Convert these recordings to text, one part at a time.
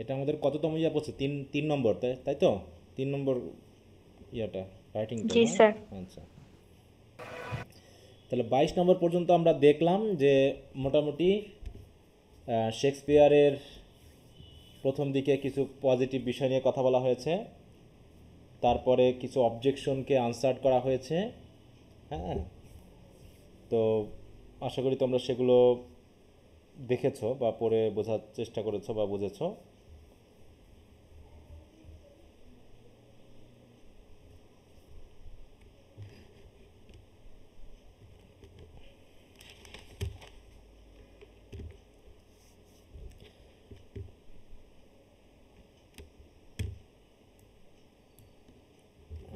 এটা আমাদের কততম ইয়া পড়ছে? তিন তিন নম্বর, তাই তাই তো? 3 নম্বর ইয়াটা, রাইটিংটা, জি না? স্যার। আচ্ছা, তাহলে 22 নম্বর পর্যন্ত আমরা দেখলাম যে মোটামুটি শেক্সপিয়ারের প্রথম দিকে কিছু পজিটিভ বিষয় নিয়ে কথা বলা হয়েছে, তারপরে কিছু অবজেকশনকে আনসার করা হয়েছে। হ্যাঁ, তো আশা করি তোমরা সেগুলো দেখেছো বা পড়ে বোঝার চেষ্টা করেছো বা বুঝেছো।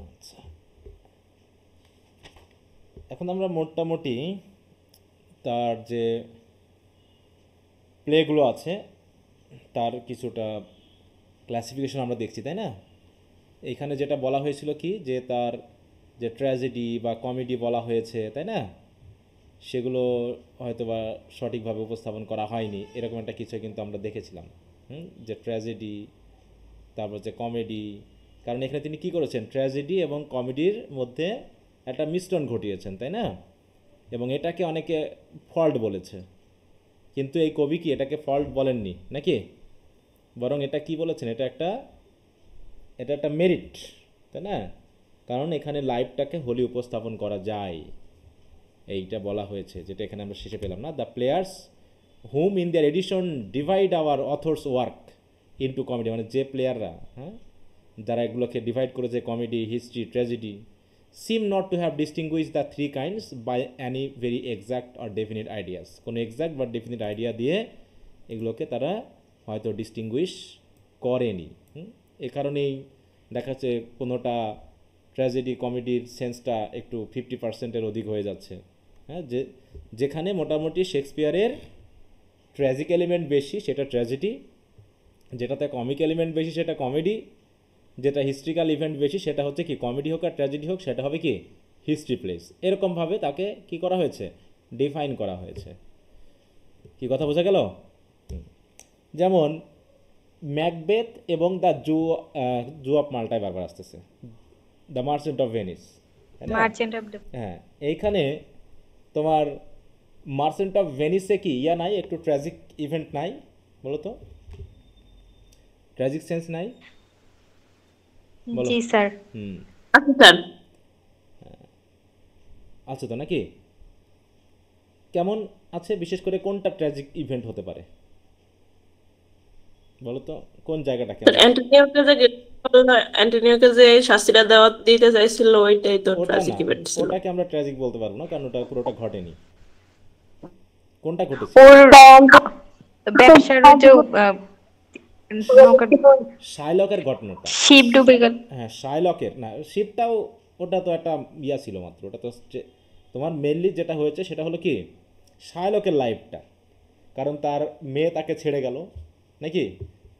আচ্ছা, এখন আমরা মোটামুটি তার যে প্লেগুলো আছে তার কিছুটা ক্লাসিফিকেশন আমরা দেখছি, তাই না? এইখানে যেটা বলা হয়েছিল কি, যে তার যে ট্র্যাজেডি বা কমেডি বলা হয়েছে, তাই না? সেগুলো হয়তো বা সঠিকভাবে উপস্থাপন করা হয়নি, এরকম একটা কিছু কিন্তু আমরা দেখেছিলাম। যে ট্র্যাজেডি, তারপর যে কমেডি, কারণ এখানে তিনি কি করেছেন, ট্র্যাজেডি এবং কমেডির মধ্যে একটা মিশ্রণ ঘটিয়েছেন, তাই না? এবং এটাকে অনেকে ফল্ট বলেছে, কিন্তু এই কবি কি এটাকে ফল্ট বলেননি নাকি, বরং এটা কি বলেছেন, এটা একটা মেরিট, তাই না? কারণ এখানে লাইফটাকে হোলি উপস্থাপন করা যায়, এইটা বলা হয়েছে, যেটা এখানে আমরা শেষে পেলাম না, the players whom in their edition divide our authors work into comedy, মানে যে প্লেয়াররা, হ্যাঁ, যারা এগুলোকে ডিভাইড করেছে, comedy, history, tragedy, seem not to have distinguish the three kinds by any very exact or definite ideas, কোনো exact বা definite idea দিয়ে এগুলোকে তারা হয়তো ডিস্টিংগুইশ করেনি। এ কারণেই দেখা যাচ্ছে কোনোটা ট্র্যাজেডি কমেডির সেন্সটা একটু 50%-এর অধিক হয়ে যাচ্ছে। হ্যাঁ, যেখানে মোটামুটি শেক্সপিয়ারের ট্র্যাজিক এলিমেন্ট বেশি সেটা ট্র্যাজেডি, যেটাতে কমিক এলিমেন্ট বেশি সেটা কমেডি, যেটা হিস্ট্রিক্যাল ইভেন্ট বেশি সেটা হচ্ছে কি, কমেডি হোক আর ট্র্যাজেডি হোক সেটা হবে কি, হিস্ট্রি প্লেস, এরকমভাবে তাকে কি করা হয়েছে, ডিফাইন করা হয়েছে। কি কথা বোঝা গেল? যেমন ম্যাকবেথ এবং দ্য জু অফ মাল্টায় বারবার আসতেছে, দ্য মার্চেন্ট অফ ভেনিস, তাই না? Merchant of the. হ্যাঁ, এইখানে তোমার মার্চেন্ট অফ ভেনিসে কি ইয়া নাই, একটু ট্র্যাজিক ইভেন্ট নাই বলো তো, ট্র্যাজিক সেন্স নাই বলো? জি স্যার। হুম, আচ্ছা স্যার। আছে তো নাকি? কেমন আছে, বিশেষ করে কোনটা ট্র্যাজিক ইভেন্ট হতে পারে বলো তো, কোন জায়গাটা স্যার কেমন? অ্যান্টনিওকে যে শাস্তিটা দিতে চাইছিল ওইটাই তো ওটা ট্রাজিক না, ইভেন্ট ছিল। ওটাকে আমরা ট্র্যাজিক বলতে পারবো না, কারণ ওটা পুরোটা ঘটেনি। কোনটা ঘটেছিল? ওর ব্যবসার যে আহ, নৌকা শাইলকের ঘটনাটা। শিপ ডুবে গেল। হ্যাঁ, শাইলকের না, শিপটাও, ওটা তো একটা ইয়া ছিল মাত্র, ওটা তো তোমার মেনলি যেটা হয়েছে সেটা হলো কি, শাইলকের লাইফটা, কারণ তার মেয়ে তাকে ছেড়ে গেল নাকি,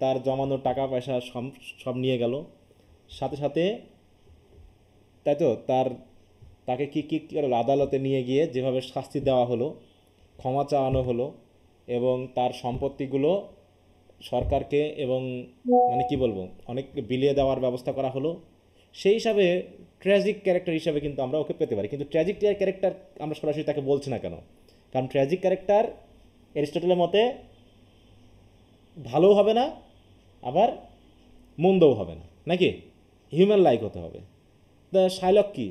তার জমানো টাকা পয়সা সব সব নিয়ে গেল, সাথে সাথে, তাই তো, তাকে কি কি কি করলো, আদালতে নিয়ে গিয়ে যেভাবে শাস্তি দেওয়া হলো, ক্ষমা চাওয়ানো হলো, এবং তার সম্পত্তিগুলো সরকারকে এবং মানে কি বলবো, অনেক বিলিয়ে দেওয়ার ব্যবস্থা করা হলো, সেই হিসাবে ট্র্যাজিক ক্যারেক্টার হিসাবে কিন্তু আমরা ওকে পেতে পারি, কিন্তু ট্র্যাজিক ক্যারেক্টার আমরা সরাসরি তাকে বলছি না কেন, কারণ ট্র্যাজিক ক্যারেক্টার অ্যারিস্টটলের মতে ভালোও হবে না, আবার মন্দও হবে না নাকি, হিউম্যান লাইক হতে হবে। দ্য শাইলক কি,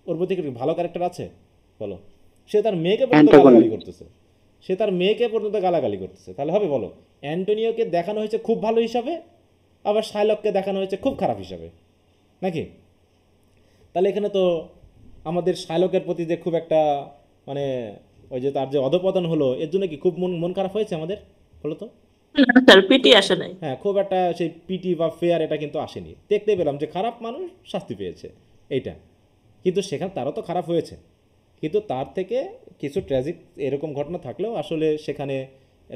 ওর প্রতি কি ভালো ক্যারেক্টার আছে বলো? সে তার মেয়েকে পর্যন্ত গালাগালি করতেছে, সে তার মেয়েকে পর্যন্ত গালাগালি করতেছে, তাহলে হবে বলো? অ্যান্টোনিওকে দেখানো হয়েছে খুব ভালো হিসাবে, আবার শাইলককে দেখানো হয়েছে খুব খারাপ হিসাবে নাকি? তাহলে এখানে তো আমাদের শাইলকের প্রতি যে খুব একটা মানে ওই যে তার যে অধপতন হলো, এর জন্য কি খুব মন মন খারাপ হয়েছে আমাদের বলো তো? না স্যার, পিটি খুব, আসে নাই। হ্যাঁ, খুব একটা সেই পিটি বা ফেয়ার এটা কিন্তু আসেনি, দেখতে পেলাম যে খারাপ মানুষ শাস্তি পেয়েছে এইটা, কিন্তু সেখানে তারও তো খারাপ হয়েছে, কিন্তু তার থেকে কিছু ট্র্যাজিক এরকম ঘটনা থাকলেও আসলে সেখানে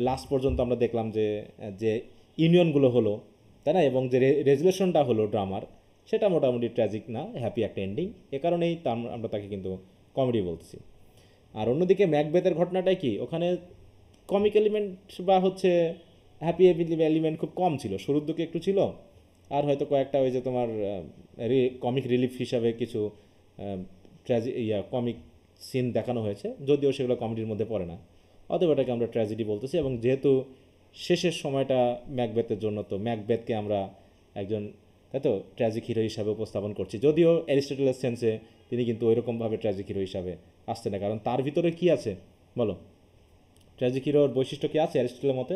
লাস্ট পর্যন্ত আমরা দেখলাম যে যে ইউনিয়নগুলো হলো, তাই না, এবং যে রেজুলেশনটা হলো ড্রামার, সেটা মোটামুটি ট্র্যাজিক না, হ্যাপি একটা এন্ডিং, এ কারণেই আমরা তাকে কিন্তু কমেডি বলতেছি। আর অন্যদিকে ম্যাকবেথের ঘটনাটাই কি, ওখানে কমিক এলিমেন্ট বা হচ্ছে হ্যাপি এলিমেন্ট খুব কম ছিল, শুরুর দিকে একটু ছিল, আর হয়তো কয়েকটা ওই যে তোমার কমিক রিলিফ হিসাবে কিছু কমিক সিন দেখানো হয়েছে, যদিও সেগুলো কমেডির মধ্যে পড়ে না, অতএব এটাকে আমরা ট্র্যাজেডি বলতেছি। এবং যেহেতু শেষের সময়টা ম্যাকবেথের জন্য, তো ম্যাকবেথকে আমরা একজন, তাই তো, ট্র্যাজিক হিরো হিসাবে উপস্থাপন করছি, যদিও অ্যারিস্টটলের সেন্সে তিনি কিন্তু ওইরকমভাবে ট্র্যাজিক হিরো হিসাবে আসছে না, কারণ তার ভিতরে কি আছে বলো, ট্র্যাজিক হিরোর বৈশিষ্ট্য কি আছে অ্যারিস্টটলের মতে?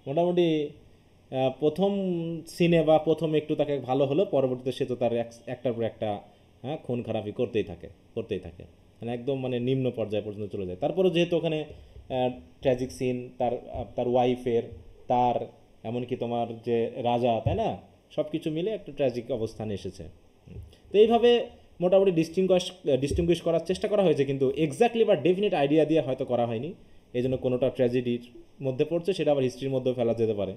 মোটামুটি প্রথম সিনে বা প্রথম একটু তাকে ভালো হলো, পরবর্তীতে সে তো তার একটার পর একটা খুন খারাপি করতেই থাকে, মানে একদম মানে নিম্ন পর্যায় পর্যন্ত চলে যায়। তারপরে যেহেতু ওখানে ট্র্যাজিক সিন, তার তার ওয়াইফের, তার এমনকি তোমার যে রাজা, তাই না, সব কিছু মিলে একটা ট্র্যাজিক অবস্থানে এসেছে। তো এইভাবে মোটামুটি ডিস্টিংগুইশ করার চেষ্টা করা হয়েছে, কিন্তু এক্স্যাক্টলি বা ডেফিনিট আইডিয়া দিয়ে হয়তো করা হয়নি, এই জন্য কোনোটা ট্র্যাজেডির মধ্যে পড়ছে, সেটা আবার হিস্ট্রির মধ্যেও ফেলা যেতে পারে,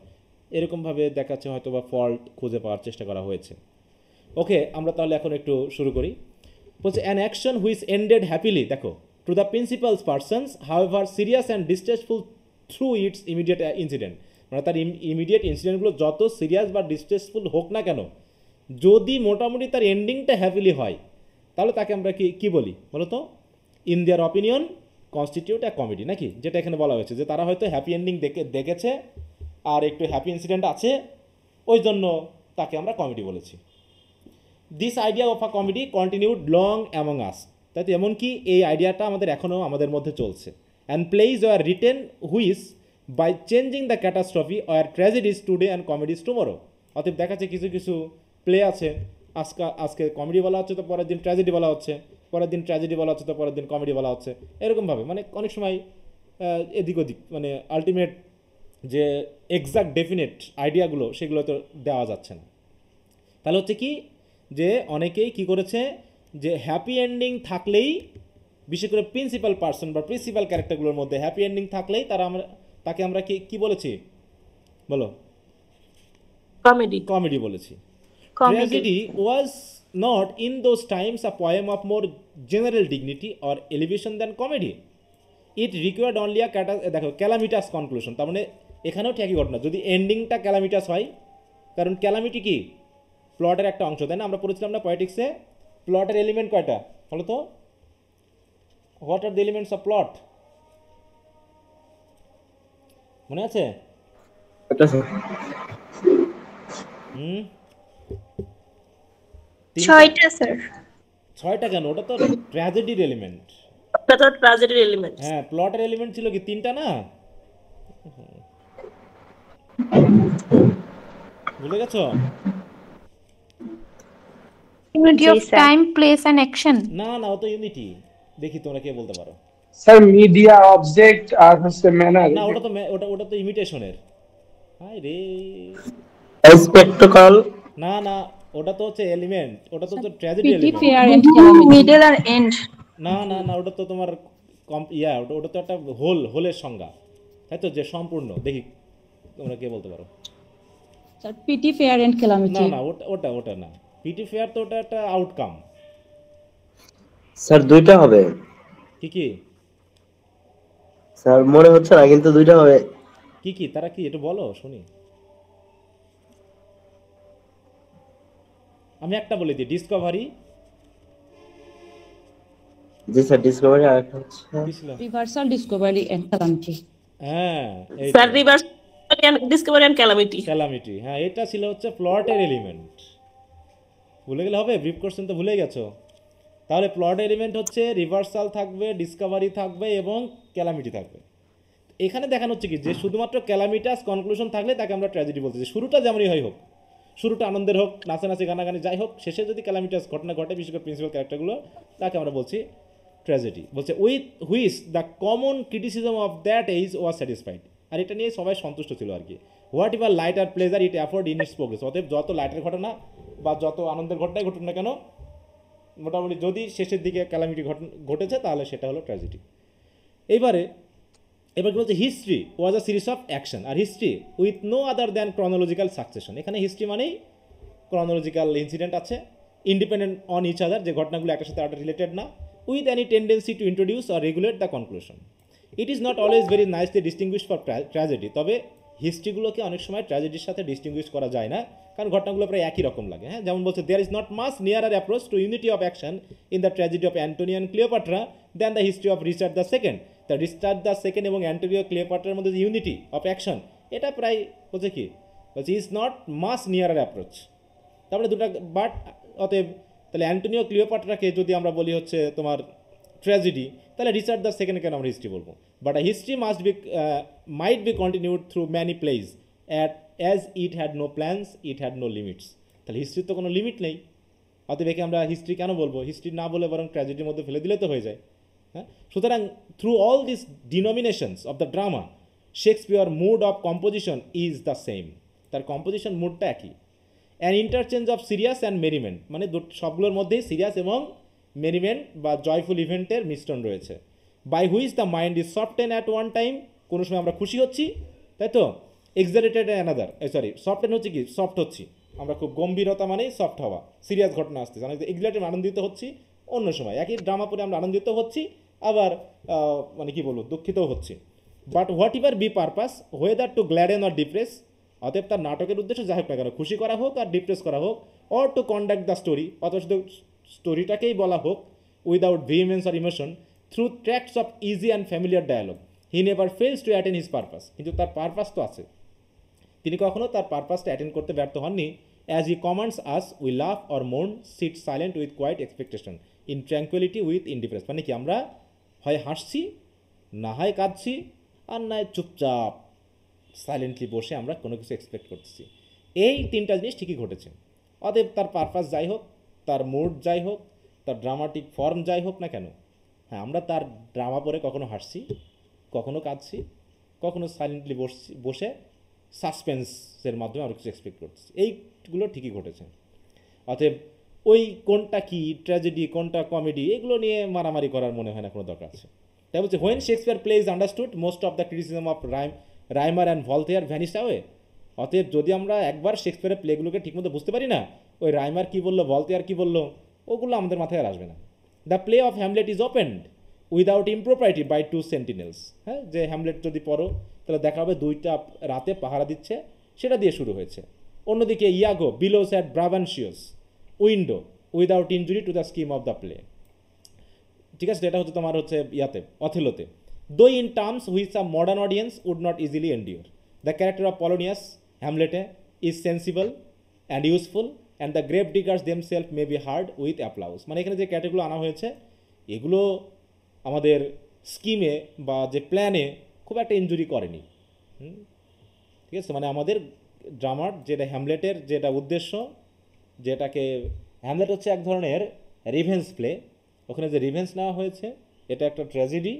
এরকমভাবে দেখাচ্ছে হয়তো বা ফল্ট খুঁজে পাওয়ার চেষ্টা করা হয়েছে। ওকে, আমরা তাহলে এখন একটু শুরু করি। বলছে an action which ended happily, দেখো, to the principal's persons however serious and distressful through its immediate incident, মানে তার ইমিডিয়েট ইনসিডেন্টগুলো যত সিরিয়াস বা ডিস্ট্রেসফুল হোক না কেন, যদি মোটামুটি তার এন্ডিংটা হ্যাপিলি হয়, তাহলে তাকে আমরা কি বলি বলো তো? In their opinion constitute A comedy, নাকি? যেটা এখানে বলা হয়েছে যে তারা হয়তো হ্যাপি এন্ডিং দেখেছে আর একটু হ্যাপি ইনসিডেন্ট আছে, ওই জন্য তাকে আমরা কমেডি বলেছি। This idea of a comedy continued long among us, তাই তো, এমনকি এই আইডিয়াটা এখনও আমাদের মধ্যে চলছে। And plays were written which by changing the catastrophe were tragedies today and comedies tomorrow. অতএব দেখাচ্ছে কিছু কিছু প্লে আছে, আজকে কমেডি বলা হচ্ছে তো পরের দিন ট্র্যাজেডি বলা হচ্ছে, পরের দিন ট্র্যাজেডি বলা হচ্ছে তো পরের দিন কমেডি বলা হচ্ছে, এরকমভাবে মানে অনেক সময় এদিক ওদিক, মানে আলটিমেট যে এক্সাক্ট ডেফিনেট আইডিয়াগুলো সেগুলো তো দেওয়া যাচ্ছে না। তাহলে হচ্ছে কি, যে অনেকেই কি করেছে, যে হ্যাপি এন্ডিং থাকলেই, বিশেষ করে প্রিন্সিপাল পার্সন বা প্রিন্সিপাল ক্যারেক্টারগুলোর মধ্যে হ্যাপি এন্ডিং থাকলেই তাকে আমরা কি বলেছি বলো? কমেডি বলেছি। Tragedy was not in those Times a poem of more general dignity or elevation than comedy, it required only আ দেখো ক্যালামিটাস কনক্লুশন, তার মানে এখানেও ঠিকই ঘটনা, যদি এন্ডিংটা ক্যালামিটাস হয়, কারণ ক্যালামিটি কি প্লটের একটা অংশ, তাই না? আমরা পড়েছিলাম না পয়েটিক্সে, প্লটের এলিমেন্ট কয়টা বলো তো? What are the elements of plot, মনে আছে? ছয়টা স্যার। ছয়টা কেন? ওটা তো ট্র্যাজেডির এলিমেন্ট। ওটা তো ট্র্যাজেডির এলিমেন্ট। হ্যাঁ, প্লটের এলিমেন্ট ছিল কি তিনটা না? ভুলে গেছো? Unity of time, place and action. না ও তো ইউনিটি। দেখি তোমরা কে বলতে পারো। স্যার মিডিয়া অবজেক্ট আর হচ্ছে ম্যানার। না, ওটা তো ইমিটেশনের। হাই রে, স্পেকটাকল। না ওটা তো হচ্ছে এলিমেন্ট, ওটা তো ট্র্যাজেডি এলিমেন্ট। মিডল আর এন্ড। না ওটা তো তোমার ওটা তো একটা হোলের সংজ্ঞা, তাই তো, যে সম্পূর্ণ। দেখি তোমরা কে বলতে পারো। Sir pity fear and calamity. না ওটা না, পিটি ফেয়ার তো ওটা একটা আউটকাম। স্যার দুইটা হবে কি স্যার, মনে হচ্ছে না, কিন্তু দুইটা হবে। কি তারা কি একটু বলো শুনি। আমি একটা বলে দিই, ডিসকভারি। জি স্যার, ডিসকভারি। আর একটা হচ্ছে রিভার্সাল, ডিসকভারি এন্ড ক্যালামিটি। হ্যাঁ, স্যার ডিসকভারি এন্ড ক্যালামিটি, হ্যাঁ, এটা ছিল হচ্ছে প্লটের এলিমেন্ট। ভুলে গেলে হবে? ব্রিফ কোশ্চেন তো ভুলে গেছো। তাহলে প্লট এলিমেন্ট হচ্ছে রিভার্সাল থাকবে, ডিসকভারি থাকবে এবং ক্যালামিটি থাকবে। এখানে দেখানো হচ্ছে কি, যে শুধুমাত্র ক্যালামিটাস কনক্লুশন থাকলে তাকে আমরা ট্র্যাজেডি বলতেছি। শুরুটা যেমনই হোক, শুরুটা আনন্দের হোক, নাচানাচি গানাগানি যাই হোক, শেষে যদি ক্যালামিটাস ঘটনা ঘটে, বিশেষ করে প্রিন্সিপাল ক্যারেক্টারগুলো, তাকে আমরা বলছি ট্র্যাজেডি। বলছে with which the common criticism of that age was satisfied, আর এটা নিয়ে সবাই সন্তুষ্ট ছিল আর কি। What ever light or pleasure it afford in its progress, অতএব যত লাইটের ঘটনা বা যত আনন্দের ঘটনাই ঘটুক না কেন, মোটামুটি যদি শেষের দিকে ক্যালামিটি ঘটেছে, তাহলে সেটা হলো ট্র্যাজেডি। এবার বলছে history was a series of action, আর history with no other than chronological succession. এখানে হিস্ট্রি মানেই ক্রনোলজিক্যাল ইনসিডেন্ট আছে, ইন্ডিপেন্ডেন্ট অন ইচ আদার, যে ঘটনাগুলো একটার সাথে আরেকটা রিলেটেড না, with any tendency to introduce or regulate the conclusion. It is not always very nicely distinguished for tragedy, তবে হিস্ট্রিগুলোকে অনেক সময় ট্র্যাজেডির সাথে ডিস্টিংগুইশ করা যায় না, কারণ ঘটনাগুলো প্রায় একই রকম লাগে। হ্যাঁ, যেমন বলছে there is not much nearer approach to unity of action in the tragedy of Antony and Cleopatra than the history of Richard the Second. তা রিচার্ড দ্য সেকেন্ড এবং অ্যান্টোনিও ক্লিওপাট্রার মধ্যে যে ইউনিটি অফ অ্যাকশন, এটা প্রায় বলছে কি, বলছে is not much nearer approach. তারপরে দুটা বাট, অতএব তাহলে অ্যান্টোনিও ক্লিওপাট্রাকে যদি আমরা বলি হচ্ছে তোমার ট্র্যাজেডি, তাহলে রিচার্ড দ্য সেকেন্ড কেন আমরা হিস্ট্রি বলবো? But a history must be might be continued through many place as it had no plans, it had no limits. তাহলে হিস্ট্রির তো কোনো লিমিট নেই, অতএব একে আমরা হিস্ট্রি কেন বলবো? হিস্ট্রি না বলে বরং ট্র্যাজেডির মধ্যে ফেলে দিলে তো হয়ে যায়। হ্যাঁ, সুতরাং through all this denominations of the drama Shakespeare mood of composition is the same. তার কম্পোজিশন মুডটা একই। An interchange of serious and merriment, মানে সবগুলোর মধ্যেই সিরিয়াস এবং মেরিমেন্ট বা জয়ফুল ইভেন্টের মিশ্রণ রয়েছে। By which the mind is soften at one time, কোনো সময় আমরা খুশি হচ্ছি, তাই তো, এক্সারেটেড অ্যানাদার, সফটেন হচ্ছে কি, সফট হচ্ছি আমরা, খুব গম্ভীরতা মানেই সফট হওয়া, সিরিয়াস ঘটনা আসতেছে, অনেক এক্সারেটেড আনন্দিত হচ্ছি, অন্য সময় একই ড্রামা পরে আমরা আনন্দিত হচ্ছি, আবার মানে কি বলবো, দুঃখিতও হচ্ছি। But whatever be purpose whether to gladden or depress, অতএব তার নাটকের উদ্দেশ্য যাই হোক না কেন, খুশি করা হোক আর ডিপ্রেস করা হোক, or to conduct the story, অথবা শুধু স্টোরিটাকেই বলা হোক without vehemence or emotion through tracts of easy and familiar dialogue, he never fails to attend his purpose. কিন্তু তার পারপাস তো আছে, তিনি কখনও তার পারপাসটা অ্যাটেন্ড করতে ব্যর্থ হননি। As he commands us we love or মোন, sit silent with quiet expectation, in tranquillity with indifference, মানে কি আমরা হয় হাসছি, না হয় কাঁদছি, আর নয় চুপচাপ সাইলেন্টলি বসে আমরা কোনো কিছু এক্সপেক্ট করতেছি। এই তিনটা জিনিস ঠিকই ঘটেছে। অতএব তার পারপাস যাই হোক, তার মুড যাই হোক, তার ড্রামাটিক ফর্ম যাই হোক না কেন, হ্যাঁ, আমরা তার ড্রামা পড়ে কখনো হাসছি, কখনো কাঁদছি, কখনো সাইলেন্টলি বসে সাসপেন্সের মাধ্যমে আমরা কিছু এক্সপেক্ট করতেছি। এইগুলো ঠিকই ঘটেছে। অতএব ওই কোনটা কি ট্র্যাজেডি কোনটা কমেডি, এগুলো নিয়ে মারামারি করার মনে হয় না কোনো দরকার আছে। তাই বলছে when Shakespeare play is understood most of the criticism of Rymer and Voltaire vanish away. অতএব যদি আমরা একবার শেক্সপিয়ারের প্লেগুলোকে ঠিকমতো বুঝতে পারি না, ওই রাইমার কী বললো, ভলতেয়ার কী বললো, ওগুলো আমাদের মাথায় আর আসবে না। The play of Hamlet is opened without impropriety by two sentinels. হ্যাঁ, যে হ্যামলেট যদি পড়ো তাহলে দেখা হবে দুইটা রাতে পাহারা দিচ্ছে, সেটা দিয়ে শুরু হয়েছে। অন্যদিকে Iago bellows at Brabantio's window without injury to the scheme of the play. ঠিক আছে, এটা হচ্ছে তোমার হচ্ছে ইয়াতে অথেলোতে, though in terms which a modern audience would not easily endure. The character of Polonius হ্যামলেটে is sensible and useful and the grave diggers themself may be heard with applause. মানে এখানে যে ক্যারেক্টারগুলো আনা হয়েছে, এগুলো আমাদের স্কিমে বা যে প্ল্যানে খুব একটা ইনজুরি করেনি। ঠিক আছে, মানে আমাদের ড্রামার যেটা হ্যামলেটের যেটা উদ্দেশ্য, যেটাকে হ্যামলেট হচ্ছে এক ধরনের রিভেন্স প্লে, ওখানে যে রিভেন্স নেওয়া হয়েছে এটা একটা ট্র্যাজেডি।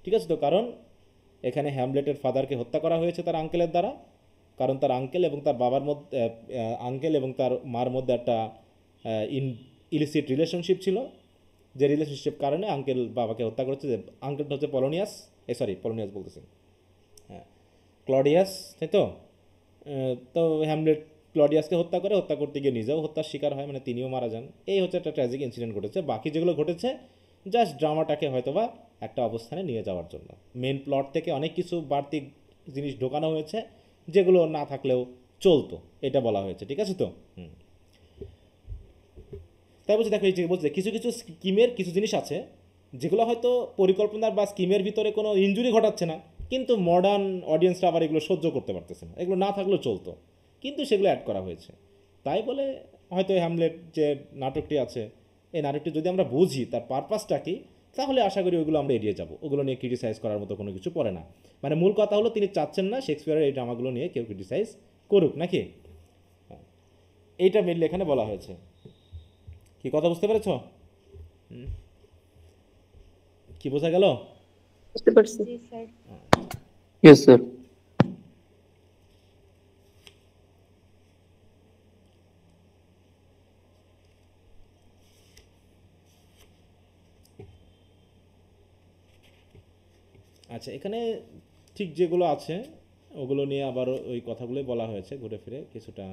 ঠিক আছে তো, কারণ এখানে হ্যামলেটের ফাদারকে হত্যা করা হয়েছে তার আঙ্কেলের দ্বারা, কারণ তার আঙ্কেল এবং তার বাবার মধ্যে, আঙ্কেল এবং তার মার মধ্যে একটা ইলিসিট রিলেশনশিপ ছিল, যে রিলেশনশিপ কারণে আঙ্কেল বাবাকে হত্যা করেছে। যে আঙ্কেলটা হচ্ছে পলোনিয়াস, পলোনিয়াস বলতেছি, হ্যাঁ, ক্লডিয়াস, তাই তো। তো হ্যামলেট ক্লডিয়াসকে হত্যা করতে গিয়ে নিজেও হত্যার শিকার হয়, মানে তিনিও মারা যান। এই হচ্ছে একটা ট্র্যাজিক ইনসিডেন্ট ঘটেছে। বাকি যেগুলো ঘটেছে জাস্ট ড্রামাটাকে হয়তোবা একটা অবস্থানে নিয়ে যাওয়ার জন্য, মেন প্লট থেকে অনেক কিছু বাড়তি জিনিস ঢোকানো হয়েছে যেগুলো না থাকলেও চলতো, এটা বলা হয়েছে। ঠিক আছে তো। তাই বলছে দেখো, এই যে বলছে কিছু কিছু স্কিমের কিছু জিনিস আছে যেগুলো হয়তো পরিকল্পনার বা স্কিমের ভিতরে কোনো ইনজুরি ঘটাচ্ছে না, কিন্তু মডার্ন অডিয়েন্সরা আবার এগুলো সহ্য করতে পারতেছে না, এগুলো না থাকলেও চলতো, কিন্তু সেগুলো অ্যাড করা হয়েছে। তাই বলে হয়তো হ্যামলেট যে নাটকটি আছে, এই নাটকটি যদি আমরা বুঝি তার পারপাসটা কি, তাহলে আশা করি ওইগুলো আমরা এড়িয়ে যাব, ওগুলো নিয়ে ক্রিটিসাইজ করার মতো কোনো কিছু পড়ে না। মানে মূল কথা হলো তিনি চাচ্ছেন না শেক্সপিয়ারের এই ড্রামাগুলো নিয়ে কেউ ক্রিটিসাইজ করুক, নাকি? এইটা মেনলি এখানে বলা হয়েছে। কি কথা বুঝতে পেরেছ? কি বোঝা গেল? বুঝতে পারছি। Yes sir. আচ্ছা, এখানে ঠিক যেগুলো আছে ওগুলো নিয়ে আবার ওই কথাগুলোই বলা হয়েছে ঘুরে ফিরে কিছুটা।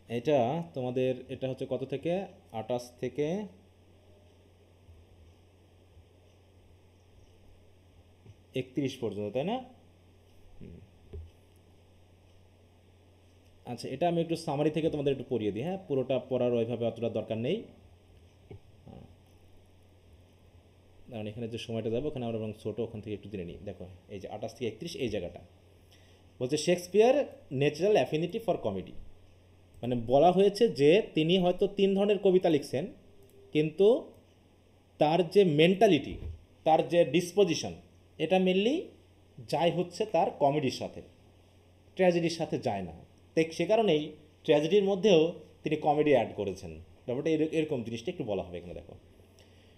এটা তোমাদের এটা হচ্ছে কত থেকে 28 থেকে 31 পর্যন্ত, তাই না? আচ্ছা, এটা আমি একটু সামারি থেকে তোমাদের একটু পড়িয়ে দিই, হ্যাঁ, পুরোটা পড়ার ওইভাবে অতটা দরকার নেই। কারণ এখানে যে সময়টা যাবো ওখানে আমরা বরং ছোটো ওখান থেকে একটু জেনে নিই। দেখো এই যে 28 থেকে 31 এই জায়গাটা বলছে Shakespeare natural affinity for comedy, মানে বলা হয়েছে যে তিনি হয়তো 3 ধরনের কবিতা লিখছেন, কিন্তু তার যে মেন্টালিটি, তার যে ডিসপোজিশন, এটা মেনলি যায় হচ্ছে তার কমেডির সাথে, ট্র্যাজেডির সাথে যায় না। তাই সে কারণেই ট্র্যাজেডির মধ্যেও তিনি কমেডি অ্যাড করেছেন। ব্যাপারটা এরকম জিনিসটা একটু বলা হবে এখানে। দেখো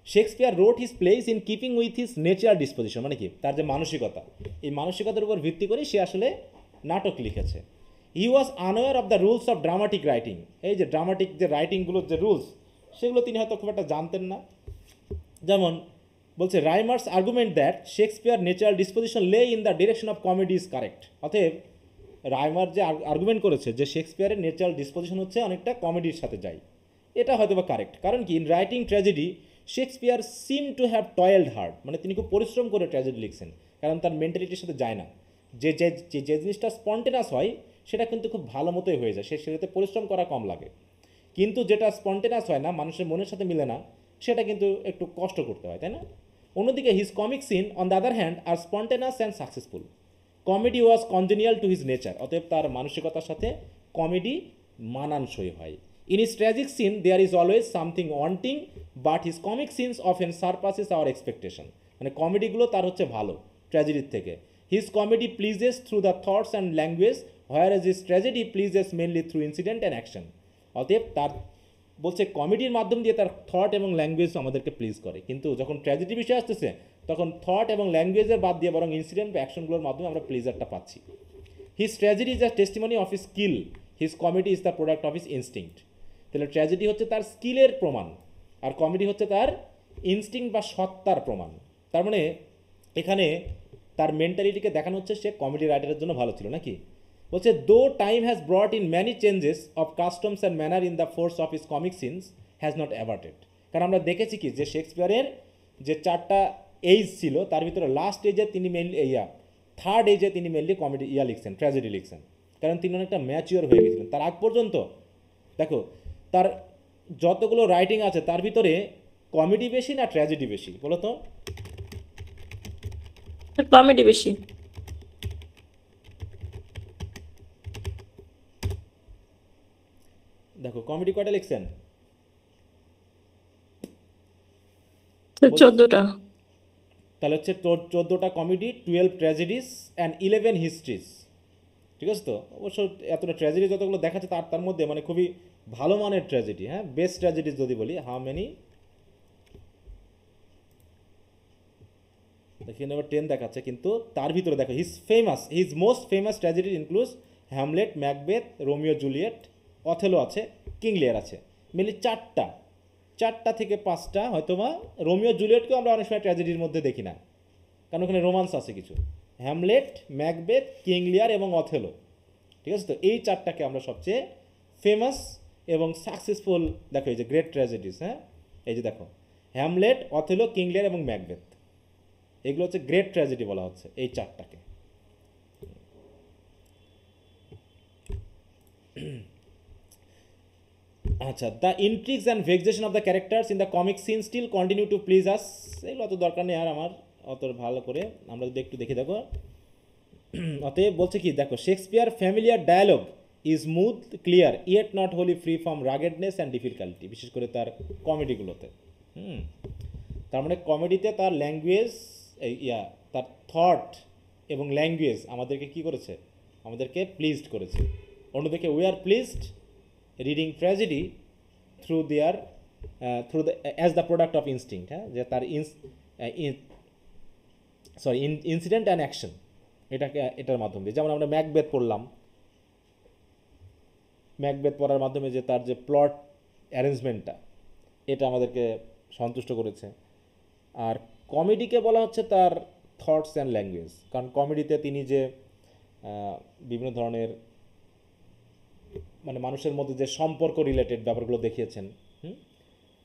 Shakespeare wrote his plays in keeping with his natural disposition, মানে কি তার যে মানসিকতা, এই মানসিকতার উপর ভিত্তি করে সে আসলে নাটক লিখেছে। He was unaware of the rules of dramatic writing, এই যে ড্রামাটিক যে রাইটিংগুলোর যে রুলস, সেগুলো তিনি হয়তো খুব একটা জানতেন না। যেমন বলছে Rymer's argument that Shakespeare natural disposition lay in the direction of comedy is correct. অতএব রাইমার যে আর্গুমেন্ট করেছে যে শেক্সপিয়ারের ন্যাচারাল ডিসপোজিশন হচ্ছে অনেকটা কমেডির সাথে যায়, এটা হয়তো বা কারেক্ট। কারণ কি in writing tragedy Shakespeare seem to have toiled hard, মানে তিনি খুব পরিশ্রম করে ট্র্যাজেডি লিখছেন, কারণ তার মেন্টালিটির সাথে যায় না। যে যে যে জিনিসটা স্পন্টেনাস হয় সেটা কিন্তু খুব ভালো মতোই হয়ে যায়, সেটাতে পরিশ্রম করা কম লাগে। কিন্তু যেটা স্পন্টেনাস হয় না, মানুষের মনের সাথে মিলে না, সেটা কিন্তু একটু কষ্ট করতে হয়, তাই না? অন্যদিকে his comic scene on the other hand are spontaneous and successful. Comedy was congenial to his nature, অতএব তার মানসিকতার সাথে কমেডি মানানসই হয়। In his tragic scene there is always something wanting, but his comic scenes often surpasses our expectation, মানে কমেডিগুলো তার হচ্ছে ভালো ট্র্যাজেডির থেকে। His comedy pleases through the thoughts and language, whereas his tragedy pleases mainly through incident and action. অতএব তার বলছে কমেডির মাধ্যম দিয়ে তার থট এবং ল্যাঙ্গুয়েজ আমাদেরকে প্লিজ করে, কিন্তু যখন ট্র্যাজেডি বিষয় আসতেছে তখন থট এবং ল্যাঙ্গুয়েজের বাদ দিয়ে বরং ইনসিডেন্ট বা অ্যাকশনগুলোর মাধ্যমে আমরা প্লেজারটা পাচ্ছি। His tragedy is the testimony of his skill, his comedy is the product of his instinct. তাহলে ট্র্যাজেডি হচ্ছে তার স্কিলের প্রমাণ, আর কমেডি হচ্ছে তার ইনস্টিংক্ট বা সত্তার প্রমাণ। তার মানে এখানে তার মেন্টালিটিকে দেখানো হচ্ছে সে কমেডি রাইটারের জন্য ভালো ছিল নাকি। বলছে though time has brought in many changes of customs and manner in the force of his comic scenes has not averted. কারণ আমরা দেখেছি কি যে শেক্সপিয়ারের যে 4টা এজ ছিল তার ভিতরে লাস্ট এজে তিনি মেনলি থার্ড এজে তিনি মেনলি কমেডি লিখছেন, ট্র্যাজেডি লিখছেন, কারণ তিনি অনেকটা ম্যাচিওর হয়ে গেছিলেন। তার আগ পর্যন্ত দেখো তার যতগুলো রাইটিং আছে তার ভিতরে কমেডি বেশি না ট্র্যাজেডি বেশি বলো তো? কমেডি বেশি। দেখো কমেডি কয়টা লিখছেন? 14টা। তাহলে হচ্ছে 14টা কমেডি, 12 ট্র্যাজেডিস অ্যান্ড 11 হিস্ট্রিজ। ঠিক আছে তো? অবশ্য এতটা ট্র্যাজেডি যতগুলো দেখাচ্ছে তার মধ্যে মানে খুবই ভালো মানের ট্র্যাজেডি, হ্যাঁ, বেস্ট ট্র্যাজেডিস যদি বলি, হাউ মেনি দেখি নাম্বার 10 দেখাচ্ছে, কিন্তু তার ভিতরে দেখো his most famous tragedy includes Hamlet, Macbeth, Romeo Juliet, Othello আছে, কিং লিয়ার আছে। মেনলি 4টা থেকে 5টা, হয়তোবা রোমিও জুলিয়েটকেও আমরা অনেক সময় ট্র্যাজেডির মধ্যে দেখি না, কারণ ওখানে রোমান্স আছে কিছু। হ্যামলেট, ম্যাকবেথ, কিং লিয়ার এবং অথেলো, ঠিক আছে তো? এই 4টাকে আমরা সবচেয়ে ফেমাস এবং সাকসেসফুল দেখো, এই যে গ্রেট ট্র্যাজেডিস, হ্যাঁ, এই যে দেখো হ্যামলেট, অথেলো, কিং লিয়ার এবং ম্যাকবেথ, এগুলো হচ্ছে গ্রেট ট্র্যাজেডি বলা হচ্ছে এই 4টাকে। আচ্ছা, the intrigues and vexation of the characters in the comic scene still continue to please us. এগুলো অত দরকার নেই আর আমার অত ভালো করে, আমরা যদি একটু দেখে দেখো। অতএব বলছে কি দেখো, Shakespeare familiar dialogue is smooth clear yet not wholly free from ruggedness and difficulty, বিশেষ করে তার কমেডিগুলোতে। তার মানে কমেডিতে তার ল্যাঙ্গুয়েজ তার থট এবং ল্যাঙ্গুয়েজ আমাদেরকে কি করেছে, আমাদেরকে প্লিজড করেছে। অন্যদিকে we are pleased reading tragedy through as the product of instinct, হ্যাঁ, যে তার ইনসিডেন্ট অ্যান্ড অ্যাকশন, এটার মাধ্যমে দিয়ে। যেমন আমরা ম্যাকবেথ পড়লাম, ম্যাকবেথ পড়ার মাধ্যমে যে তার যে প্লট অ্যারেঞ্জমেন্টটা, এটা আমাদেরকে সন্তুষ্ট করেছে। আর কমেডিকে বলা হচ্ছে তার থটস অ্যান্ড ল্যাঙ্গুয়েজ, কারণ কমেডিতে তিনি যে বিভিন্ন ধরনের মানে মানুষের মধ্যে যে সম্পর্ক রিলেটেড ব্যাপারগুলো দেখিয়েছেন।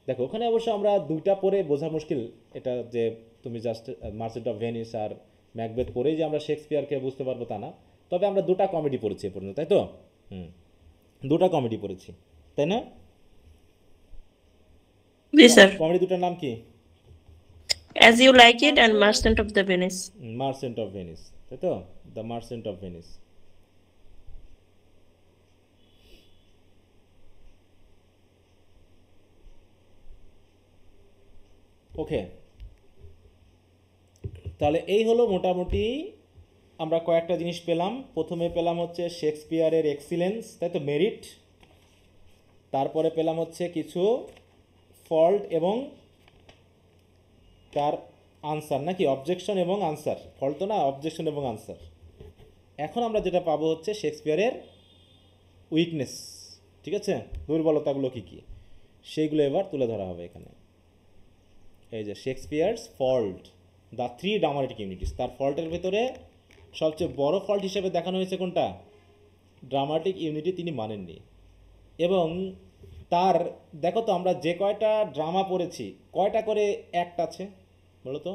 দেখো ওখানে অবশ্য আমরা 2টা পড়ে বোঝা মুশকিল এটা, যে তুমি জাস্ট মার্চেন্ট অফ ভেনিস আর ম্যাকবেথ পড়েই যে আমরা শেক্সপিয়ারকে বুঝতে পারবো তা না, তবে আমরা 2টা কমেডি পড়েছি এ পর্যন্ত, তাই তো? দুটা কমেডি পড়েছি, তাই না? জি স্যার, কমেডি দুটার নাম কি? As you like it and merchant of the Venice. Merchant of Venice, তাই তো? The merchant of Venice. Okay, তাহলে এই হলো মোটামুটি আমরা কয়েকটা জিনিস পেলাম। প্রথমে পেলাম হচ্ছে শেক্সপিয়ারের এক্সিলেন্স, তাই তো, মেরিট। তারপরে পেলাম হচ্ছে কিছু ফল্ট এবং তার আনসার, নাকি অবজেকশন এবং আনসার, ফল্ট তো না, অবজেকশন এবং আনসার। এখন আমরা যেটা পাবো হচ্ছে শেক্সপিয়ারের উইকনেস, ঠিক আছে, দুর্বলতাগুলো কী কী, সেইগুলো এবার তুলে ধরা হবে এখানে। এই যে Shakespeare's fault, the three dramatic unities. তার ফল্টের ভেতরে সবচেয়ে বড় ফল্ট হিসেবে দেখানো হয়েছে কোনটা? ড্রামাটিক ইউনিটি তিনি মানেননি। এবং তার দেখো তো, আমরা যে কয়টা ড্রামা পড়েছি কয়টা করে অ্যাক্ট আছে বলো তো?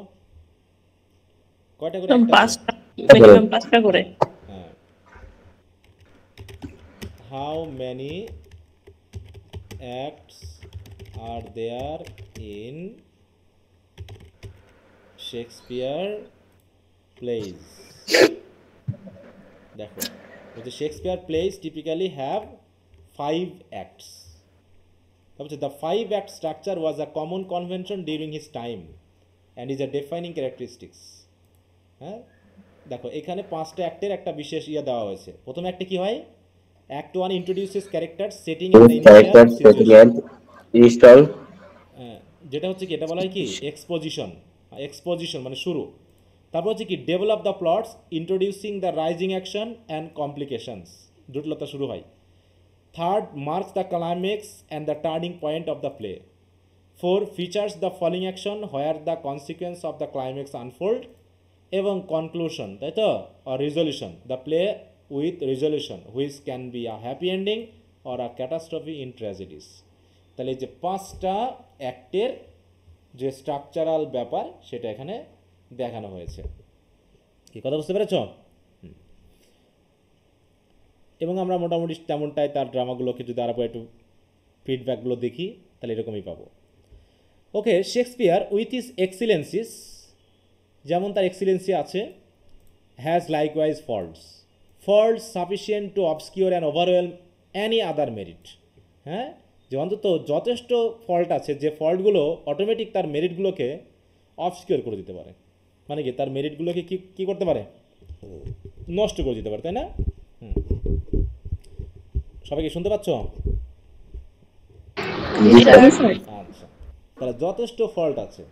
কয়টা করে অ্যাক্ট আছে? পাঁচটা, মিনিমাম 5টা করে। হ্যাঁ, how many acts are there in Shakespeare plays? দেখো, বলছে Shakespeare plays typically have 5 acts. The 5 act structure was a common convention during his time and is a defining characteristics. হ্যাঁ, দেখো এখানে 5টা অ্যাক্টের একটা বিশেষ দেওয়া হয়েছে। প্রথম অ্যাক্টে কি হয়? Act 1 introduces characters setting and the initial situation. যেটা হচ্ছে কি, এটা বলা হয় কি এক্সপোজিশন। এক্সপোজিশন মানে শুরু। তারপর হচ্ছে কি develop the plots, introducing the rising action and complications, জটিলতা শুরু হয়। Third, marks the climax and the turning point of the play. 4, features the falling action where the consequence of the climax unfold. এবং conclusion, তাই তো, or resolution, the play with resolution which can be a happy ending or a catastrophe in tragedies. তাহলে এই যে 5টা অ্যাক্টের যে structural ব্যাপার সেটা এখানে দেখানো হয়েছে। কি কথা বুঝতে পেরেছ? এবং আমরা মোটামুটি তেমনটাই তার ড্রামাগুলোকে যদি আরও একটু ফিডব্যাকগুলো দেখি তাহলে এরকমই পাবো। Okay, Shakespeare with his excellencies, যেমন তার এক্সিলেন্সি আছে, has likewise faults, faults sufficient to obscure and overwhelm any other merit. হ্যাঁ, যে অন্তত যথেষ্ট ফল্ট আছে যে ফল্টগুলো অটোমেটিক তার মেরিটগুলোকে অবস্কিওর করে দিতে পারে। মানে কি, তার মেরিটগুলোকে কী করতে পারে? নষ্ট করে দিতে পারে, তাই না? সবাই কি শুনতে পাচ্ছ? আচ্ছা, তাহলে যথেষ্ট ফল্ট আছে।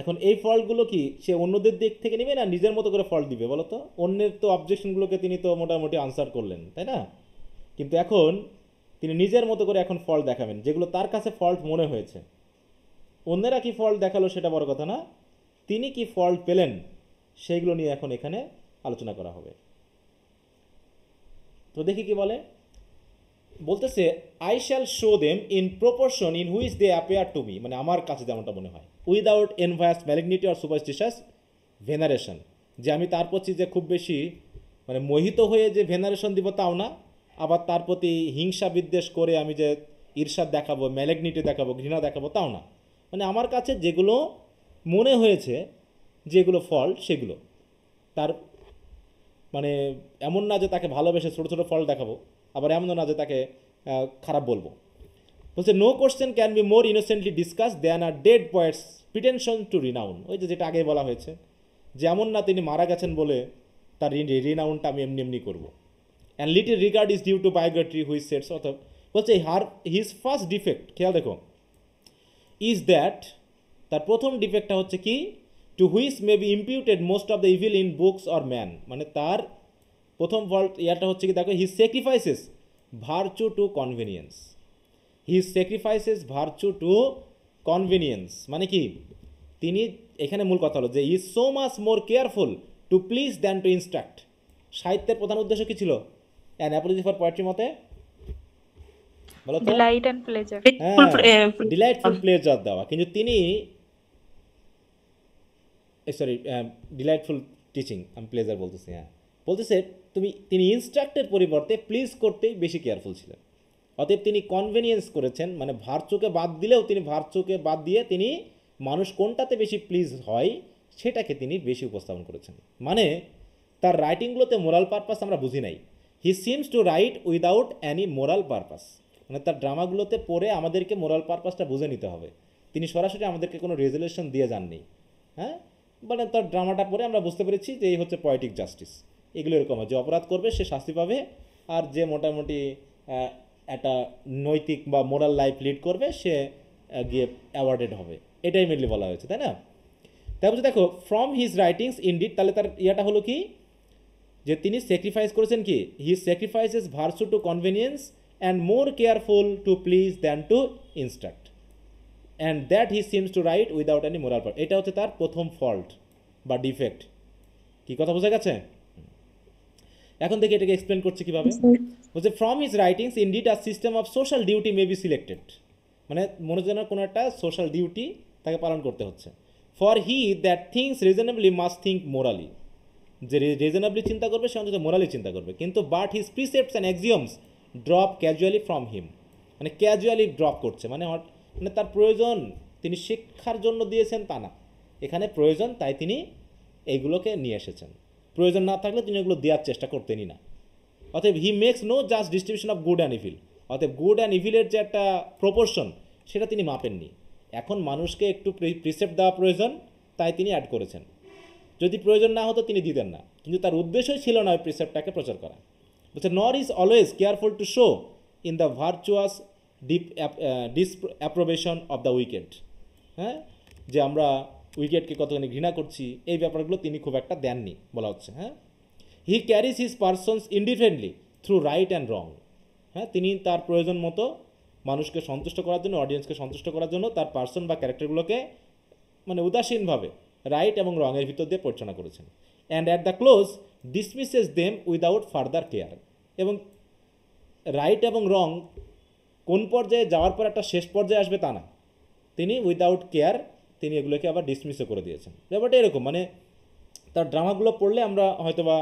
এখন এই ফল্টগুলো কি সে অন্যদের দিক থেকে নেবে না নিজের মতো করে ফল্ট দিবে বলো তো? অন্যের তো অবজেকশনগুলোকে তিনি তো মোটামুটি আনসার করলেন, তাই না? কিন্তু এখন তিনি নিজের মতো করে এখন ফল্ট দেখাবেন, যেগুলো তার কাছে ফল্ট মনে হয়েছে। অন্যেরা কি ফল্ট দেখালো সেটা বড় কথা না, তিনি কি ফল্ট পেলেন সেইগুলো নিয়ে এখন এখানে আলোচনা করা হবে। তো দেখি কি বলে। বলতেছে, I shall show them in proportion in which they appear to me, মানে আমার কাছে যেমনটা মনে হয়, উইদাউট এনভায়াস ম্যালিগনিটি অর সুপারস্টিশাস ভেনারেশন, যে আমি তার প্রতি যে খুব বেশি মানে মোহিত হয়ে যে ভেনারেশন দিব তাও না, আবার তার প্রতি হিংসা বিদ্বেষ করে আমি যে ঈর্ষা দেখাবো, ম্যালিগনিটি দেখাবো, ঘৃণা দেখাবো তাও না। মানে আমার কাছে যেগুলো মনে হয়েছে যেগুলো ফল্ট সেগুলো তার, মানে এমন না যে তাকে ভালোবেসে ছোটো ছোটো ফল্ট দেখাবো, আবার এমনও না যে তাকে খারাপ বলবো। বলছে, no question can be more innocently discuss than a dead points pretension to renown. ওই যেটা আগে বলা হয়েছে, যেমন না তিনি মারা গেছেন বলে তার রিনাউনটা আমি এমনি এমনি করবো। And little regard is due to biography which sets, অর্থাৎ বলছে হিজ ফার্স্ট ডিফেক্ট, খেয়াল দেখো, ইজ দ্যাট, তার প্রথম ডিফেক্টটা হচ্ছে কি, to which may be imputed most of the evil in books or man. মানে তার প্রথম ফল্ট ইয়ারটা হচ্ছে কি, দেখো, his sacrifices virtue to convenience. His sacrifices virtue to convenience মানে কি, তিনি এখানে মূল কথা হলো যে is so much more careful to please than to instruct. সাহিত্যের প্রধান উদ্দেশ্য কি ছিল অ্যান অ্যাপোলজি ফর পোয়েট্রি মতে? বলো তো। Delight and pleasure. হ্যাঁ, ডিলাইটফুল প্লেজার দেওয়া, কিন্তু তিনি ডিলাইটফুল টিচিং, আমি প্লেজার বলতেছি, হ্যাঁ, বলতেছে তিনি ইনস্ট্রাক্টের পরিবর্তে প্লিজ করতেই বেশি কেয়ারফুল ছিলেন। অতএব তিনি কনভেনিয়েন্স করেছেন, মানে ভার্চুকে বাদ দিলেও তিনি ভার্চুকে বাদ দিয়ে তিনি মানুষ কোনটাতে বেশি প্লিজ হয় সেটাকে তিনি বেশি উপস্থাপন করেছেন। মানে তার রাইটিংগুলোতে মোরাল পারপাস আমরা বুঝি নাই। হি seems to write without Annie moral purpose, মানে তার ড্রামাগুলোতে পড়ে আমাদেরকে মোরাল পারপাসটা বুঝে নিতে হবে। তিনি সরাসরি আমাদেরকে কোনো রেজুলেশন দিয়ে যাননি। হ্যাঁ, মানে তার ড্রামাটা পড়ে আমরা বুঝতে পেরেছি যে এই হচ্ছে পয়েটিক জাস্টিস। এগুলো এরকম হয়, যে অপরাধ করবে সে শাস্তি পাবে, আর যে মোটামুটি একটা নৈতিক বা মোরাল লাইফ লিড করবে সে গিয়ে অ্যাওয়ার্ডেড হবে। এটাই মেনলি বলা হয়েছে, তাই না? তারপর দেখো ফ্রম হিজ রাইটিংস ইনডিড, তাহলে তার ইয়াটা হলো কি, যে তিনি স্যাক্রিফাইস করেছেন কি, he sacrifices virtue to convenience and more careful to please than to instruct, and that he seems to write without any moral purpose. এটা হচ্ছে তার প্রথম ফল্ট বা ডিফেক্ট। কি কথা বোঝা গেছে? এখন দেখি এটাকে এক্সপ্লেন করছে কীভাবে। বলছে from his writings indeed a system of social duty may be selected, মানে মনে যেন কোনো একটা সোশ্যাল ডিউটি তাকে পালন করতে হচ্ছে। For he that thinks reasonably must think morally, যে রিজনেবলি চিন্তা করবে সে অন্তত মোরালি চিন্তা করবে। কিন্তু but his precepts and axioms drop casually from him, মানে ক্যাজুয়ালি ড্রপ করছে, মানে তার প্রয়োজন তিনি শিক্ষার জন্য দিয়েছেন তা না, এখানে প্রয়োজন তাই তিনি এইগুলোকে নিয়ে এসেছেন। প্রয়োজন না থাকলে তিনি এগুলো দেওয়ার চেষ্টা করতেনই না। অতএব he makes no just distribution of good and evil, অতএব গুড অ্যান্ড ইভিলের যে একটা প্রপোর্শন সেটা তিনি মাপেননি। এখন মানুষকে একটু প্রিসেপ্ট দেওয়া প্রয়োজন তাই তিনি অ্যাড করেছেন, যদি প্রয়োজন না হতো তিনি দিতেন না, কিন্তু তার উদ্দেশ্যই ছিল না ওই প্রিসেপ্টটাকে প্রচার করা। বলছে nor is always careful to show in the virtuous disapprobation of the wicked, হ্যাঁ, যে আমরা উইকেটকে কতখানি ঘৃণা করছি এই ব্যাপারগুলো তিনি খুব একটা দেননি বলা হচ্ছে। হ্যাঁ, he carries his persons indifferently through right and wrong, হ্যাঁ, তিনি তার প্রয়োজন মতো মানুষকে সন্তুষ্ট করার জন্য, অডিয়েন্সকে সন্তুষ্ট করার জন্য তার পার্সন বা ক্যারেক্টারগুলোকে মানে উদাসীনভাবে রাইট এবং রঙের ভিতর দিয়ে পরিচালনা করেছেন। And at the close dismisses them without further care, এবং রাইট এবং রং কোন পর্যায়ে যাওয়ার পর একটা শেষ পর্যায়ে আসবে তা না, তিনি উইদাউট কেয়ার তিনি এগুলোকে আবার ডিসমিসও করে দিয়েছেন। ব্যাপারটা এরকম, মানে তার ড্রামাগুলো পড়লে আমরা হয়তোবা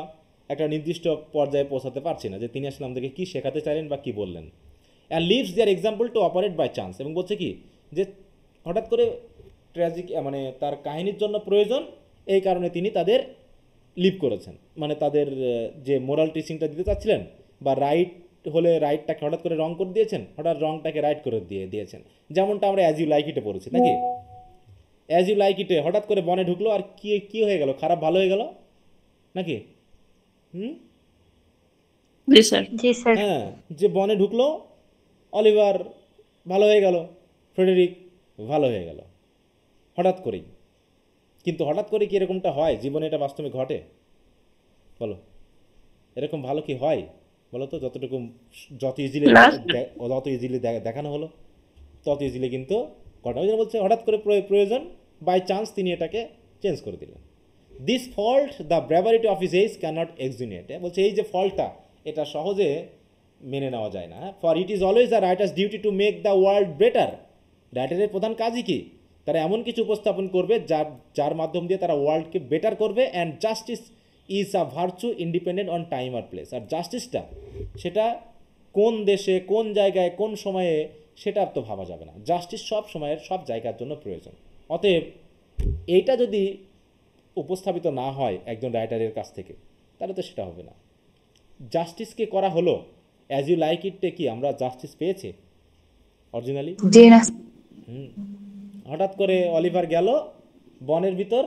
একটা নির্দিষ্ট পর্যায়ে পৌঁছাতে পারছি না যে তিনি আসলে আমাদেরকে কী শেখাতে চাইলেন বা কী বললেন। And leaves their example to operate by chance, এবং বলছে কি যে হঠাৎ করে ট্র্যাজিক মানে তার কাহিনীর জন্য প্রয়োজন এই কারণে তিনি তাদের লিভ করেছেন, মানে তাদের যে মোরাল টিচিংটা দিতে চাচ্ছিলেন বা রাইট হলে রাইটটাকে হঠাৎ করে রং করে দিয়েছেন, হঠাৎ রংটাকে রাইট করে দিয়েছেন। যেমনটা আমরা অ্যাজ ইউ লাইক ইটে পড়েছি নাকি, অ্যাজ ইউ লাইক ইটে হঠাৎ করে বনে ঢুকলো আর কি হয়ে গেল, খারাপ ভালো হয়ে গেল নাকি? জি স্যার। জি স্যার। হ্যাঁ, যে বনে ঢুকলো অলিভার ভালো হয়ে গেল, ফ্রেডেরিক ভালো হয়ে গেল হঠাৎ করেই। কিন্তু হঠাৎ করে কি এরকমটা হয় জীবনে? এটা বাস্তবে ঘটে? বলো, এরকম ভালো কি হয় বলো তো? যত ইজিলি দেখানো হলো তত ইজিলি কিন্তু ঘটনা। ওই জন্য বলছে হঠাৎ করে প্রয়োজন, বাই চান্স তিনি এটাকে চেঞ্জ করে দিলেন। This fault the barbarity of his age cannot extenuate, বলছে এই যে ফল্টটা এটা সহজে মেনে নেওয়া যায় না। For it is always the writer's duty to make the world better, রাইটারের প্রধান কাজই কি? তারা এমন কিছু উপস্থাপন করবে যার মাধ্যম দিয়ে তারা ওয়ার্ল্ডকে বেটার করবে। And justice is a virtue independent on time or place, আর জাস্টিসটা সেটা কোন দেশে কোন জায়গায় কোন সময়ে সেটা তো ভাবা যাবে না। জাস্টিস সব সময়ের সব জায়গার জন্য প্রয়োজন। অতএব এইটা যদি উপস্থাপিত না হয় একজন রাইটারের কাছ থেকে তাহলে তো সেটা হবে না। জাস্টিসকে করা হলো অ্যাজ ইউ লাইক ইটে কি আমরা জাস্টিস পেয়েছি অরিজিনালি? জি না। হঠাৎ করে অলিভার গেল বনের ভিতর,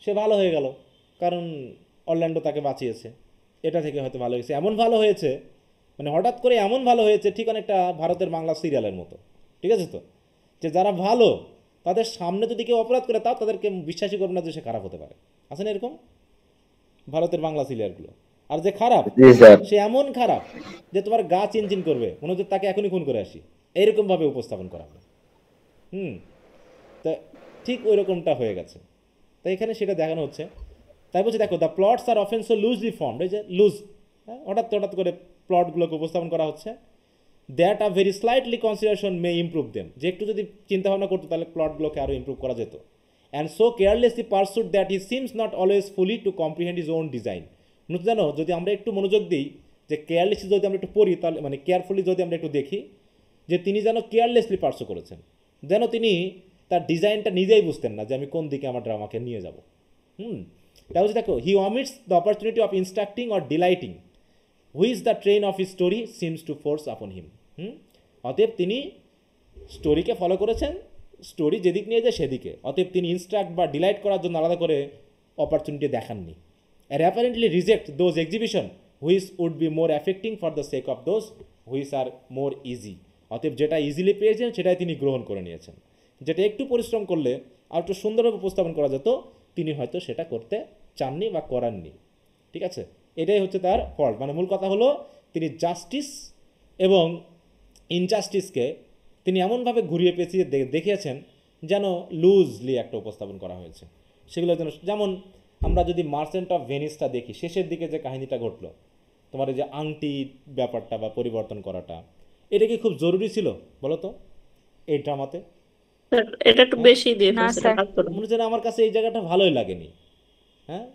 সে ভালো হয়ে গেল কারণ অরল্যান্ডো তাকে বাঁচিয়েছে, এটা থেকে হয়তো ভালো হয়েছে। এমন ভালো হয়েছে মানে হঠাৎ করে এমন ভালো হয়েছে, ঠিক অনেকটা ভারতের বাংলা সিরিয়ালের মতো, ঠিক আছে তো, যে যারা ভালো তাদের সামনে যদি কেউ অপরাধ করে তাও তাদেরকে বিশ্বাসই করবে না যে সে খারাপ হতে পারে। আছে না এরকম ভারতের বাংলা সিরিয়ালগুলো? আর যে খারাপ সে এমন খারাপ যে তোমার গা চিনচিন করবে, মনে হচ্ছে তাকে এখনই খুন করে আসি, এইরকমভাবে উপস্থাপন করা হবে। তা ঠিক ওই রকমটা হয়ে গেছে, তাই এখানে সেটা দেখানো হচ্ছে। তাই বলছে দেখো the plots are often so loosely formed, এই যে লুজ, হঠাৎ করে প্লটগুলোকে উপস্থাপন করা হচ্ছে। That a very slightly consideration May improve them, যে একটু যদি চিন্তাভাবনা করতো তাহলে প্লটগুলোকে আরও ইমপ্রুভ করা যেত। And so carelessly pursued that he seems not always fully to comprehend his own design, জানো যদি আমরা একটু মনোযোগ দিই, যে কেয়ারলেসলি যদি আমরা একটু পড়ি, তাহলে মানে কেয়ারফুলি যদি আমরা একটু দেখি, যে তিনি যেন কেয়ারলেসলি পার্সু করেছেন, যেন তিনি তার ডিজাইনটা নিজেই বুঝতেন না যে আমি কোন দিকে আমার ড্রামাকে নিয়ে যাব। তাহলে দেখো, হি omits the opportunity of instructing or ডিলাইটিং which the train of his story seems to force আপন হিম। অতএব তিনি স্টোরিকে ফলো করেছেন, স্টোরি যেদিক নিয়ে যায় সেদিকে, অতএব তিনি ইনস্ট্রাক্ট বা ডিলাইট করার জন্য আলাদা করে অপরচুনিটি দেখাননি। আর apparently reject those exhibition which would be more affecting for the sake of those which are more easy. অতএব যেটা ইজিলি পেয়েছেন সেটাই তিনি গ্রহণ করে নিয়েছেন, যেটা একটু পরিশ্রম করলে আর একটু সুন্দরভাবে উপস্থাপন করা যেত তিনি হয়তো সেটা করতে চাননি বা করাননি। ঠিক আছে, এটাই হচ্ছে তার ফল্ট। মানে মূল কথা হলো তিনি জাস্টিস এবং ইনজাস্টিসকে তিনি এমনভাবে ঘুরিয়ে পেঁচিয়ে দেখিয়েছেন যেন লুজলি একটা উপস্থাপন করা হয়েছে। সেগুলো যেন, যেমন আমরা যদি মার্চেন্ট অফ ভেনিসটা দেখি, শেষের দিকে যে কাহিনীটা ঘটলো, তোমার এই যে আংটি ব্যাপারটা বা পরিবর্তন করাটা, এটা কি খুব জরুরি ছিল বলো তো এই ড্রামাতে? স্যার এটা একটু বেশি দিয়ে না, ফেলছে, স্যার। রাগ করো না। মনে হচ্ছে না, আমার কাছে এই জায়গাটা ভালোই লাগেনি। হ্যাঁ,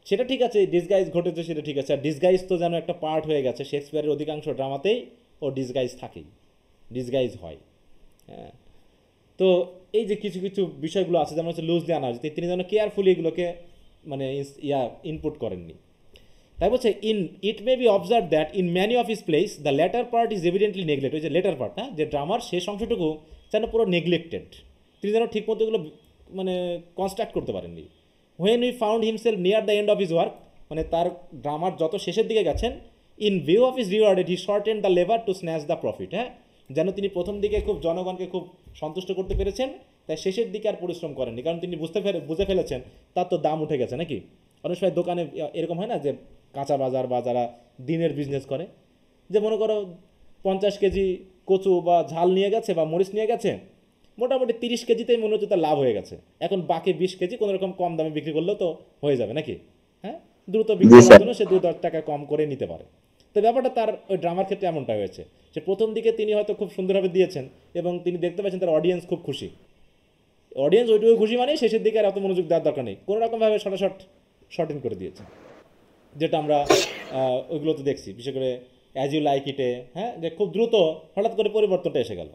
সেটা ঠিক আছে, ডিসগাইজ ঘটেছে সেটা ঠিক আছে, আর ডিসগাইজ তো যেন একটা পার্ট হয়ে গেছে শেক্সপিয়ারের অধিকাংশ ড্রামাতেই ও ডিসগাইজ থাকেই, ডিসগাইজ হয়। হ্যাঁ, তো এই যে কিছু কিছু বিষয়গুলো আছে যেমন হচ্ছে লুজলি আনা হয়েছে, তিনি যেন কেয়ারফুলি এগুলোকে মানে ইনপুট করেননি। তাই বলছে it may be observe that in many of his plays the latter part is evidently neglect. ওই যে লেটার পার্ট, হ্যাঁ, যে ড্রামার শেষ অংশটুকু যেন পুরো নেগলেক্টেড, তিনি যেন ঠিকমতো এগুলো মানে কনস্ট্রাক্ট করতে পারেননি। When we found himself near the end of his work, মানে তার ড্রামার যত শেষের দিকে গেছেন, in view of his rewarded he shorten the labour to snatch the profit. হ্যাঁ, যেন তিনি প্রথম দিকে খুব জনগণকে খুব সন্তুষ্ট করতে পেরেছেন, তাই শেষের দিকে আর পরিশ্রম করেননি, কারণ তিনি বুঝে ফেলেছেন তার তো দাম উঠে গেছে নাকি। অনেক সময় দোকানে এরকম হয় না যে কাঁচা বাজার বা যারা দিনের বিজনেস করে, যে মনে করো 50 কেজি কচু বা ঝাল নিয়ে গেছে বা মরিচ নিয়ে গেছে, মোটামুটি 30 কেজিতেই মনে হচ্ছে তার লাভ হয়ে গেছে, এখন বাকি 20 কেজি কোনো রকম কম দামে বিক্রি করলেও তো হয়ে যাবে নাকি। হ্যাঁ, দ্রুত বিক্রি করার জন্য সে 2-10 টাকা কম করে নিতে পারে। তো ব্যাপারটা তার ওই ড্রামার ক্ষেত্রে এমনটা হয়েছে যে প্রথম দিকে তিনি হয়তো খুব সুন্দরভাবে দিয়েছেন এবং তিনি দেখতে পাচ্ছেন তার অডিয়েন্স খুব খুশি, অডিয়েন্স ওইটুকু খুশি, মানে শেষের দিকে আর এত মনোযোগ দেওয়ার দরকার নেই, কোনো রকমভাবে শর্টেন করে দিয়েছে, যেটা আমরা ওইগুলোতে দেখছি, বিশেষ করে অ্যাজ ইউ লাইক ইটে। হ্যাঁ, যে খুব দ্রুত হঠাৎ করে পরিবর্তনটা এসে গেল,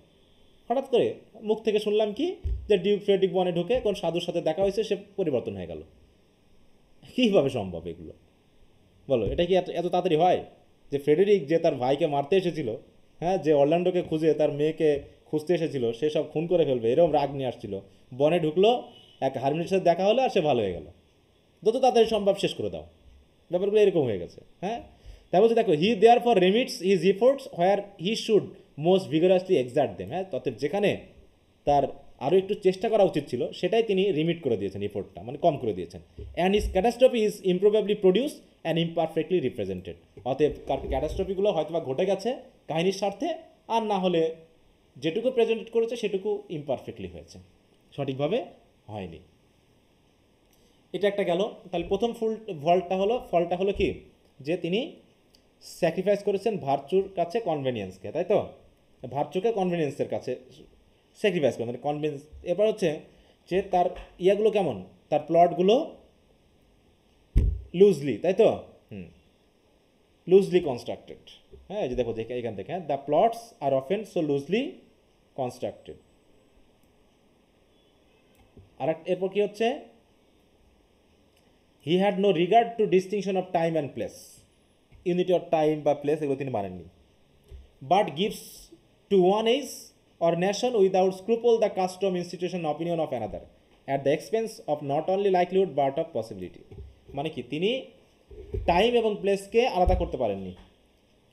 হঠাৎ করে মুখ থেকে শুনলাম কি যে ডিউক ফ্রেডরিক বনে ঢুকে কোন সাধুর সাথে দেখা হয়েছে, সে পরিবর্তন হয়ে গেল। কীভাবে সম্ভব এগুলো বলো? এটা কি এত তাড়াতাড়ি হয় যে ফ্রেডরিক যে তার ভাইকে মারতে এসেছিল, হ্যাঁ, যে অরল্যান্ডোকে খুঁজে তার মেয়েকে খুঁজতে এসেছিল, সে সব খুন করে ফেলবে এরকম রাগ নিয়ে আসছিল, বনে ঢুকলো, এক হারমিনের সাথে দেখা হলো আর সে ভালো হয়ে গেল, যত তাড়াতাড়ি সম্ভব শেষ করে দাও। ব্যাপারগুলো এরকম হয়ে গেছে। হ্যাঁ, তাই বলছে দেখো, he therefore remits his efforts where he should most vigorously exert them. হ্যাঁ, তবে যেখানে তার আরও একটু চেষ্টা করা উচিত ছিল সেটাই তিনি রিমিট করে দিয়েছেন, এফোর্টটা মানে কম করে দিয়েছেন। And his catastrophe is improbably produce and imperfectly represented. অতএব ক্যাটাস্ট্রফিগুলো হয়তো বা ঘটে গেছে কাহিনীর স্বার্থে, আর না হলে যেটুকু প্রেজেন্টেড করেছে সেটুকু ইমপারফেক্টলি হয়েছে, সঠিকভাবে হয়নি। এটা একটা গেল। তাহলে প্রথম ফলটা হলো কি, যে তিনি স্যাক্রিফাইস করেছেন ভার্চুর কাছে কনভেনিয়েন্সকে, তাই তো, ভার্চুকে কনভেনিয়েন্সের কাছে স্যাক্রিফাইস করেন, মানে কনভেন্স। এবার হচ্ছে যে তার ইয়াগুলো কেমন, তার প্লটগুলো লুজলি, তাই তো, লুজলি কনস্ট্রাক্টেড। হ্যাঁ, যে দেখো এখান থেকে, হ্যাঁ, the plots are often so loosely constructed. আর এরপর কি হচ্ছে, he had no regard to distinction of time and place, unity of time বা প্লেস এগুলো তিনি মানেননি, but gives to one age or nation without scruple the custom, institution, opinion of another at the expense of not only likelihood but of possibility। মানে কি, তিনি time এবং প্লেসকে আলাদা করতে পারেননি।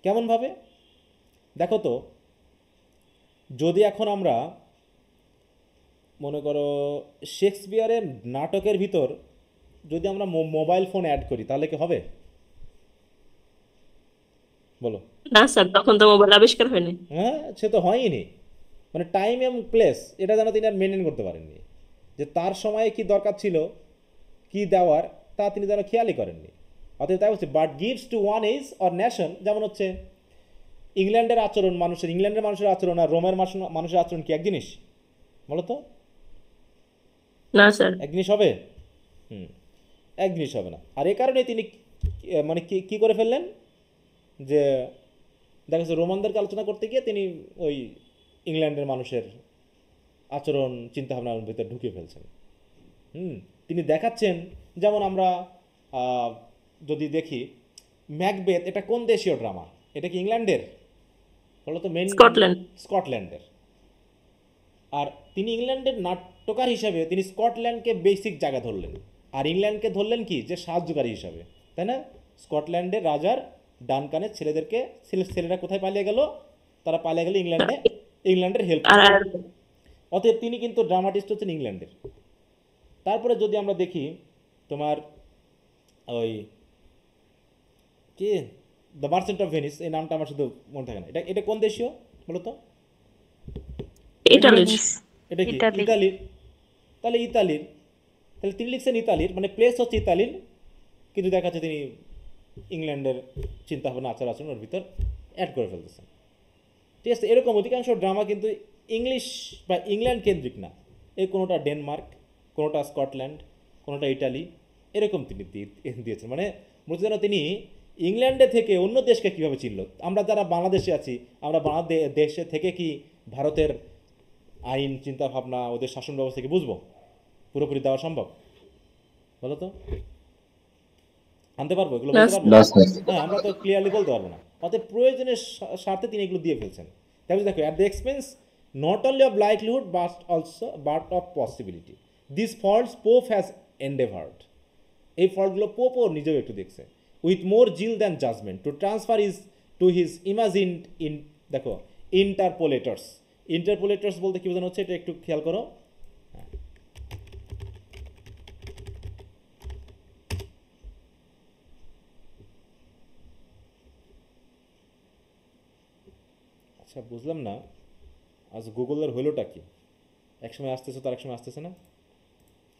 কেমনভাবে দেখো তো, যদি এখন আমরা মনে করো শেক্সপিয়ারের নাটকের ভিতর যদি আমরা মোবাইল ফোন অ্যাড করি তাহলে কি হবে বলো? না স্যার, তখন তো মোবাইল আবিষ্কার হয়নি। হ্যাঁ, সে তো হয়নি। মানে টাইম এবং প্লেস এটা যেন তিনি আর মেনটেন করতে পারেননি, যে তার সময়ে কি দরকার ছিল কি দেওয়ার তা তিনি যেন খেয়ালই করেননি। অতএব তাই হচ্ছে, but gives to one age or nation, যেমন হচ্ছে ইংল্যান্ডের মানুষের আচরণ আর রোমের মানুষের আচরণ কি এক জিনিস বলো তো? না স্যার। এক জিনিস হবে? এক জিনিস হবে না। আর এই কারণে তিনি মানে কি করে ফেললেন যে দেখা যাচ্ছে রোমানদেরকে আলোচনা করতে গিয়ে তিনি ওই ইংল্যান্ডের মানুষের আচরণ চিন্তাভাবনার ভিতরে ঢুকে ফেলছেন। তিনি দেখাচ্ছেন, যেমন আমরা যদি দেখি ম্যাকবেথ, এটা কোন দেশীয় ড্রামা? এটা কি ইংল্যান্ডের? বলো তো। Main Scotland. স্কটল্যান্ডের। আর তিনি ইংল্যান্ডের নাট্যকার হিসাবে তিনি স্কটল্যান্ডকে বেসিক জায়গা ধরলেন, আর ইংল্যান্ডকে ধরলেন কি, যে সাহায্যকারী হিসাবে, তাই না? স্কটল্যান্ডের রাজার ডানকানের ছেলেদেরকে, ছেলেরা কোথায় পালিয়ে গেল? তারা পালিয়ে গেল ইংল্যান্ডের হেল্প। অতএব তিনি কিন্তু ড্রামাটিস্ট হচ্ছেন ইংল্যান্ডের। তারপরে যদি আমরা দেখি তোমার ওই কি দ্য মার্চেন্ট অফ ভেনিস, এই নামটা আমার শুধু মনে থাকে না, এটা কোন দেশীয় বলো তো? ইটালির। এটা কি ইতালির? তাহলে ইতালির, তাহলে তিনি লিখছেন ইতালির, মানে প্লেস হচ্ছে ইতালির, কিন্তু দেখা যাচ্ছে তিনি ইংল্যান্ডের চিন্তাভাবনা আচার আচরণ ওর ভিতর অ্যাড করে ফেলতেছেন। ঠিক আছে, এরকম অধিকাংশ ড্রামা কিন্তু ইংলিশ বা ইংল্যান্ড কেন্দ্রিক না, এই কোনোটা ডেনমার্ক, কোনোটা স্কটল্যান্ড, কোনোটা ইটালি, এরকম তিনি দিয়েছেন। মানে মূলত যেন তিনি ইংল্যান্ডে থেকে অন্য দেশকে কীভাবে চিনল। আমরা যারা বাংলাদেশে আছি, আমরা বাংলাদেশে থেকে কি ভারতের আইন চিন্তাভাবনা ওদের শাসন ব্যবস্থাকে বুঝবো? পুরোপুরি দেওয়া সম্ভব বলো তো? আনতে পারবো এগুলো? বলতে পারবো? হ্যাঁ, আমরা তো ক্লিয়ারলি বলতে পারবো না। অতএব প্রয়োজনের স্বার্থে তিনি এগুলো দিয়ে ফেলছেন। তাহলে দেখো, at the expense not only of likelihood but of possibility this faults Pope has endeavoured. এই ফল্টগুলো পোপও নিজেও একটু দেখছে। With more zeal than judgement to transfer is to his imagined দেখো ইন্টারপোলেটার্স। ইন্টারপোলেটার্স বলতে কী বোঝানো হচ্ছে, এটা একটু খেয়াল করো। আচ্ছা, বুঝলাম না আজ গুগলের হইলোটা কি? একসময় আসতেছে তো আরেক সময় আসতেছে না,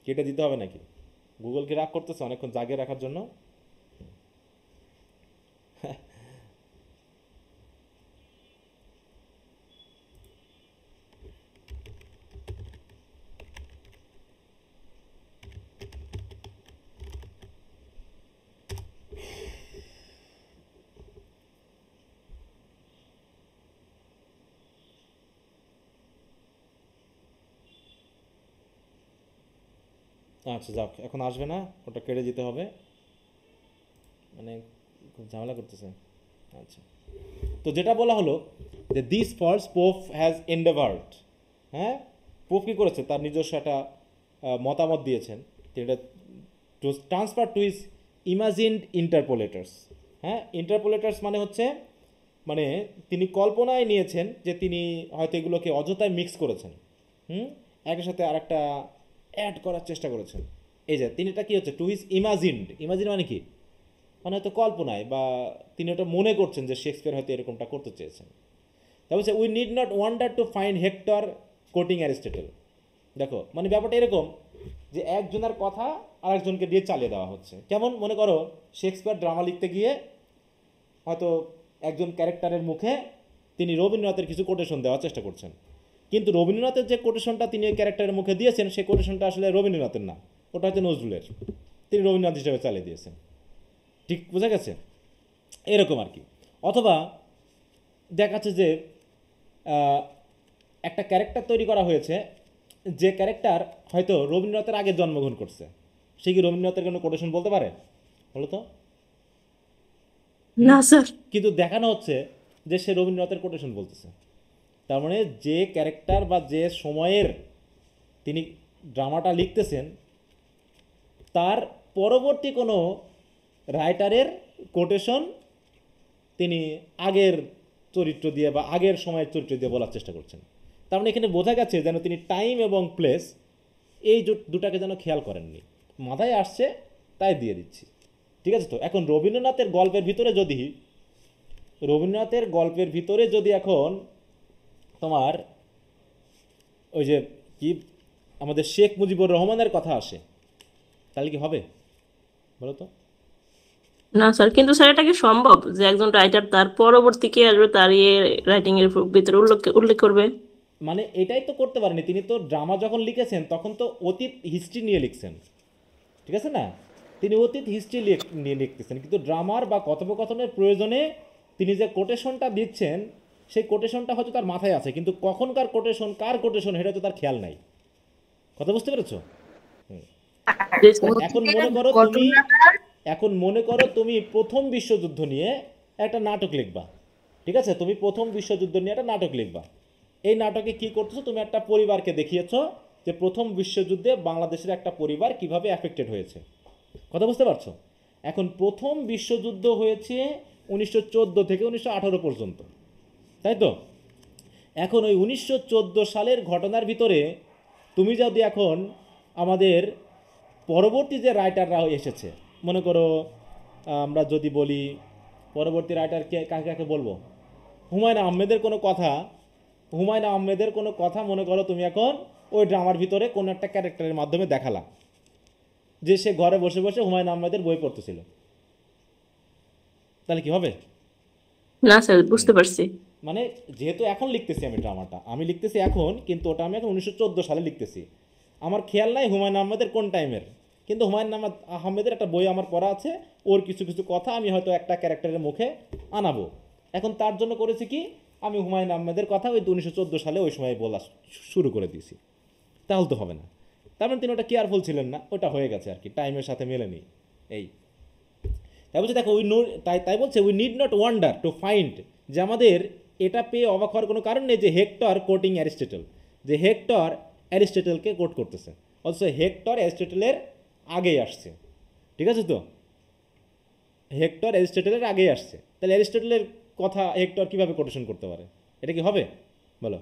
কেটে দিতে হবে নাকি? গুগল কি রাগ করতেছে অনেকক্ষণ জাগিয়ে রাখার জন্য? আচ্ছা যাক, এখন আসবে না, ওটা কেটে দিতে হবে, মানে খুব ঝামেলা করতেছে। আচ্ছা, তো যেটা বলা হলো যে দিস ফলস পোপ হ্যাজ এন্ডেভার্ড। হ্যাঁ, পোপ কী করেছে? তার নিজস্ব একটা মতামত দিয়েছেন, এটা to transfer to his imagined interpolators. হ্যাঁ, ইন্টারপোলেটার্স মানে হচ্ছে, মানে তিনি কল্পনায় নিয়েছেন যে তিনি হয়তো এগুলোকে অযথায় মিক্স করেছেন, একের সাথে আরেকটা অ্যাড করার চেষ্টা করেছেন। এই যে তিনি এটা কী হচ্ছে, টু হিজ ইমাজিনড। ইমাজিন মানে কি? মানে হয়তো কল্পনায়, বা তিনি ওটা মনে করছেন যে শেক্সপিয়ার হয়তো এরকমটা করতে চেয়েছেন। তারপর হচ্ছে we need not wonder to find hectare coating Aristotle. দেখো, মানে ব্যাপারটা এরকম যে একজনের কথা আরেকজনকে দিয়ে চালিয়ে দেওয়া হচ্ছে। কেমন? মনে করো শেক্সপিয়ার ড্রামা লিখতে গিয়ে হয়তো একজন ক্যারেক্টারের মুখে তিনি রবীন্দ্রনাথের কিছু কোটেশন দেওয়ার চেষ্টা করছেন, কিন্তু রবীন্দ্রনাথের যে কোটেশনটা তিনি ক্যারেক্টারের মুখে দিয়েছেন, সেই কোটেশনটা আসলে রবীন্দ্রনাথের না, ওটা হয়তো নজরুলের, তিনি রবীন্দ্রনাথ হিসেবে চালিয়ে দিয়েছেন। ঠিক বোঝা গেছে? এরকম আর কি। অথবা দেখাচ্ছে যে একটা ক্যারেক্টার তৈরি করা হয়েছে, যে ক্যারেক্টার হয়তো রবীন্দ্রনাথের আগে জন্মগ্রহণ করছে, সে কি রবীন্দ্রনাথের কোনো কোটেশন বলতে পারে? বলো তো। না স্যার। কিন্তু দেখানো হচ্ছে যে সে রবীন্দ্রনাথের কোটেশন বলতেছে। তার মানে যে ক্যারেক্টার বা যে সময়ের তিনি ড্রামাটা লিখতেছেন, তার পরবর্তী কোনো রাইটারের কোটেশন তিনি আগের চরিত্র দিয়ে বা আগের সময়ের চরিত্র দিয়ে বলার চেষ্টা করছেন। তার মানে এখানে বোঝা গেছে যেন তিনি টাইম এবং প্লেস এই দুটাকে যেন খেয়াল করেননি, মাথায় আসছে তাই দিয়ে দিচ্ছি। ঠিক আছে? তো এখন রবীন্দ্রনাথের গল্পের ভিতরে যদি এখন তোমার ওই যে কি আমাদের শেখ মুজিবুর রহমানের কথা আসে, তাহলে কি হবে বলো তো? না স্যার, কিন্তু স্যার এটা কি সম্ভব যে একজন রাইটার তার পরবর্তী কে আসবে তার রাইটিং এর ভিতরে উল্লেখ করবে? মানে এটাই তো করতে পারেনি। তিনি তো ড্রামা যখন লিখেছেন তখন তো অতীত হিস্ট্রি নিয়ে লিখছেন, ঠিক আছে না? তিনি অতীত হিস্ট্রি নিয়ে লিখতেছেন, কিন্তু ড্রামার বা কথোপকথনের প্রয়োজনে তিনি যে কোটেশনটা দিচ্ছেন সেই কোটেশনটা হয়তো তার মাথায় আছে, কিন্তু কখনকার কোটেশন কার কোটেশন সেটা তো তার খেয়াল নাই। কথা বুঝতে পেরেছো? জি স্যার। এখন মনে করো তুমি প্রথম বিশ্বযুদ্ধ নিয়ে একটা নাটক লিখবা, ঠিক আছে? তুমি প্রথম বিশ্বযুদ্ধ নিয়ে একটা নাটক লিখবা। এই নাটকে কি করতেছো, তুমি একটা পরিবারকে দেখিয়েছো যে প্রথম বিশ্বযুদ্ধে বাংলাদেশের একটা পরিবার কিভাবে অ্যাফেক্টেড হয়েছে। কথা বুঝতে পারছো? এখন প্রথম বিশ্বযুদ্ধ হয়েছে 1914 থেকে 1918 পর্যন্ত, তাই তো? এখন ওই 1914 সালের ঘটনার ভিতরে তুমি যদি এখন আমাদের পরবর্তী যে রাইটাররা এসেছে, মনে করো আমরা যদি বলি পরবর্তী রাইটার কাকে কাকে বলবো, হুমায়ুন আহমেদের কোনো কথা মনে করো তুমি এখন ওই ড্রামার ভিতরে কোনো একটা ক্যারেক্টারের মাধ্যমে দেখালা যে সে ঘরে বসে বসে হুমায়ুন আহমেদের বই পড়তেছিল, তাহলে কি হবে? না স্যার, বুঝতে পারছি। মানে যেহেতু এখন লিখতেছি আমি ড্রামাটা, আমি লিখতেছি এখন, কিন্তু ওটা আমি এখন 1914 সালে লিখতেছি। আমার খেয়াল নাই হুমায়ুন আহমেদের কোন টাইমের, কিন্তু হুমায়ুন আহমেদের একটা বই আমার পড়া আছে, ওর কিছু কিছু কথা আমি হয়তো একটা ক্যারেক্টারের মুখে আনাবো। এখন তার জন্য করেছি কি, আমি হুমায়ুন আহমেদের কথা ওই 1914 সালে ওই সময় বলা শুরু করে দিয়েছি। তাহলে তো হবে না। তার মানে তিনি ওটা কেয়ারফুল ছিলেন না, ওটা হয়ে গেছে আর কি, টাইমের সাথে মেলেনি। এই তাই বলছে, দেখো তাই বলছে we need not wonder to find, যে আমাদের এটা পেয়ে অবাক হওয়ার কোনো কারণ নেই যে হেক্টর কোটিং অ্যারিস্টটল, যে হেক্টর অ্যারিস্টটলকে কোট করতেছে। অথচ হেক্টর অ্যারিস্টটলের আগেই আসছে, ঠিক আছে তো? হেক্টর অ্যারিস্টটলের আগেই আসছে, তাহলে অ্যারিস্টটলের কথা হেক্টর কীভাবে কোটেশন করতে পারে? এটা কি হবে বলো?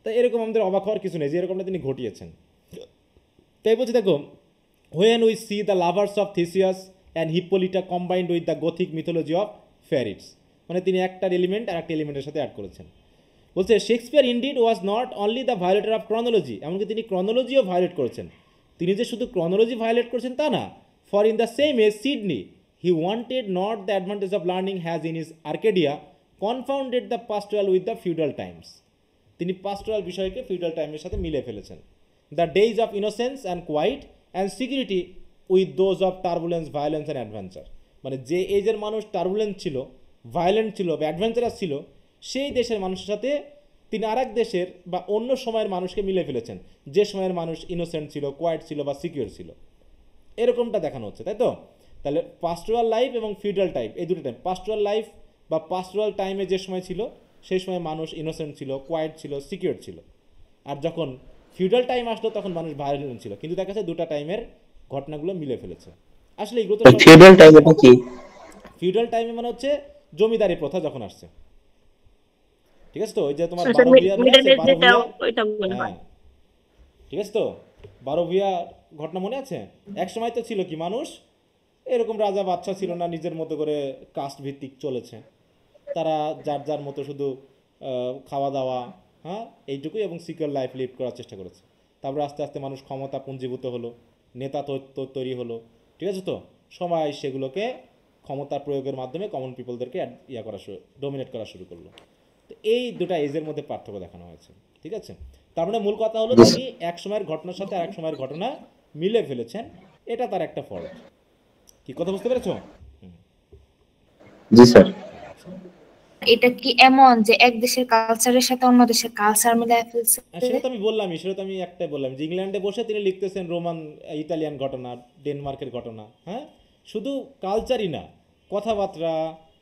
তাই এরকম আমাদের অবাক হওয়ার কিছু নেই যে এরকমটা তিনি ঘটিয়েছেন। তাই বলছি, দেখো, when we see the lovers of Theseus and Hippolyta combined with the Gothic mythology of fairies, মানে তিনি একটা এলিমেন্ট আর একটা এলিমেন্টের সাথে অ্যাড করেছেন। বলছে Shakespeare indeed was not only the violator of chronology, এমনকি তিনি ক্রনোলজিও ভায়োলেট করেছেন। তিনি যে শুধু ক্রনোলজি ভায়োলেট করেছেন তা না, for in the same age Sidney he wanted not the advantage of learning has in is Arcadia confounded the pastoral with the feudal times, তিনি পাস্টোরাল বিষয়কে ফিউডাল টাইমের সাথে মিলে ফেলেছেন। The days of innocence and quiet and security with those of turbulence, violence and adventure, মানে যে এজের মানুষ টার্বুলেন্স ছিল, ভায়োলেন্ট ছিল বা অ্যাডভেঞ্চারাস ছিল, সেই দেশের মানুষের সাথে তিনি আর এক দেশের বা অন্য সময়ের মানুষকে মিলে ফেলেছেন, যে সময়ের মানুষ ইনোসেন্ট ছিল, কোয়াইট ছিল বা সিকিউর ছিল। এরকমটা দেখানো হচ্ছে, তাই তো? তাহলে পাস্টোরাল লাইফ এবং ফিউডাল টাইম, এই দুটো টাইম, পাস্টোরাল লাইফ বা পাস্টোরাল টাইমে যে সময় ছিল সেই সময় মানুষ ইনোসেন্ট ছিল, কোয়াইট ছিল, সিকিউর ছিল। আর যখন ফিউডাল টাইম আসলো তখন মানুষ ভায়োলেন্ট ছিল, কিন্তু দেখা যাচ্ছে দুটা টাইমের ঘটনাগুলো মিলে ফেলেছে। আসলে এগুলো তো ফিউডাল টাইম এটা কি? ফিউডাল টাইমে মানে হচ্ছে জমিদারি প্রথা যখন আসছে, ঠিক আছে তো? ওই যে তোমার আচ্ছা, 12 ভূঁইয়া মিডল আছে, এজ 12 যেটা ভূঁইয়া, ওইটা বলা হয়। হ্যাঁ ঠিক আছে তো? 12 ভূঁইয়া ঘটনা মনে আছে? এক সময় তো ছিল কি, মানুষ এরকম রাজা বাচ্চা ছিল না, নিজের মতো করে কাস্ট ভিত্তিক চলেছে, তারা যার যার মতো শুধু খাওয়া দাওয়া, হ্যাঁ এইটুকুই, এবং সিকিউর লাইফ লিড করার চেষ্টা করেছে। তারপরে আস্তে আস্তে মানুষ ক্ষমতা পুঞ্জীভূত হলো, নেতা তৈরি হলো, ঠিক আছে তো? সবাই সেগুলোকে ক্ষমতার প্রয়োগের মাধ্যমে কমন পিপলদেরকে ডোমিনেট করা শুরু করলো। তো এই দুটা এজের মধ্যে পার্থক্য দেখানো হয়েছে, ঠিক আছে? তার মানে মূল কথা হলো তিনি এক সময়ের ঘটনার সাথে আরেক সময়ের ঘটনা মিলে ফেলেছেন, এটা তার একটা ফল্ট। কি কথা বুঝতে পেরেছো? জি স্যার। এটা কি এমন যে এক দেশের কালচারের সাথে অন্য দেশের কালচার মিলায় ফেলছে? সেটা তো আমি বললামই, সেটা তো আমি একটাই বললাম যে ইংল্যান্ডে বসে তিনি লিখতেছেন রোমান ইতালিয়ান ঘটনা, ডেনমার্কের ঘটনা, হ্যাঁ, শুধু কালচারই না, কথাবার্তা,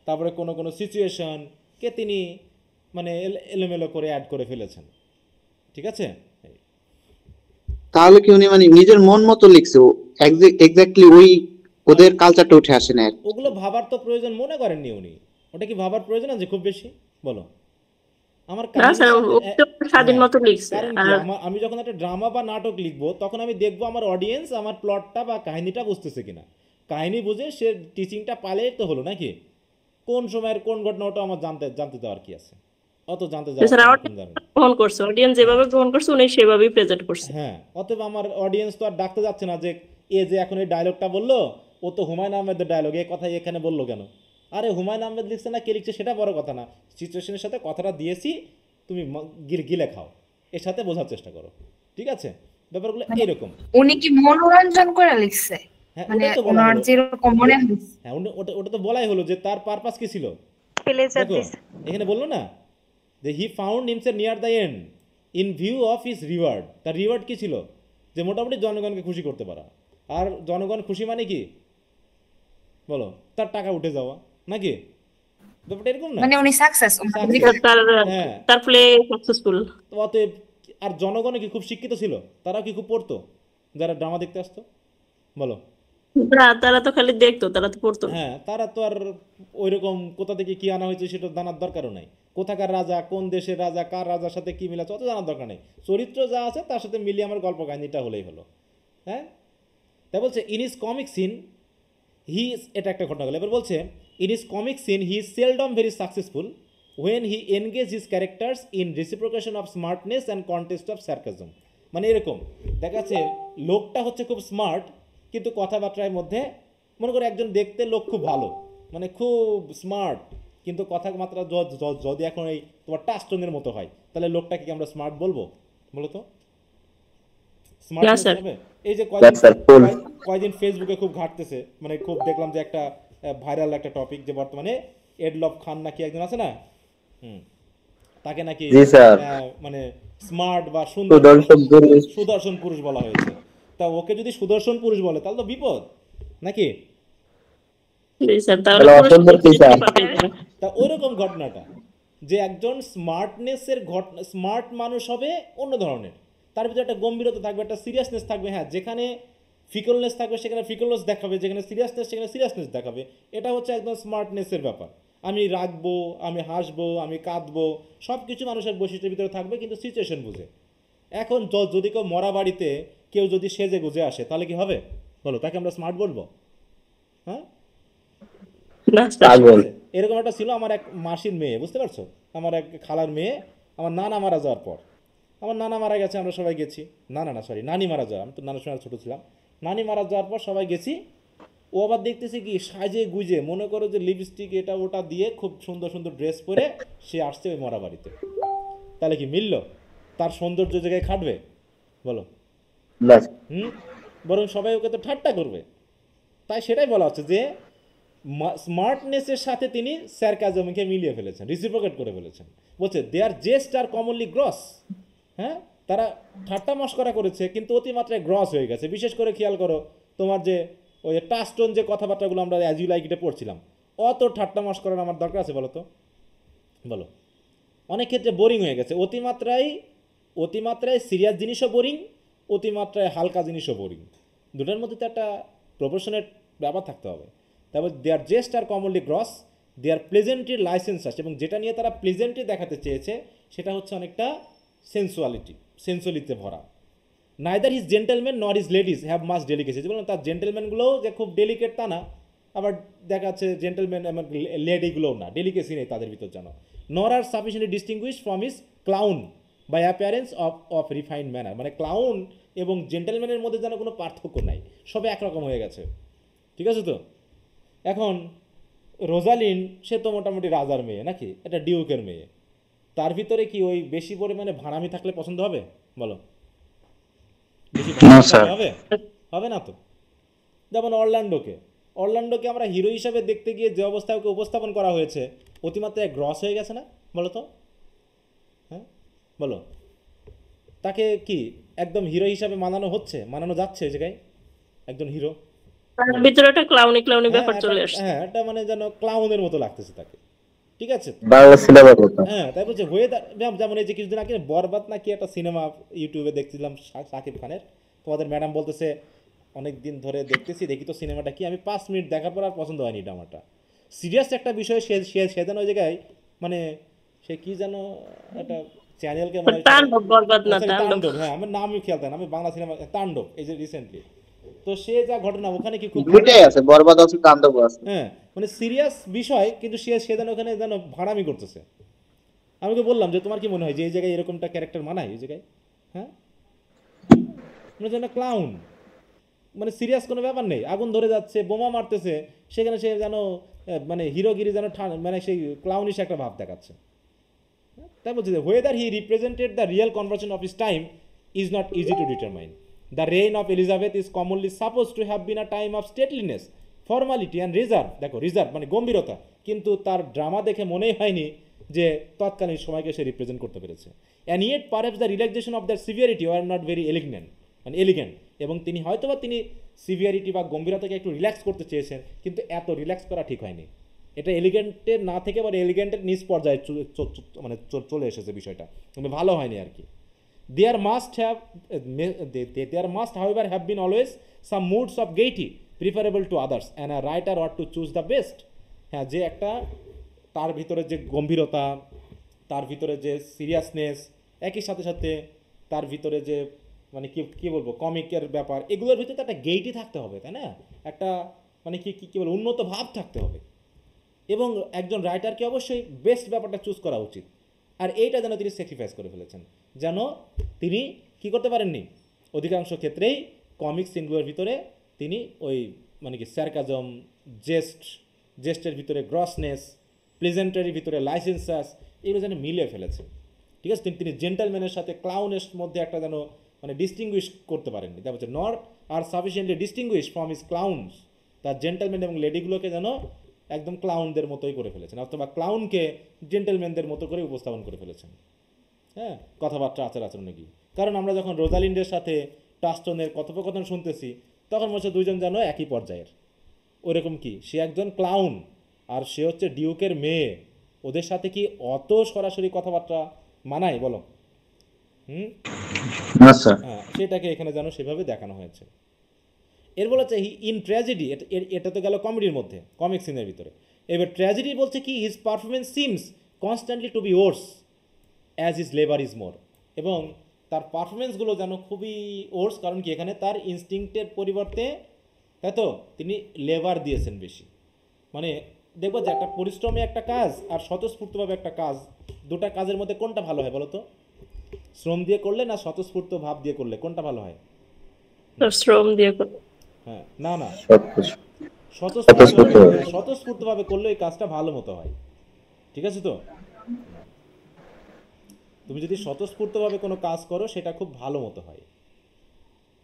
তারপরে কোনো কোনো সিচুয়েশনকে তিনি মানে এলোমেলো করে অ্যাড করে ফেলেছেন, ঠিক আছে? তাহলে কি উনি মানে নিজের মন মতো লিখছে, এক্স্যাক্টলি ওই ওদের কালচারটা উঠে আসে না? ওগুলো ভাবার তো প্রয়োজন মনে করেননি উনি, ওটা কি ভাবার প্রয়োজন আছে খুব বেশি বলো? আমার না স্যার, ও তো স্বাধীন মতো লিখছে। কারণ কি, আমি যখন একটা ড্রামা বা নাটক লিখবো তখন আমি দেখবো আমার অডিয়েন্স আমার প্লটটা বা কাহিনীটা বুঝতেছে কিনা। কাহিনী বুঝে সে টিচিংটা পালে তো হলো নাকি, কোন সময়ের কোন ঘটনা ওটা আমার জানতে দেওয়ার কি আছে, অত জানতে গ্রহণ করছে, অডিয়েন্স যেভাবে গ্রহণ করছে উনি সেভাবেই প্রেজেন্ট করছে। হ্যাঁ, অতএব আমার অডিয়েন্স তো আর ডাকতে যাচ্ছে না যে এ যে এখন এই ডায়লগটা বললো ও তো হুমায়ুন আহমেদের ডায়লগ, এই কথাই এখানে বললো কেন? আরে হুমায়ুন আহমেদ লিখছে না কে লিখছে সেটা বড় কথা না, সিচুয়েশনের সাথে কথাটা দিয়েছি, তুমি গিলে খাও, এর সাথে বোঝার চেষ্টা করো, ঠিক আছে? ব্যাপারগুলো এইরকম। উনি কি মনোরঞ্জন করে লিখছে? হ্যাঁ, মানে ওটাই তো বলা ওনার হলো। যেরকম মনে হচ্ছে। হ্যাঁ, ওটা তো বলাই হলো যে তার পারপাস কি ছিল। Pleasure দেখো this. এখানে বললো না যে he found himself near the end in view of his reward. তার রিওয়ার্ড কি ছিল? যে মোটামুটি জনগণকে খুশি করতে পারা। আর জনগণ খুশি মানে কি বলো? তার টাকা উঠে যাওয়া নাকি? ব্যাপারটা এরকম না? মানে উনি সাকসেস। তার হ্যাঁ, তার প্লে সাকসেসফুল। তো অতএব আর জনগণ কি খুব শিক্ষিত ছিল? তারাও কি খুব পড়তো যারা ড্রামা দেখতে আসতো? বলো। তারা তো খালি দেখতো, তারা তো পড়তো না। হ্যাঁ, তারা তো আর ওইরকম কোথা থেকে কি আনা হয়েছে সেটা জানার দরকারও নাই। কোথাকার রাজা, কোন দেশের রাজা, কার রাজার সাথে কি মিল আছে অত জানার দরকার নেই। চরিত্র যা আছে তার সাথে মিলিয়ে আমার গল্প কাহিনীটা হলেই হলো। হ্যাঁ, তাই বলছে in is comic scene he is, এটা একটা ঘটনা গেল। এবার বলছে in is comic scene he is seldom very successful when he engage his characters in reciprocation of smartness and contest of sarcasm. মানে এরকম দেখা যাচ্ছে লোকটা হচ্ছে খুব স্মার্ট, কিন্তু কথাবার্তার মধ্যে মনে করে একজন দেখতে লোক খুব ভালো, মানে খুব স্মার্ট, কিন্তু কথাবার্তা যদি এখন এই তোমার টাস্টনের মতো হয়, তাহলে লোকটাকে কি আমরা স্মার্ট বলবো? বলো তো স্মার্ট Yes, sir. হবে? এই যে কয়দিন ফেসবুকে খুব ঘাটতেছে, মানে খুব দেখলাম যে একটা ভাইরাল একটা টপিক, যে বর্তমানে এডলফ খান নাকি একজন আছে না, তাকে নাকি মানে স্মার্ট বা সুদর্শন পুরুষ বলা হয়েছে। তা ওকে যদি সুদর্শন পুরুষ বলে তাহলে তো বিপদ নাকি? জি স্যার, তাহলে পুরস্কার পাবেন না। তা ওইরকম ঘটনাটা যে একজন স্মার্টনেসের ঘটনা, স্মার্ট মানুষ হবে অন্য ধরনের, তার ভিতরে একটা গম্ভীরতা থাকবে, একটা সিরিয়াসনেস থাকবে। হ্যাঁ, যেখানে ফিকলনেস থাকবে সেখানে ফিকলনেস দেখাবে, যেখানে সিরিয়াসনেস সেখানে সিরিয়াসনেস দেখাবে। এটা হচ্ছে একদম স্মার্টনেসের ব্যাপার। আমি রাখবো, আমি হাসবো, আমি কাঁদবো, সব কিছু মানুষের বৈশিষ্ট্যের ভিতরে থাকবে, কিন্তু সিচুয়েশন বুঝে। এখন যদি কেউ মরা বাড়িতে কেউ যদি সেজে গুজে আসে তাহলে কি হবে বলো? তাকে আমরা স্মার্ট বলবো? হ্যাঁ, না স্যার। এরকম একটা ছিল আমার এক মাসির মেয়ে, বুঝতে পারছো, আমার এক খালার মেয়ে। আমার নানা মারা যাওয়ার পর, আমার নানা মারা গেছে, আমরা সবাই গেছি। নানি মারা যাওয়া, আমি তো নানার সময় ছোটো ছিলাম। নানি মারা যাওয়ার পর সবাই গেছি। ও আবার দেখতেছি কি সাজে গুজে, মনে করো যে লিপস্টিক এটা ওটা দিয়ে খুব সুন্দর সুন্দর ড্রেস পরে সে আসছে ওই মরা বাড়িতে। তাহলে কি মিলল? তার সৌন্দর্য জায়গায় খাটবে বলো? বরং সবাই ওকে তো ঠাট্টা করবে। তাই সেটাই বলা হচ্ছে যে স্মার্টনেসের সাথে তিনি স্যারকাজমকে মিলিয়ে ফেলেছেন, রিসিপ্রোকেট করে ফেলেছেন। বলছে দেয়ার জেস্ট আর কমনলি গ্রস। হ্যাঁ, তারা ঠাট্টা মস্করা করেছে কিন্তু অতিমাত্রায় গ্রস হয়ে গেছে। বিশেষ করে খেয়াল করো তোমার যে ওই টাস্টন যে কথাবার্তাগুলো আমরা অ্যাজ ইউ লাইক ইটে পড়ছিলাম, অত ঠাট্টা মস্করার আমার দরকার আছে বলো তো? বলো, অনেক ক্ষেত্রে বোরিং হয়ে গেছে। অতিমাত্রায় সিরিয়াস জিনিসও বোরিং, অতিমাত্রায় হালকা জিনিসও বোরিং। দুটার মধ্যে তো একটা প্রপোর্শনের ব্যাপার থাকতে হবে। তারপর দেয়ার জেস্ট আর কমনলি গ্রস, দেয়ার প্লেজেন্ট্রির লাইসেন্স আছে, এবং যেটা নিয়ে তারা প্লেজেন্ট্রি দেখাতে চেয়েছে সেটা হচ্ছে অনেকটা সেন্সুয়ালিতে ভরা। নাইদার হিজ জেন্টেলম্যান নর his ladies have much delicacy. যে বললাম তার জেন্টেলম্যানগুলোও যে খুব ডেলিকেট তা না, আবার দেখা যাচ্ছে জেন্টেলম্যান এবং লেডিগুলোও না, ডেলিকেসি নেই তাদের ভিতর যেন। Nor are sufficiently distinguish from his clown by appearance of refined manner. মানে ক্লাউন এবং জেন্টেলম্যানের মধ্যে যেন কোনো পার্থক্য নাই, সবে একরকম হয়ে গেছে। ঠিক আছে তো? এখন রোজালিন সে তো মোটামুটি রাজার মেয়ে নাকি, এটা ডিউকের মেয়ে, তার ভিতরে কি ওই বেশি পরিমাণে ভাড়ামি থাকলে পছন্দ হবে বলো? বেশি হবে? হবে না তো। যেমন অরল্যান্ডোকে আমরা হিরো হিসাবে দেখতে গিয়ে যে অবস্থায় ওকে উপস্থাপন করা হয়েছে, অতিমাত্রায় গ্রস হয়ে গেছে না বলো তো? হ্যাঁ বলো, তাকে কি একদম হিরো হিসাবে মানানো যাচ্ছে ওই জায়গায় একজন হিরো? তার ভিতরে একটা ক্লাউনি ব্যাপার চলে আসছে। হ্যাঁ, এটা মানে যেন ক্লাউনের মতো লাগতেছে তাকে। ঠিক আছে, হ্যাঁ। তাই বলছে যেমন এই যে কিছুদিন আগে বরবাদ নাকি একটা সিনেমা ইউটিউবে দেখছিলাম শাকিব খানের, তোমাদের ম্যাডাম বলতেছে অনেক দিন ধরে দেখি তো সিনেমাটা কি, আমি 5 মিনিট দেখার পর আর পছন্দ হয়নি এটা আমারটা। সিরিয়াস একটা বিষয় সে যেন ওই জায়গায় মানে সে কি যেন একটা চ্যানেলকে মানে তাণ্ডব, হ্যাঁ আমার নামই খেয়াল থাকে না, আমি বাংলা সিনেমা তাণ্ডব এই যে রিসেন্টলি, তো সে যা ঘটনা ওখানে কি খুব দুইটাই আছে, বরবাদ আছে তাণ্ডব আছে। হ্যাঁ, মানে সিরিয়াস বিষয় কিন্তু সে যেন ওখানে যেন ভাড়ামি করতেছে। আমি ওকে বললাম যে তোমার কি মনে হয় যে এই জায়গায় এরকমটা ক্যারেক্টার মানায় এই জায়গায়? হ্যাঁ, মানে যেন ক্লাউন, মানে সিরিয়াস কোনো ব্যাপার নেই, আগুন ধরে যাচ্ছে, বোমা মারতেছে, সেখানে সে যেন মানে হিরোগিরি যেন মানে সেই ক্লাউনিশ একটা ভাব দেখাচ্ছে। তাই বলছে যে whether he represented the real conversion of his time is not easy to determine. The reign of Elizabeth is commonly suppose to have been a time of stateliness, formality and reserve. দেখো reserve মানে গম্ভীরতা, কিন্তু তার drama দেখে মনেই হয়নি যে তৎকালীন সময়কে সে রিপ্রেজেন্ট করতে পেরেছে। And yet perhaps the relaxation of their severity were not very elegant, এবং তিনি হয়তোবা তিনি সিভিয়ারিটি বা গম্ভীরতাকে একটু রিল্যাক্স করতে চেয়েছেন, কিন্তু এত রিল্যাক্স করা ঠিক হয়নি। এটা এলিগেন্টের না থেকে বা এলিগেন্টের নিচ পর্যায়ে মানে চলে এসেছে বিষয়টা, মানে ভালো হয়নি আর কি। There must however have been always some moods of gaiety preferable to others, and a writer ought to choose the best. হ্যাঁ, যে একটা তার ভিতরে যে গম্ভীরতা, তার ভিতরে যে সিরিয়াসনেস, একই সাথে সাথে তার ভিতরে যে মানে কি বলবো কমিকের ব্যাপার, এগুলোর ভিতরে তো একটা গেইটি থাকতে হবে, তাই না? একটা মানে কি বলবো উন্নত ভাব থাকতে হবে, এবং একজন রাইটারকে অবশ্যই বেস্ট ব্যাপারটা চুজ করা উচিত। আর এইটা যেন তিনি স্যাক্রিফাইস করে ফেলেছেন, যেন তিনি কি করতে পারেননি, অধিকাংশ ক্ষেত্রেই কমিক সিনগুলোর ভিতরে তিনি ওই মানে কি স্যারকাজম, জেস্টের ভিতরে গ্রসনেস, প্লেজেন্টারির ভিতরে লাইসেন্সাস, এগুলো যেন মিলিয়ে ফেলেছেন। ঠিক আছে, তিনি জেন্টালম্যানের সাথে ক্লাউনের মধ্যে একটা যেন মানে ডিস্টিংগুইশ করতে পারেননি। তারপর হচ্ছে not are sufficiently distinguish from his clowns, তার জেন্টালম্যান এবং লেডিগুলোকে যেন একদম ক্লাউনদের মতোই করে ফেলেছেন, অথবা ক্লাউনকে জেন্টেলম্যানদের মতো করে উপস্থাপন করে ফেলেছেন। হ্যাঁ, কথাবার্তা আচার আচরণে কি, কারণ আমরা যখন রোজালিন্ডের সাথে টাস্টনের কথোপকথন শুনতেছি তখন মনে হচ্ছে দুইজন যেন একই পর্যায়ের। ওরকম কি, সে একজন ক্লাউন আর সে হচ্ছে ডিউকের মেয়ে, ওদের সাথে কি অত সরাসরি কথাবার্তা মানায় বলো? হ্যাঁ, সেটাকে এখানে যেন সেভাবে দেখানো হয়েছে। এর বলা হচ্ছে ইন ট্র্যাজেডি, এটা তো গেল কমেডির মধ্যে, কমিক সিনের ভিতরে। এবার ট্র্যাজেডি বলছে কি, his performance seems constantly to be worse as his labour is more, এবং তার পারফরমেন্সগুলো যেন খুবই ওর্স, কারণ কি এখানে তার ইনস্টিংক্টের পরিবর্তে, তাই তো, তিনি লেবার দিয়েছেন বেশি। মানে দেখবো যে একটা পরিশ্রমী একটা কাজ আর স্বতঃস্ফূর্তভাবে একটা কাজ, দুটা কাজের মধ্যে কোনটা ভালো হয় বলো তো? শ্রম দিয়ে করলে না স্বতঃস্ফূর্ত ভাব দিয়ে করলে কোনটা ভালো হয়? শ্রম দিয়ে করো। হ্যাঁ, না স্বতঃস্ফূর্তভাবে করলে এই কাজটা ভালো মতো হয়। ঠিক আছে তো, তুমি যদি স্বতঃস্ফূর্তভাবে কোনো কাজ করো সেটা খুব ভালো মতো হয়।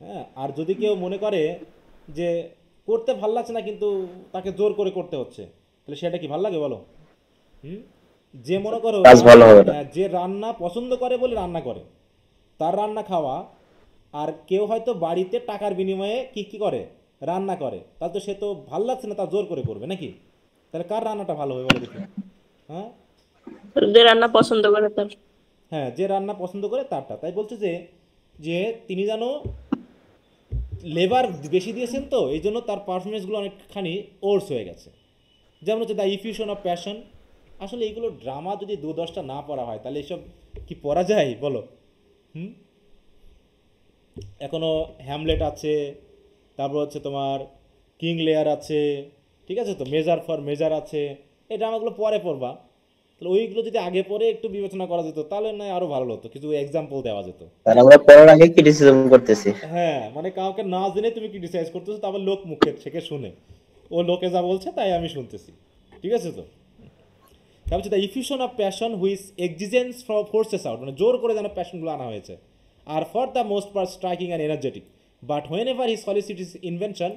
হ্যাঁ, আর যদি কেউ মনে করে যে করতে ভাল লাগছে না কিন্তু তাকে জোর করে করতে হচ্ছে, তাহলে সেটা কি ভাল লাগে বলো? যে মনে করো যে রান্না পছন্দ করে বলে রান্না করে, তার রান্না খাওয়া, আর কেউ হয়তো বাড়িতে টাকার বিনিময়ে কি করে রান্না করে, তাহলে তো সে তো ভাল লাগছে না, তার জোর করে করবে নাকি? তাহলে কার রান্নাটা ভালো হবে বলো দেখি? হ্যাঁ, যে রান্না পছন্দ করে তার। হ্যাঁ, যে রান্না পছন্দ করে তারটা। তাই বলছে যে তিনি যেন লেবার বেশি দিয়েছেন, তো এই জন্য তার পারফরমেন্সগুলো অনেকখানি ওর্স হয়ে গেছে। যেমন হচ্ছে দ্য ইফিউশন অফ প্যাশন, আসলে এইগুলো ড্রামা যদি 2-10টা না পড়া হয় তাহলে এসব কি পড়া যায় বলো? এখনও হ্যামলেট আছে, তারপর হচ্ছে তোমার কিং লেয়ার আছে, ঠিক আছে তো, মেজার ফর মেজার আছে, এই ড্রামাগুলো পরে পড়বা। তাহলে ওইগুলো যদি আগে পরে একটু বিবেচনা করা যেত তাহলে নয় আরো ভালো হতো, কিছু এক্সাম্পল দেওয়া যেত। আমরা পড়ার আগে ক্রিটিসিজম করতেছি। হ্যাঁ, মানে কাউকে না জেনে তুমি ক্রিটিসাইজ করতেছো, তারপর লোক মুখে থেকে শুনে, ও লোকে যা বলছে তাই আমি শুনতেছি। ঠিক আছে তো, তারপর হচ্ছে the effusion of passion which exigence from forces out, মানে জোর করে যেন প্যাশনগুলো আনা হয়েছে, আর for the most part striking and energetic, but whenever his solicit his invention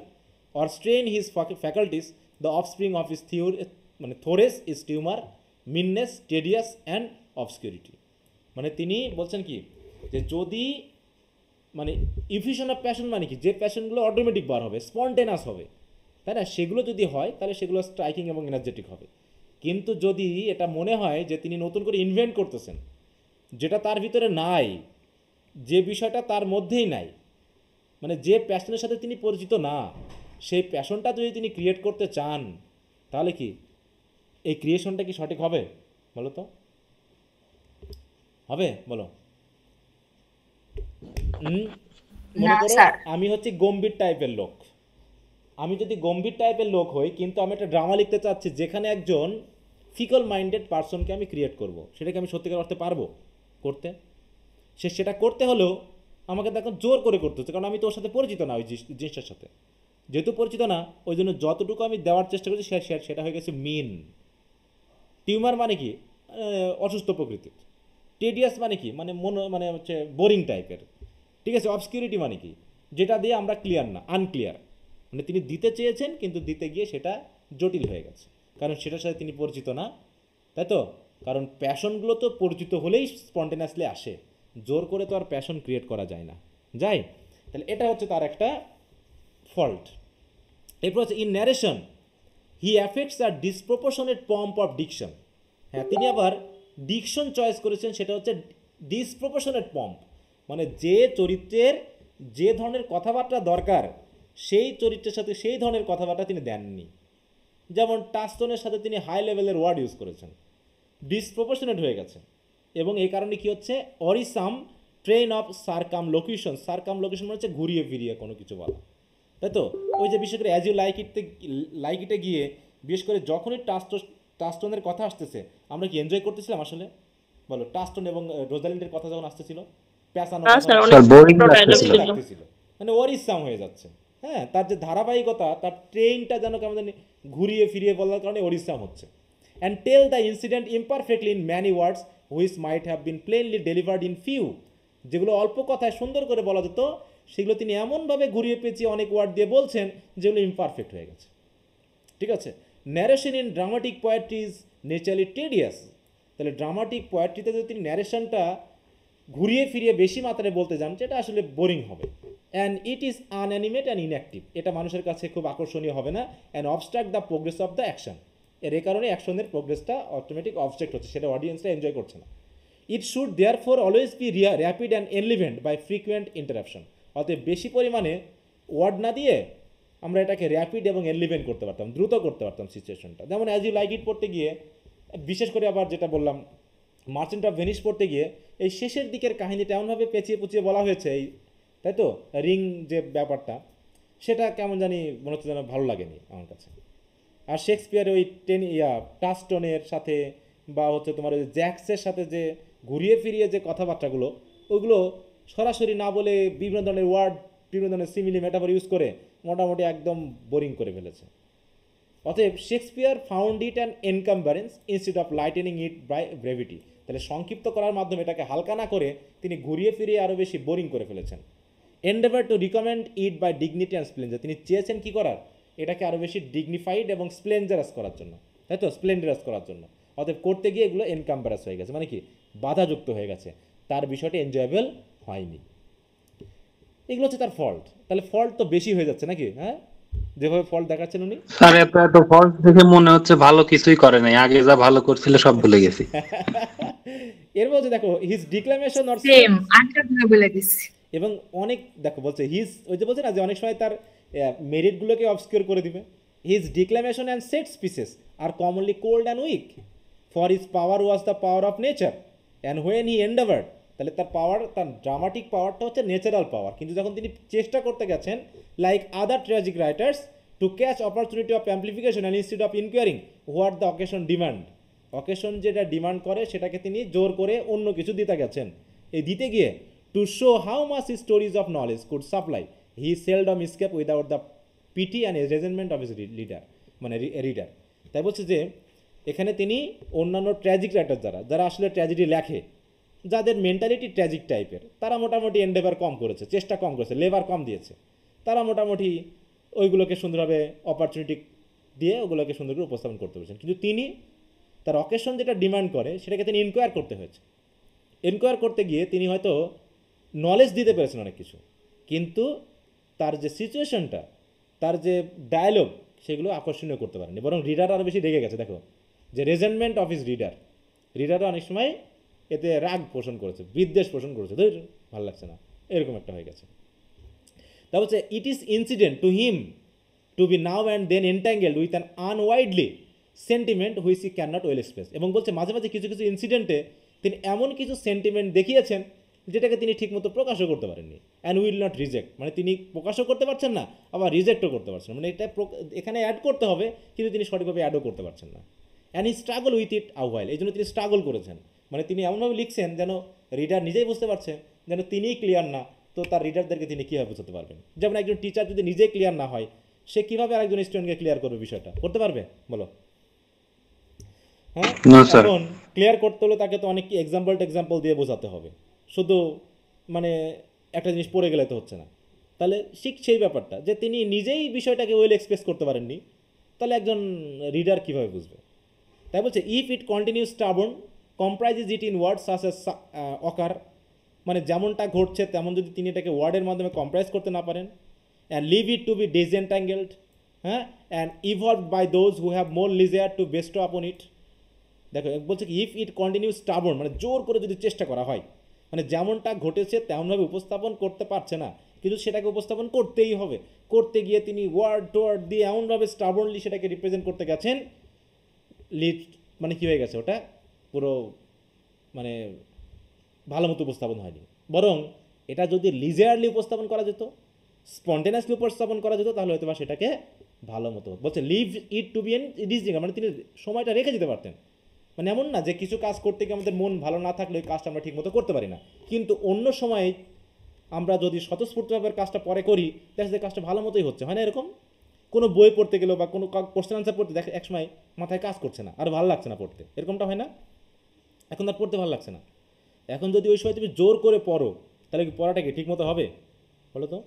or strain his faculties, the offspring of his মানে throes is tumour, meanness, tedious and obscurity. মানে তিনি বলছেন কি, যে যদি মানে ইফিউশন অফ প্যাশন মানে কি, যে প্যাশনগুলো অটোমেটিক বার হবে, স্পন্টেনাস হবে, তাই না, সেগুলো যদি হয় তাহলে সেগুলো স্ট্রাইকিং এবং এনার্জেটিক হবে। কিন্তু যদি এটা মনে হয় যে তিনি নতুন করে ইনভেন্ট করতেছেন, যেটা তার ভিতরে নাই, যে বিষয়টা তার মধ্যেই নাই, মানে যে প্যাশনের সাথে তিনি পরিচিত না, সেই প্যাশনটা যদি তিনি ক্রিয়েট করতে চান, তাহলে কি এই ক্রিয়েশনটা কি সঠিক হবে বলো তো? হবে বলো? মনে করো আমি হচ্ছে গম্ভীর টাইপের লোক, আমি যদি গম্ভীর টাইপের লোক হই, কিন্তু আমি একটা ড্রামা লিখতে চাচ্ছি যেখানে একজন ফিকল মাইন্ডেড পারসনকে আমি ক্রিয়েট করব, সেটাকে আমি সত্যিকার অর্থে পারবো করতে? সেটা করতে হলেও আমাকে দেখো জোর করে করতে হচ্ছে, কারণ আমি তো ওর সাথে পরিচিত না, ওই জিনিসটার সাথে যেহেতু পরিচিত না, ওই জন্য যতটুকু আমি দেওয়ার চেষ্টা করছি সেটা হয়ে গেছে মিন। টিউমার মানে কি, অসুস্থ প্রকৃতির। টেডিয়াস মানে কি, মানে হচ্ছে বোরিং টাইপের। ঠিক আছে, অবসকিউরিটি মানে কি, যেটা দিয়ে আমরা ক্লিয়ার না, আনক্লিয়ার, মানে তিনি দিতে চেয়েছেন কিন্তু দিতে গিয়ে সেটা জটিল হয়ে গেছে, কারণ সেটার সাথে তিনি পরিচিত না, তাই তো? কারণ প্যাশনগুলো তো পরিচিত হলেই স্পন্টেনিয়াসলি আসে, জোর করে তো আর প্যাশন ক্রিয়েট করা যায় না, যায়? তাহলে এটা হচ্ছে তার একটা ফল্ট। এরপর হচ্ছে in narration he affects are disproportionate pomp of diction. হ্যাঁ, তিনি আবার ডিকশন চয়েস করেছেন, সেটা হচ্ছে ডিসপ্রপোর্শনেট পম্প, মানে যে চরিত্রের যে ধরনের কথাবার্তা দরকার সেই চরিত্রের সাথে সেই ধরনের কথাবার্তা তিনি দেননি। যেমন টাস্টনের সাথে তিনি হাই লেভেলের ওয়ার্ড ইউজ করেছেন, ডিসপ্রপোর্শনেট হয়ে গেছে, এবং এই কারণে কি হচ্ছে, অরিসাম ট্রেন অফ সার্কামলোকিউশন। সার্কামলোকিউশন মানে হচ্ছে ঘুরিয়ে ফিরিয়ে কোনো কিছু বলা, তাই তো? ওই যে বিশেষ করে অ্যাজ ইউ লাইক ইটে গিয়ে বিশেষ করে যখনই টাস্টনের কথা আসতেছে আমরা কি এনজয় করতেছিলাম আসলে? বলো, টাস্টন এবং রোজালিন্ডের কথা যখন আসতেছিল, প্যাঁচানো না স্যার, অনেক স্যার বোরিং ছোট dialogue লাগতেছিল। ছিল। লাগতেছিল, মানে অরিসাম হয়ে যাচ্ছে। হ্যাঁ, তার যে ধারাবাহিকতা, তার ট্রেনটা যেন কেমন জানি ঘুরিয়ে ফিরিয়ে বলার কারণে অরিসাম হচ্ছে। And tell the incident imperfectly in many words which might have been plainly delivered in few. যেগুলো অল্প কথায় সুন্দর করে বলা যেত সেগুলো তিনি এমনভাবে ঘুরিয়ে পেঁচিয়ে অনেক ওয়ার্ড দিয়ে বলছেন যেগুলো ইমপারফেক্ট হয়ে গেছে। ঠিক আছে? Narration in dramatic poetry is naturally tedious. তাহলে ড্রামাটিক পোয়েট্রিতে যদি তিনি ন্যারেশনটা ঘুরিয়ে ফিরিয়ে বেশি মাত্রায় বলতে যান, সেটা আসলে বোরিং হবে। And it is unanimate and inactive. এটা মানুষের কাছে খুব আকর্ষণীয় হবে না। And obstruct the progress of the action. এই কারণে অ্যাকশনের প্রোগ্রেসটা অটোমেটিক অবস্ট্রাক্ট হচ্ছে, সেটা অডিয়েন্সরা এনজয় করছে না। It should therefore always be rapid and enlivened by frequent interruption. অতএব বেশি পরিমাণে ওয়ার্ড না দিয়ে আমরা এটাকে র্যাপিড এবং এনলিভেন্ট করতে পারতাম, দ্রুত করতে পারতাম সিচুয়েশনটা। যেমন অ্যাজ ইউ লাইক ইট পড়তে গিয়ে, বিশেষ করে আবার যেটা বললাম মার্চেন্ট অফ ভেনিস পড়তে গিয়ে, এই শেষের দিকের কাহিনীটা এমনভাবে পেঁচিয়ে পুচিয়ে বলা হয়েছে, এই তাই তো রিং যে ব্যাপারটা, সেটা কেমন জানি মনে হচ্ছে যেন ভালো লাগেনি আমার কাছে। আর শেক্সপিয়ারের ওই টাস্টনের সাথে বা হচ্ছে তোমার ওই জ্যাক্সের সাথে যে ঘুরিয়ে ফিরিয়ে যে কথাবার্তাগুলো, ওইগুলো সরাসরি না বলে বিভিন্ন ধরনের ওয়ার্ড, বিভিন্ন ধরনের সিমিলি মেটাফর ইউজ করে মোটামুটি একদম বোরিং করে ফেলেছে। অতএব Shakespeare found it an encumbrance instead of lightening it by brevity. তাহলে সংক্ষিপ্ত করার মাধ্যমে এটাকে হালকা না করে তিনি ঘুরিয়ে ফিরিয়ে আরও বেশি বোরিং করে ফেলেছেন। Endeavour to recommend it by dignity and splendour. তিনি চেয়েছেন কি করার, এটাকে আরও বেশি ডিগনিফাইড এবং স্প্লেন্ডারাস করার জন্য, তাই তো, স্প্লেন্ডারাস করার জন্য। অতএব করতে গিয়ে এগুলো এনকাম্বারাস হয়ে গেছে, মানে কি বাধাযুক্ত হয়ে গেছে, তার বিষয়টি এনজয়েবল হয়নি। এগুলো হচ্ছে তার ফল্ট। তাহলে ফল্ট তো বেশি হয়ে যাচ্ছে নাকি? হ্যাঁ, যেভাবে ফল্ট দেখাচ্ছেন উনি। স্যার এত এত ফল্ট দেখে মনে হচ্ছে ভালো কিছুই করে নাই, আগে যা ভালো করছিল সব ভুলে গেছি। এর মধ্যে দেখো হিজ ডিক্লামেশন অর সেম আটটা ধরে বলে দিছি। এবং অনেক দেখো বলছে হিজ, ওই যে বলছে না যে অনেক সময় তার মেরিটগুলোকে অবস্কিউর করে দিবে। His declamation and set speeches are commonly cold and weak, for his power was the power of nature and when he endeavoured. তাহলে তার পাওয়ার, তার ড্রামাটিক পাওয়ারটা হচ্ছে ন্যাচারাল পাওয়ার, কিন্তু যখন তিনি চেষ্টা করতে গেছেন like other tragic writers to catch opportunity of amplification and instead of inquiring what the occasion demand, occasion যেটা ডিমান্ড করে সেটাকে তিনি জোর করে অন্য কিছু দিতে গেছেন। এই দিতে গিয়ে to show how much his stories of knowledge could supply he seldom escape without the pity and resentment of his leader, মানে রিডার। তাই বলছে যে এখানে তিনি অন্যান্য ট্র্যাজিক রাইটার যারা আসলে ট্র্যাজেডি লেখে, যাদের মেন্টালিটি ট্র্যাজিক টাইপের, তারা মোটামুটি এন্ডেভার কম করেছে, চেষ্টা কম করেছে, লেবার কম দিয়েছে, তারা মোটামুটি ওইগুলোকে সুন্দরভাবে অপরচুনিটি দিয়ে ওগুলোকে সুন্দর করে উপস্থাপন করতে পেরেছেন। কিন্তু তিনি তার অকেশন যেটা ডিমান্ড করে সেটাকে তিনি ইনকোয়ার করতে হয়েছে। ইনকোয়ার করতে গিয়ে তিনি হয়তো নলেজ দিতে পেরেছেন অনেক কিছু, কিন্তু তার যে সিচুয়েশনটা, তার যে ডায়ালগ, সেগুলো আকর্ষণীয় করতে পারেনি, বরং রিডার আরও বেশি রেগে গেছে। দেখো যে রেজেন্টমেন্ট অফ হিজ রিডারও অনেক সময় এতে রাগ পোষণ করেছে, বিদ্বেষ পোষণ করেছে, ধর ভালো লাগছে না, এরকম একটা হয়ে গেছে। তা হচ্ছে it is incident to him to be now and then entangled with an আনওয়াইডলি sentiment which he can not well express. এবং বলছে মাঝে মাঝে কিছু কিছু ইনসিডেন্টে তিনি এমন কিছু সেন্টিমেন্ট দেখিয়েছেন যেটাকে তিনি ঠিকমতো প্রকাশও করতে পারেননি। অ্যান্ড উইল নট রিজেক্ট, মানে তিনি প্রকাশও করতে পারছেন না, আবার রিজেক্টও করতে পারছেন না, মানে এটা এখানে অ্যাড করতে হবে কিন্তু তিনি সঠিকভাবে অ্যাডও করতে পারছেন না। And he struggle with it a while, এই জন্য তিনি স্ট্রাগল করেছেন, মানে তিনি এমনভাবে লিখছেন যেন রিডার নিজেই বুঝতে পারছেন যেন তিনিই ক্লিয়ার না, তো তার রিডারদেরকে তিনি কীভাবে বোঝাতে পারবেন? যেমন একজন টিচার যদি নিজেই ক্লিয়ার না হয়, সে কীভাবে আরেকজন স্টুডেন্টকে ক্লিয়ার করবে? বিষয়টা করতে পারবে বলো? হ্যাঁ, এখন ক্লিয়ার করতে হলে তাকে তো অনেক এক্সাম্পল দিয়ে বোঝাতে হবে, শুধু মানে একটা জিনিস পড়ে গেলে তো হচ্ছে না, তাহলে ঠিক সেই ব্যাপারটা যে তিনি নিজেই বিষয়টাকে ওয়েল এক্সপ্রেস করতে পারেননি, তাহলে একজন রিডার কীভাবে বুঝবে? তাই বলছে if it continue stubborn comprises it in word such as occur, মানে যেমনটা ঘটছে তেমন যদি তিনি এটাকে ওয়ার্ডের মাধ্যমে কম্প্রাইজ করতে না পারেন, and leave it to be disentangled, হ্যাঁ, and evolved by those who have more leisure to bestow upon it. দেখো বলছে কি ইফ ইট কন্টিনিউ স্টাবর্ন, মানে জোর করে যদি চেষ্টা করা হয়, মানে যেমনটা ঘটেছে তেমনভাবে উপস্থাপন করতে পারছে না, কিন্তু সেটাকে উপস্থাপন করতেই হবে, করতে গিয়ে তিনি ওয়ার্ড টোয়ার্ড দিয়ে এমনভাবে স্টাবর্নলি সেটাকে রিপ্রেজেন্ট করতে গেছেন, লিড মানে কী হয়ে গেছে ওটা পুরো মানে ভালো মতো উপস্থাপন হয়নি। বরং এটা যদি লিজারলি উপস্থাপন করা যেত, স্পন্টেনিয়াসলি উপস্থাপন করা যেত, তাহলে হয়তো বা সেটাকে ভালো মতো বলছে লিভ ইট টু বি এন ডিজিং, মানে তিনি সময়টা রেখে দিতে পারতেন। মানে এমন না যে কিছু কাজ করতে গিয়ে আমাদের মন ভালো না থাকলে ওই কাজটা আমরা ঠিকমতো করতে পারি না, কিন্তু অন্য সময় আমরা যদি স্বতঃস্ফূর্তভাবে কাজটা পরে করি দেখা যায় কাজটা ভালো মতোই হচ্ছে, হয় না? এরকম কোনো বই পড়তে গেলেও বা কোনো কোশ্চেন আনসার পড়তে দেখে একসময় মাথায় কাজ করছে না, আর ভালো লাগছে না পড়তে, এরকমটা হয় না? এখন তার পড়তে ভালো লাগছে না। এখন যদি ওই সময় তুমি জোর করে পড়ো তাহলে কি পড়াটা কি ঠিকমতো হবে বলো তো?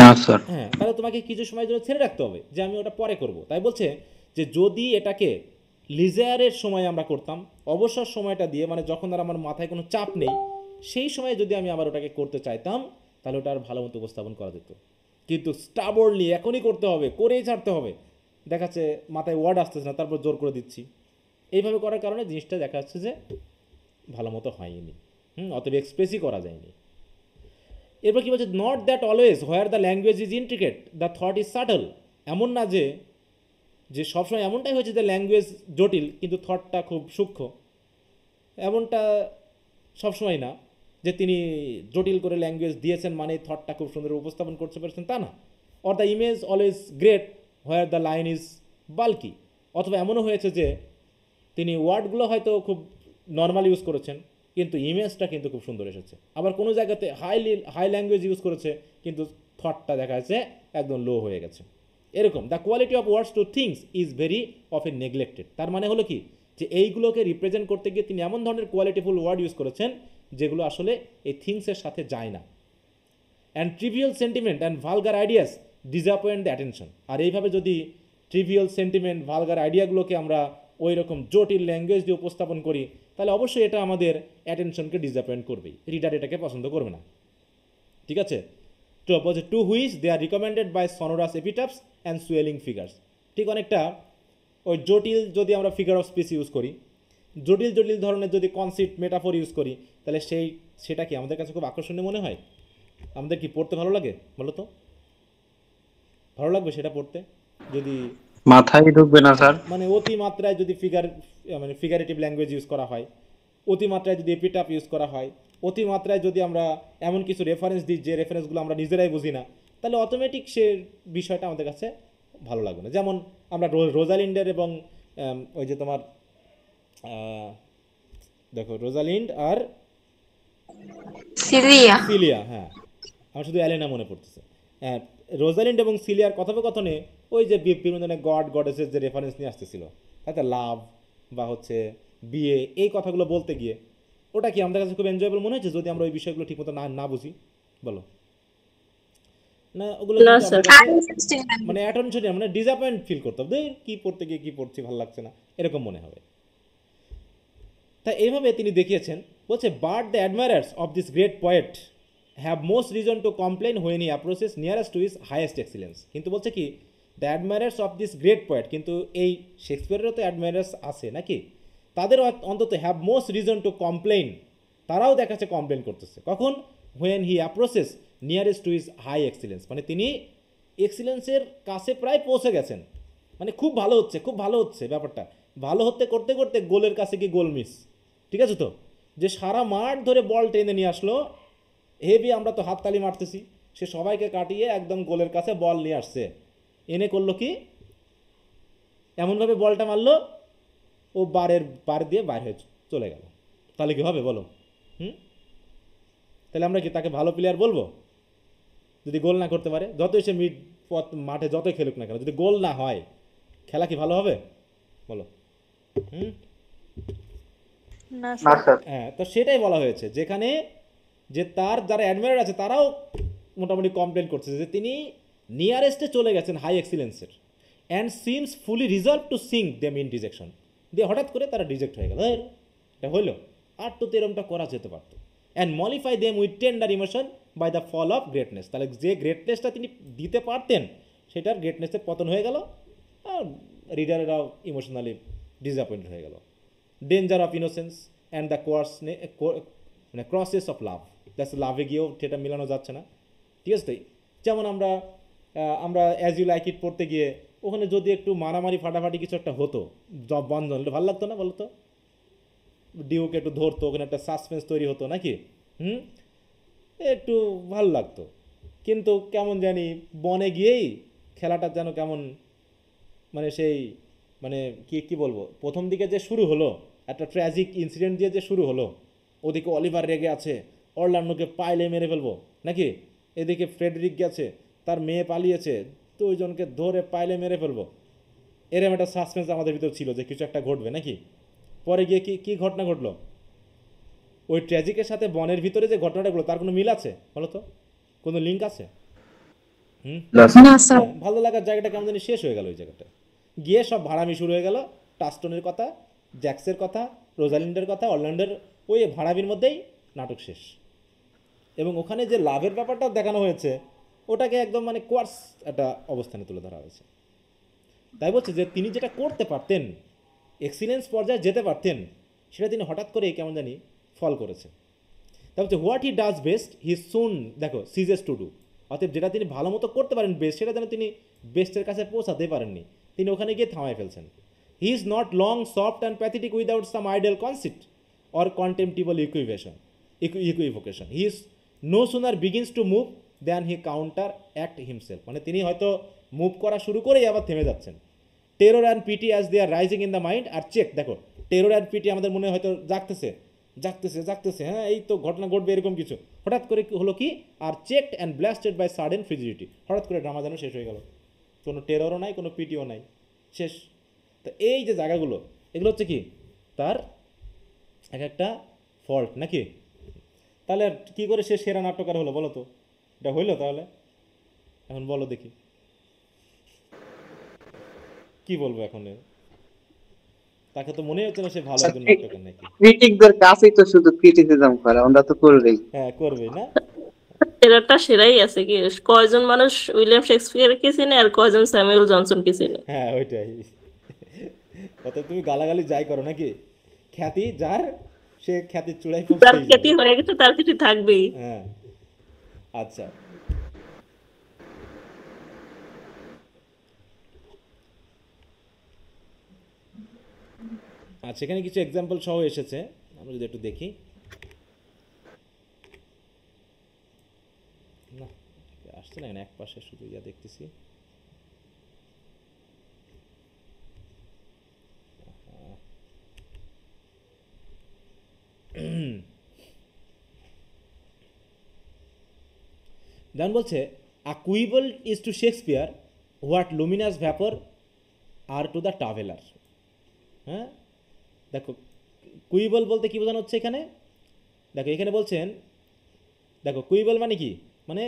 না স্যার। হ্যাঁ, তাহলে তোমাকে কিছু সময়ের জন্য ছেড়ে রাখতে হবে যে আমি ওটা পরে করব। তাই বলছে যে যদি এটাকে লিজারের সময় আমরা করতাম, অবসর সময়টা দিয়ে, মানে যখন আর আমার মাথায় কোনো চাপ নেই, সেই সময়ে যদি আমি আবার ওটাকে করতে চাইতাম তাহলে ওটা আর ভালো মতো উপস্থাপন করা যেত। কিন্তু স্টাবর্নলি এখনই করতে হবে, করেই ছাড়তে হবে, দেখাচ্ছে মাথায় ওয়ার্ড আসতেছে না, তারপর জোর করে দিচ্ছি, এইভাবে করার কারণে জিনিসটা দেখা যাচ্ছে যে ভালো মতো হয়নি, অতএব এক্সপ্রেসই করা যায়নি। এরপর কী বলছে, not that always where the language is intricate the thought is subtle, এমন না যে যে সবসময় এমনটাই হয়েছে যে ল্যাঙ্গুয়েজ জটিল কিন্তু থটটা খুব সূক্ষ্ম, এমনটা সবসময় না যে তিনি জটিল করে ল্যাঙ্গুয়েজ দিয়েছেন মানে থটটা খুব সুন্দর উপস্থাপন করতে পেরেছেন, তা না। Or the image always great where the line is bulky, অথবা এমনও হয়েছে যে তিনি ওয়ার্ডগুলো হয়তো খুব নর্মাল ইউজ করেছেন কিন্তু ইমেজটা কিন্তু খুব সুন্দর এসেছে, আবার কোনো জায়গাতে হাই ল্যাঙ্গুয়েজ ইউজ করেছে কিন্তু থটটা দেখা যাচ্ছে একদম লো হয়ে গেছে। এরকম the quality of words two things is very often neglected, তার মানে হলো কি যে এইগুলোকে রিপ্রেজেন্ট করতে গিয়ে তিনি এমন ধরনের কোয়ালিটিফুল ওয়ার্ড ইউজ করেছেন যেগুলো আসলে এই থিংসের সাথে যায় না। And trivial sentiment and vulgar ideas disappoint the attention, আর এইভাবে যদি ট্রিভিয়াল সেন্টিমেন্ট ভালগার আইডিয়াগুলোকে আমরা ওই রকম জটিল ল্যাঙ্গুয়েজ দিয়ে উপস্থাপন করি তাহলে অবশ্যই এটা আমাদের অ্যাটেনশনকে ডিসঅ্যাপয়েন্ট করবেই, রিডার এটাকে পছন্দ করবে না। ঠিক আছে, to which they are recommended by sonorous epithets and swelling figures. ঠিক অনেকটা ওই জটিল যদি আমরা ফিগার অফ স্পিচ ইউজ করি, জটিল জটিল ধরনের যদি কনসেপ্ট মেটাফোর ইউজ করি তাহলে সেটা কি আমাদের কাছে খুব আকর্ষণীয় মনে হয়? আমাদের কি পড়তে ভালো লাগে বলো তো? ভালো লাগবে সেটা পড়তে যদি মাথায় ঢুকবে না স্যার। মানে অতিমাত্রায় যদি ফিগারেটিভ ল্যাঙ্গুয়েজ ইউজ করা হয়, অতিমাত্রায় যদি এপিটাপ ইউজ করা হয়, অতিমাত্রায় যদি আমরা এমন কিছু রেফারেন্স দিই যে রেফারেন্সগুলো আমরা নিজেরাই বুঝি না, তাহলে অটোমেটিক সে বিষয়টা আমাদের কাছে ভালো লাগবে না। যেমন আমরা রোজালিন্ডের এবং ওই যে তোমার দেখো রোজালিন্ড আর সিলিয়া, হ্যাঁ আমার শুধু অ্যালেনা মনে পড়তেছে। হ্যাঁ, রোজালিন্ড এবং সিলিয়ার কথোপকথনে ওই যে বিভিন্ন ধরনের গডেসের যে রেফারেন্স নিয়ে আসতেছিল, তাতে লাভ বা হচ্ছে বিয়ে, এই কথাগুলো বলতে গিয়ে ওটা কি আমাদের কাছে খুব এনজয়েবল মনে হচ্ছে যদি আমরা ওই বিষয়গুলো ঠিকমতো না বুঝি বলো? না, ওগুলো মানে অ্যাটেনশন মানে ডিসঅ্যাপয়েন্ট ফিল করতে হবে, কি পড়তে গিয়ে কি পড়ছি ভালো লাগছে না, এরকম মনে হবে। তাই এইভাবে তিনি দেখিয়েছেন, বলছে but the admirers of this great poet have most reason to complain when he approaches nearest to his highest excellence. কিন্তু বলছে কি the admirers of this great poet, কিন্তু এই শেক্সপিয়ারেরও তো অ্যাডমায়ার্স আছে নাকি, তাদেরও অন্তত have most reason to complain, তারাও দেখাচ্ছে কমপ্লেন করতেছে কখন, when he approaches nearest to his high excellence, মানে তিনি এক্সিলেন্সের কাছে প্রায় পৌঁছে গেছেন, মানে খুব ভালো হচ্ছে খুব ভালো হচ্ছে, ব্যাপারটা ভালো হতে করতে করতে গোলের কাছে গিয়ে গোল মিস। ঠিক আছে তো, যে সারা মাঠ ধরে বল টেনে নিয়ে আসলো, হেভি আমরা তো হাততালি মারতেছি, সে সবাইকে কাটিয়ে একদম গোলের কাছে বল নিয়ে আসছে, এনে করলো কি এমনভাবে বলটা মারলো ও বার দিয়ে বাইরে হয়ে চলে গেল, তাহলে কি হবে বলো? তাহলে আমরা কি তাকে ভালো প্লেয়ার বলবো যদি গোল না করতে পারে? যতই সে মাঠে যতই খেলুক না কেন, যদি গোল না হয় খেলা কি ভালো হবে বলো? হ্যাঁ, তো সেটাই বলা হয়েছে যেখানে যে তার যারা অ্যাডমায়ার আছে তারাও মোটামুটি কমপ্লেন করছে যে তিনি নিয়ারেস্টে চলে গেছেন হাই এক্সিলেন্সের and seems fully resolve to sink them in rejection, দিয়ে হঠাৎ করে তারা রিজেক্ট হয়ে গেল। এটা হইলো, আর তো এরমটা করা যেতে পারতো। And mollify them with tender emotion by the fall of greatness, তাহলে যে গ্রেটনেসটা তিনি দিতে পারতেন সেটার গ্রেটনেসের পতন হয়ে গেল, আর রিডারেরাও ইমোশনালি ডিসঅ্যাপয়েন্টেড হয়ে গেল। Danger of innocence and the মানে ক্রসেস অফ লাভ, দ্যাটস লাভে গিয়েও সেটা মেলানো যাচ্ছে না, ঠিক আছে? তাই যেমন আমরা অ্যাজ ইউ লাইক ইট পড়তে গিয়ে ওখানে যদি একটু মারামারি ফাটাফাটি কিছু একটা হতো, জব বন্ধ হলে ভালো লাগতো না বলতো? ডিউকে একটু ধরতো, ওখানে একটা সাসপেন্স তৈরি হতো নাকি, একটু ভালো লাগতো। কিন্তু কেমন জানি বনে গিয়েই খেলাটা যেন কেমন, মানে সেই মানে কি বলবো, প্রথম দিকে যে শুরু হলো একটা ট্র্যাজিক ইনসিডেন্ট দিয়ে যে শুরু হলো, ওদিকে অলিভার রেগে আছে, অরল্যান্ডোকে পাইলে মেরে ফেলবো নাকি, এদিকে ফ্রেডরিক গেছে, তার মেয়ে পালিয়েছে, তো ওইজনকে ধরে পাইলে মেরে ফেলবো, এরকম একটা সাসপেন্স আমাদের ভিতর ছিল যে কিছু একটা ঘটবে নাকি। পরে গিয়ে কি ঘটনা ঘটলো? ওই ট্র্যাজিকের সাথে বনের ভিতরে যে ঘটনাটা ঘটলো তার কোনো মিল আছে বলো তো? কোনো লিঙ্ক আছে? না স্যার। ভালো লাগার জায়গাটা কেমন জানি শেষ হয়ে গেল ওই জায়গাটা গিয়ে, সব ভাড়ামি শুরু হয়ে গেল। টাস্টনের কথা, জ্যাক্সের কথা, রোজালিন্ডের কথা, অরল্যান্ডোর ওই ভাড়ামির মধ্যেই নাটক শেষ। এবং ওখানে যে লাভের ব্যাপারটাও দেখানো হয়েছে ওটাকে একদম মানে কোয়ার্স একটা অবস্থানে তুলে ধরা হয়েছে। তাই বলছে যে তিনি যেটা করতে পারতেন, এক্সিলেন্স পর্যায়ে যেতে পারতেন, সেটা তিনি হঠাৎ করেই কেমন জানি ফল করেছে। তা বলছে what he does best he soon দেখো সিজেস টু ডু, অতএব যেটা তিনি ভালো মতো করতে পারেন বেস্ট, সেটা যেন তিনি বেস্টের কাছে পৌঁছাতে পারেননি, তিনি ওখানে গিয়ে থামায় ফেলছেন। He is not long soft and pathetic without some ideal conceit or contemptible equivocation. He is no sooner begins to move than he counteract himself, মানে তিনি হয়তো মুভ করা শুরু করেই আবার থেমে যাচ্ছেন। Terror and pity as they are rising in the mind are check, দেখো টেরর অ্যান্ড পিটি আমাদের মনে হয়তো জাগতেছে, হ্যাঁ এই তো ঘটনা ঘটবে এরকম কিছু, হঠাৎ করে হলো কি, are checked and blasted by sudden frigidity, হঠাৎ করে ড্রামা যেন শেষ হয়ে গেল, কোনো টেররও নাই, কোনো পিটিও নাই, শেষ। তো এই যে জায়গাগুলো, এগুলো হচ্ছে কি তার এক একটা ফল্ট নাকি? তাহলে কি করে সে সেরা নাট্যকার হলো বলো তো? এটা হইলো তাহলে? এখন বলো দেখি কি বলবো এখন? তাকে তো মনে হচ্ছে না সে ভালো একজন নাট্যকার নাকি। ক্রিটিকদের কাছেই তো শুধু ক্রিটিসিজম করে, আমরা তো করবেই। হ্যাঁ করবে না, সেরাটা সেরাই আছে কি, কয়জন মানুষ উইলিয়াম শেক্সপিয়ারকে চেনে আর কয়জন স্যামুয়েল জনসনকে চেনে? হ্যাঁ ওইটাই। অত তুমি গালাগালি যাই করো নাকি, খ্যাতি যার সে খ্যাতির চূড়ায় তার পৌঁছেই খ্যাতি যাবে। হয়ে গেছে, তার খ্যাতি থাকবেই। হ্যাঁ আচ্ছা, আচ্ছা এখানে কিছু এক্সাম্পল সহ এসেছে, আমরা যদি একটু দেখি। না আসছে না, এক পাশে শুধু ইয়া দেখতেছি। যেমন বলছে a quibble is to Shakespeare what luminous vapour are to the traveller. হ্যাঁ দেখো কুইবল বলতে কী বোঝানো হচ্ছে এখানে, দেখো এখানে বলছেন, দেখো কুইবল মানে কি, মানে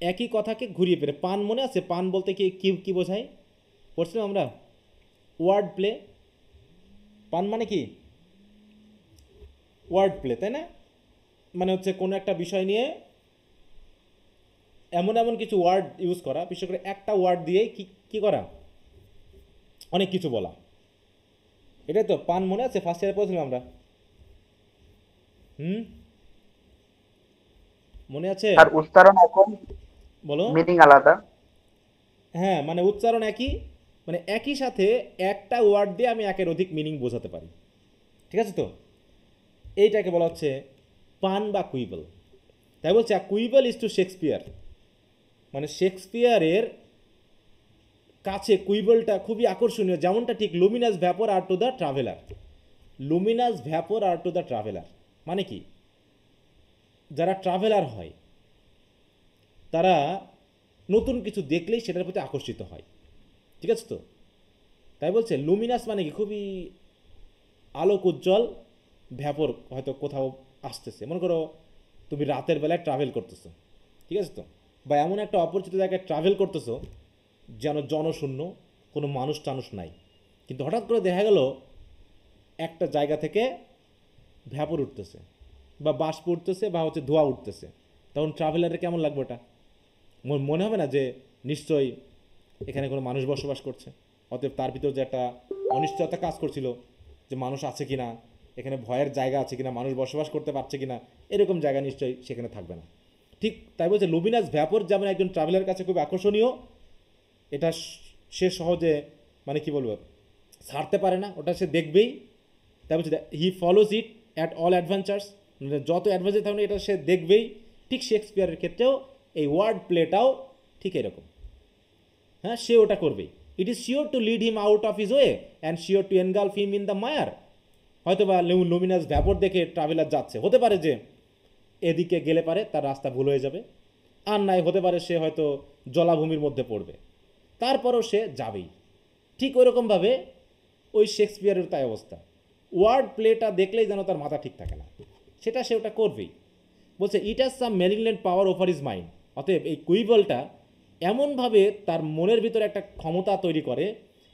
একই কথাকে ঘুরিয়ে ফেরে। পান মনে আছে, পান বলতে কি কি বোঝায় পড়ছিলাম আমরা? Word play. পান মানে কি ওয়ার্ড প্লে, তাই না? মানে হচ্ছে কোনো একটা বিষয় নিয়ে এমন এমন কিছু ওয়ার্ড ইউজ করা, বিশেষ করে একটা ওয়ার্ড দিয়েই কি করা, অনেক কিছু বলা। এটাই তো পান মনে আছে, ফার্স্ট ইয়ারে পড়েছিলাম আমরা। মনে আছে? আর উচ্চারণ এখন বলো, মিনিং আলাদা। হ্যাঁ মানে উচ্চারণ একই, মানে একই সাথে একটা ওয়ার্ড দিয়ে আমি একের অধিক মিনিং বোঝাতে পারি, ঠিক আছে তো? এইটাকে বলা হচ্ছে পান বা কুইবল। তাই বলছে কুইবল ইজ টু শেক্সপিয়ার, মানে শেক্সপিয়ারের কাছে কুইবলটা খুবই আকর্ষণীয়, যেমনটা ঠিক luminous vapour are to the traveller. Luminous vapour are to the traveller মানে কি, যারা ট্রাভেলার হয় তারা নতুন কিছু দেখলেই সেটার প্রতি আকর্ষিত হয়, ঠিক আছে তো? তাই বলছে লুমিনাস মানে কি খুবই আলোক উজ্জ্বল, ভ্যাপর হয়তো কোথাও আসতেছে, মনে করো তুমি রাতের বেলায় ট্রাভেল করতেছো, ঠিক আছে তো? বা এমন একটা অপরিচিত জায়গায় ট্রাভেল করতেছো যেন জনশূন্য, কোনো মানুষ টানুষ নাই, কিন্তু হঠাৎ করে দেখা গেল একটা জায়গা থেকে ভ্যাপর উঠতেছে বা বাষ্প উঠতেছে বা হচ্ছে ধোঁয়া উঠতেছে, তখন ট্রাভেলারের কেমন লাগবে? ওটা মনে হবে না যে নিশ্চয়ই এখানে কোনো মানুষ বসবাস করছে? অতএব তার ভিতর যে একটা অনিশ্চয়তা কাজ করছিল যে মানুষ আছে কি না, এখানে ভয়ের জায়গা আছে কিনা, মানুষ বসবাস করতে পারছে কিনা, এরকম জায়গা নিশ্চয়ই সেখানে থাকবে না। ঠিক তাই বলছে লুমিনাস ভ্যাপর যেমন একজন ট্রাভেলারের কাছে খুব আকর্ষণীয়, এটা সে সহজে মানে কি বলবো ছাড়তে পারে না, ওটা সে দেখবেই। তাই বলছে he follows it at all adventures, যত অ্যাডভেঞ্চার থাকবে এটা সে দেখবেই। ঠিক শেক্সপিয়ারের ক্ষেত্রেও এই ওয়ার্ড প্লেটাও ঠিক এরকম, হ্যাঁ, সে ওটা করবেই। It is sure to lead him out of his way and sure to engulf him in the মায়ার। হয়তো বা লুমিনাস ভ্যাপর দেখে ট্রাভেলার যাচ্ছে, হতে পারে যে এদিকে গেলে পারে তার রাস্তা ভুল হয়ে যাবে, আর নাই হতে পারে সে হয়তো জলাভূমির মধ্যে পড়বে, তারপরও সে যাবেই। ঠিক ওইরকমভাবে ওই শেক্সপিয়ারের তাই অবস্থা, ওয়ার্ড প্লেটা দেখলেই যেন তার মাথা ঠিক থাকে না, সেটা সে ওটা করবেই। বলছে it has some malignant power over his mind. অতএব এই কুইবলটা এমনভাবে তার মনের ভিতরে একটা ক্ষমতা তৈরি করে,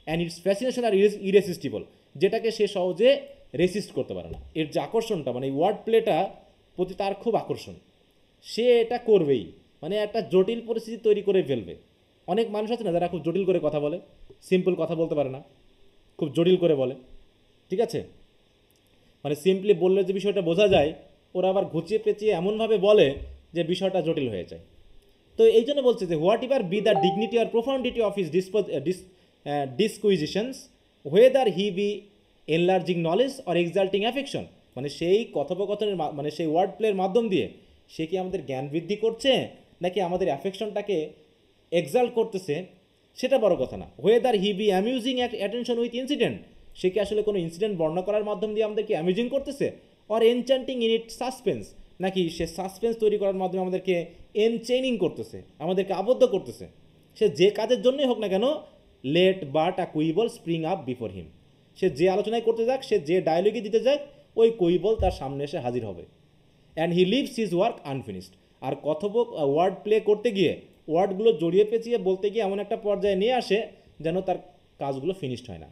অ্যান্ড ইটস ফ্যাসিনেশন আর ইরেসিস্টিবল, যেটাকে সে সহজে রেসিস্ট করতে পারে না। এর যে আকর্ষণটা, মানে এই ওয়ার্ড প্লেটা প্রতি তার খুব আকর্ষণ, সে এটা করবেই, মানে একটা জটিল পরিস্থিতি তৈরি করে ফেলবে। অনেক মানুষ আছে না যারা খুব জটিল করে কথা বলে, সিম্পল কথা বলতে পারে না, খুব জটিল করে বলে, ঠিক আছে? মানে সিম্পলি বললে যে বিষয়টা বোঝা যায়, ওরা আবার ঘুচিয়ে পেঁচিয়ে এমনভাবে বলে যে বিষয়টা জটিল হয়ে যায়। তো এই জন্য বলছে যে whatever be the dignity or profundity of his disquisitions whether he be enlarging knowledge or exalting affection, মানে সেই কথোপকথনের মানে সেই ওয়ার্ড প্লের মাধ্যম দিয়ে সে কি আমাদের জ্ঞান বৃদ্ধি করছে নাকি আমাদের অ্যাফেকশনটাকে এক্সাল্ট করতেছে, সেটা বড় কথা না। Whether he be amusing attention with incident, সে কি আসলে কোনো ইনসিডেন্ট বর্ণনা করার মাধ্যম দিয়ে আমাদেরকে অ্যামিউজিং করতেছে, or enchanting in it suspense, নাকি সে সাসপেন্স তৈরি করার মাধ্যমে আমাদেরকে এনচেইনিং করতেছে, আমাদেরকে আবদ্ধ করতেছে। সে যে কাজের জন্যই হোক না কেন, let but a quibble spring up before him, সে যে আলোচনায় করতে যাক, সে যে ডায়লগে দিতে যাক, ওই কুইবল তার সামনে এসে হাজির হবে। And he leaves his work unfinished, আর ওয়ার্ড প্লে করতে গিয়ে ওয়ার্ডগুলো জড়িয়ে পেঁচিয়ে বলতে গিয়ে এমন একটা পর্যায়ে নিয়ে আসে যেন তার কাজগুলো ফিনিশড হয় না,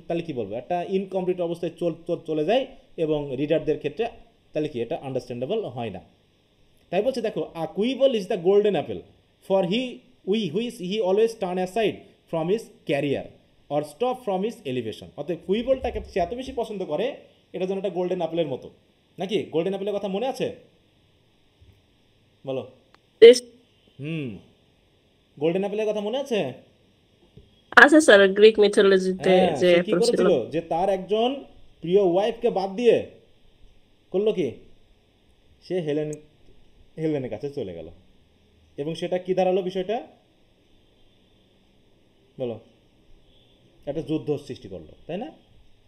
তাহলে কী বলবো, একটা ইনকমপ্লিট অবস্থায় চলে যায় এবং রিডারদের ক্ষেত্রে তাহলে কি এটা আন্ডারস্ট্যান্ডেবল হয় না। তাই বলছে দেখো, a quibble is the golden apple for he always turn aside from his career or stop from his elevation. অর্থাৎ কুইবলটাকে সে এত বেশি পছন্দ করে, এটা যেন একটা গোল্ডেন অ্যাপেলের মতো, নাকি? গোল্ডেন অ্যাপেলের কথা মনে আছে? বলো। গোল্ডেন অ্যাপেলের কথা মনে আছে? আছে স্যার, গ্রিক মিথোলজিতে যে কি করেছিল যে তার একজন প্রিয় ওয়াইফকে বাদ দিয়ে করলো কি, সে হেলেনের কাছে চলে গেল, এবং সেটা কি দাঁড়ালো বিষয়টা, বলো? একটা যুদ্ধ সৃষ্টি করলো, তাই না?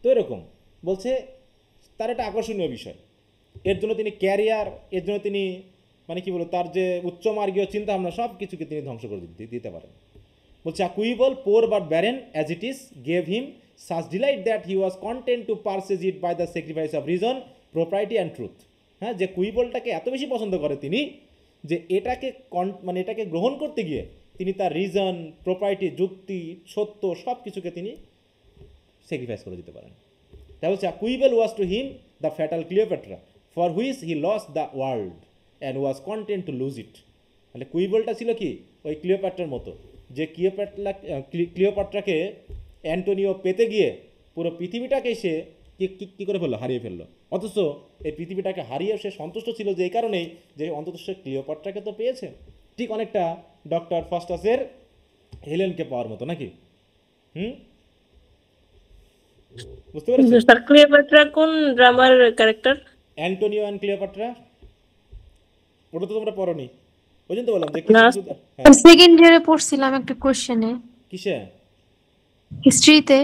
তো এরকম বলছে তার একটা আকর্ষণীয় বিষয়, এর জন্য তিনি ক্যারিয়ার, এর জন্য তিনি মানে কি বলবো, তার যে উচ্চমার্গীয় চিন্তা ভাবনা সব কিছুকে তিনি ধ্বংস করে দিতে পারেন। বলছে a quibble poor but barren as it is gave him such delight that he was content to purchase it by the sacrifice of reason, property and truth. হ্যাঁ, যে কুইবলটাকে এত বেশি পছন্দ করে তিনি যে এটাকে মানে এটাকে গ্রহণ করতে গিয়ে তিনি তার রিজন, প্রপার্টি, যুক্তি, সত্য সব কিছুকে তিনি স্যাক্রিফাইস করে দিতে পারেন। তাই বলছে a quibble was to him the fatal Cleopatra for which he lost the world and was content to lose it. তাহলে কুইবলটা ছিল কি ওই ক্লিওপ্যাট্রার মতো, যে ক্লিওপ্যাট্রাকে অ্যান্টোনিও পেতে গিয়ে পুরো পৃথিবীটাকে সে কী করে ফেললো, হারিয়ে ফেললো। অথচ এই পৃথিবীটাকে হারিয়ে সে সন্তুষ্ট ছিল যে এই কারণেই যে অন্তত সে ক্লিওপ্যাট্রাকে তো পেয়েছে। ঠিক অনেকটা ডক্টর ফাস্টাসের হেলেনকে পাওয়ার মতো, নাকি? বুঝতে পেরেছেন? স্যার ক্লিওপেট্রা কোন ড্রামার ক্যারেক্টার? অ্যান্টোনিও অ্যান্ড ক্লিওপ্যাট্রা, ওটা তো তোমরা পড়োনি, ওই জন্য তো বললাম যে সেকেন্ড ইয়ারে পড়ছিলাম একটা কোশ্চেনে। কিসে? হিস্ট্রিতে।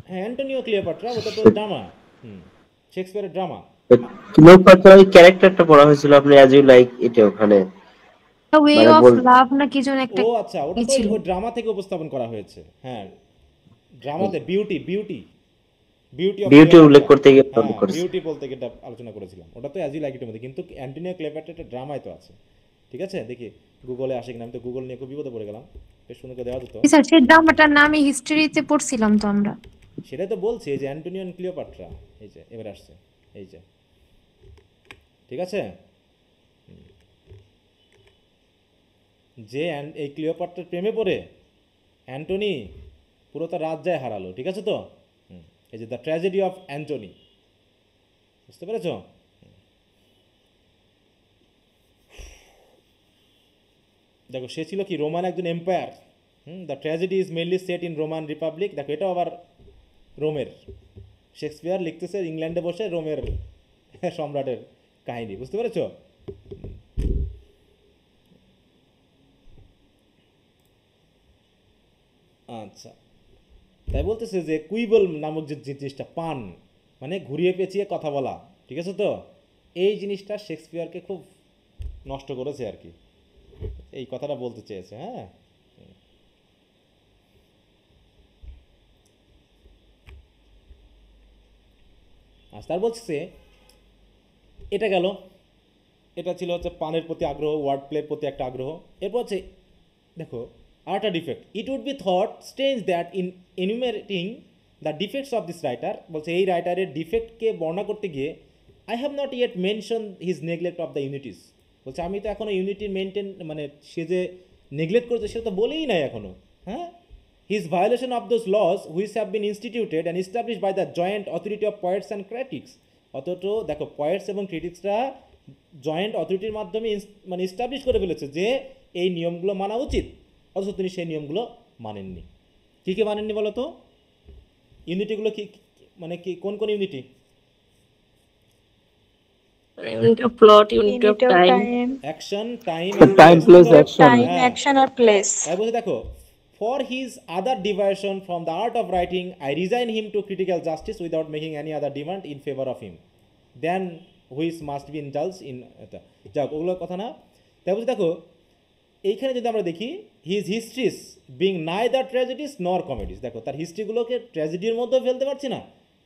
হ্যাঁ, অ্যান্টোনিও ক্লিওপ্যাট্রা, ওটা তো ড্রামা, শেক্সপিয়ারের ড্রামা। ক্লিওপেট্রা ওই ক্যারেক্টারটা পড়া হয়েছিল আপনি অ্যাজ ইউ লাইক এটা ওখানে, ওয়ে অফ লাভ না কি যেন একটা। ও আচ্ছা, ওটা তো ওই ড্রামা থেকে উপস্থাপন করা হয়েছে। হ্যাঁ, ড্রামাতে বিউটি উল্লেখ করতে গিয়ে বিউটি বলতে গিয়ে আলোচনা করেছিলাম, ওটা তো অ্যাজ ইউ লাইক ইটের মধ্যে, কিন্তু অ্যান্টোনিও ক্লিওপ্যাট্রা একটা ড্রামায় তো আছে। ঠিক আছে, দেখি গুগলে আসে কিনা। আমি তো গুগল নিয়ে খুব বিপদে পড়ে গেলাম, বেশ সুন্দর করে দেওয়া যেত। স্যার সেই ড্রামাটার নাম হিস্ট্রিতে পড়ছিলাম তো আমরা। সেটাই তো বলছি, এই যে অ্যান্টোনিও এন্ড ক্লিওপাট্রা, এই যে এবার আসছে, এই যে, ঠিক আছে। যে এই ক্লিওপাট্রার প্রেমে পড়ে অ্যান্টনি পুরো তার রাজ্যায় হারালো, ঠিক আছে তো। এই যে দ্য ট্র্যাজেডি অফ অ্যান্টনি, বুঝতে পেরেছ? দেখো সে ছিল কি রোমান একজন empire. The tragedy is mainly set in Roman Republic. দেখো এটাও আবার রোমের, শেক্সপিয়ার লিখতেছে ইংল্যান্ডে বসে রোমের সম্রাটের কাহিনী, বুঝতে পেরেছ? আচ্ছা, তাই বলতেছে যে কুইবল নামক যে জিনিসটা, পান মানে ঘুরিয়ে পেঁচিয়ে কথা বলা, ঠিক আছে তো, এই জিনিসটা শেক্সপিয়ারকে খুব নষ্ট করেছে আর কি, এই কথাটা বলতে চেয়েছে। হ্যাঁ, আচ্ছা, তার বলছে এটা গেল, এটা ছিল হচ্ছে পানের প্রতি আগ্রহ, ওয়ার্ড প্লের প্রতি একটা আগ্রহ। এরপর হচ্ছে দেখো আরেকটা defect, it would be thought strange that in enumerating the defects of this writer, বলছে এই রাইটারের ডিফেক্টকে বর্ণনা করতে গিয়ে I have not yet mention his neglect of the unities, বলছে আমি তো এখনও ইউনিটি মেনটেন, মানে সে যে নেগলেক্ট করেছে সেটা তো বলেই নাই এখনও। হ্যাঁ, his violation of those laws which have been instituted and establish by the joint authority of poets and critics, অথচ দেখো পয়েটস এবং ক্রিটিক্সরা জয়েন্ট অথরিটির মাধ্যমে মানে ইস্টাবলিশ করে ফেলেছে যে এই নিয়মগুলো মানা উচিত, অথচ তিনি সেই নিয়মগুলো মানেননি। কী কী মানেননি বলো তো? ইউনিটিগুলো কি, মানে কি কোন কোন unity? Unit of plot, unit of time, action, time, time plus action. Action আর প্লেস। তাই বলছে দেখো, for his other division from the art of writing I resign him to critical justice without making any other demand in favour of him then which must be indulge in. যাক, ওগুলোর কথা না। তাই বলছে দেখো এইখানে যদি আমরা দেখি হিজ হিস্ট্রিজ বিং নাইদার ট্র্যাজেডিস নর কমেডিস, দেখো তার হিস্ট্রিগুলোকে ট্র্যাজেডির মধ্যেও ফেলতে পারছি না,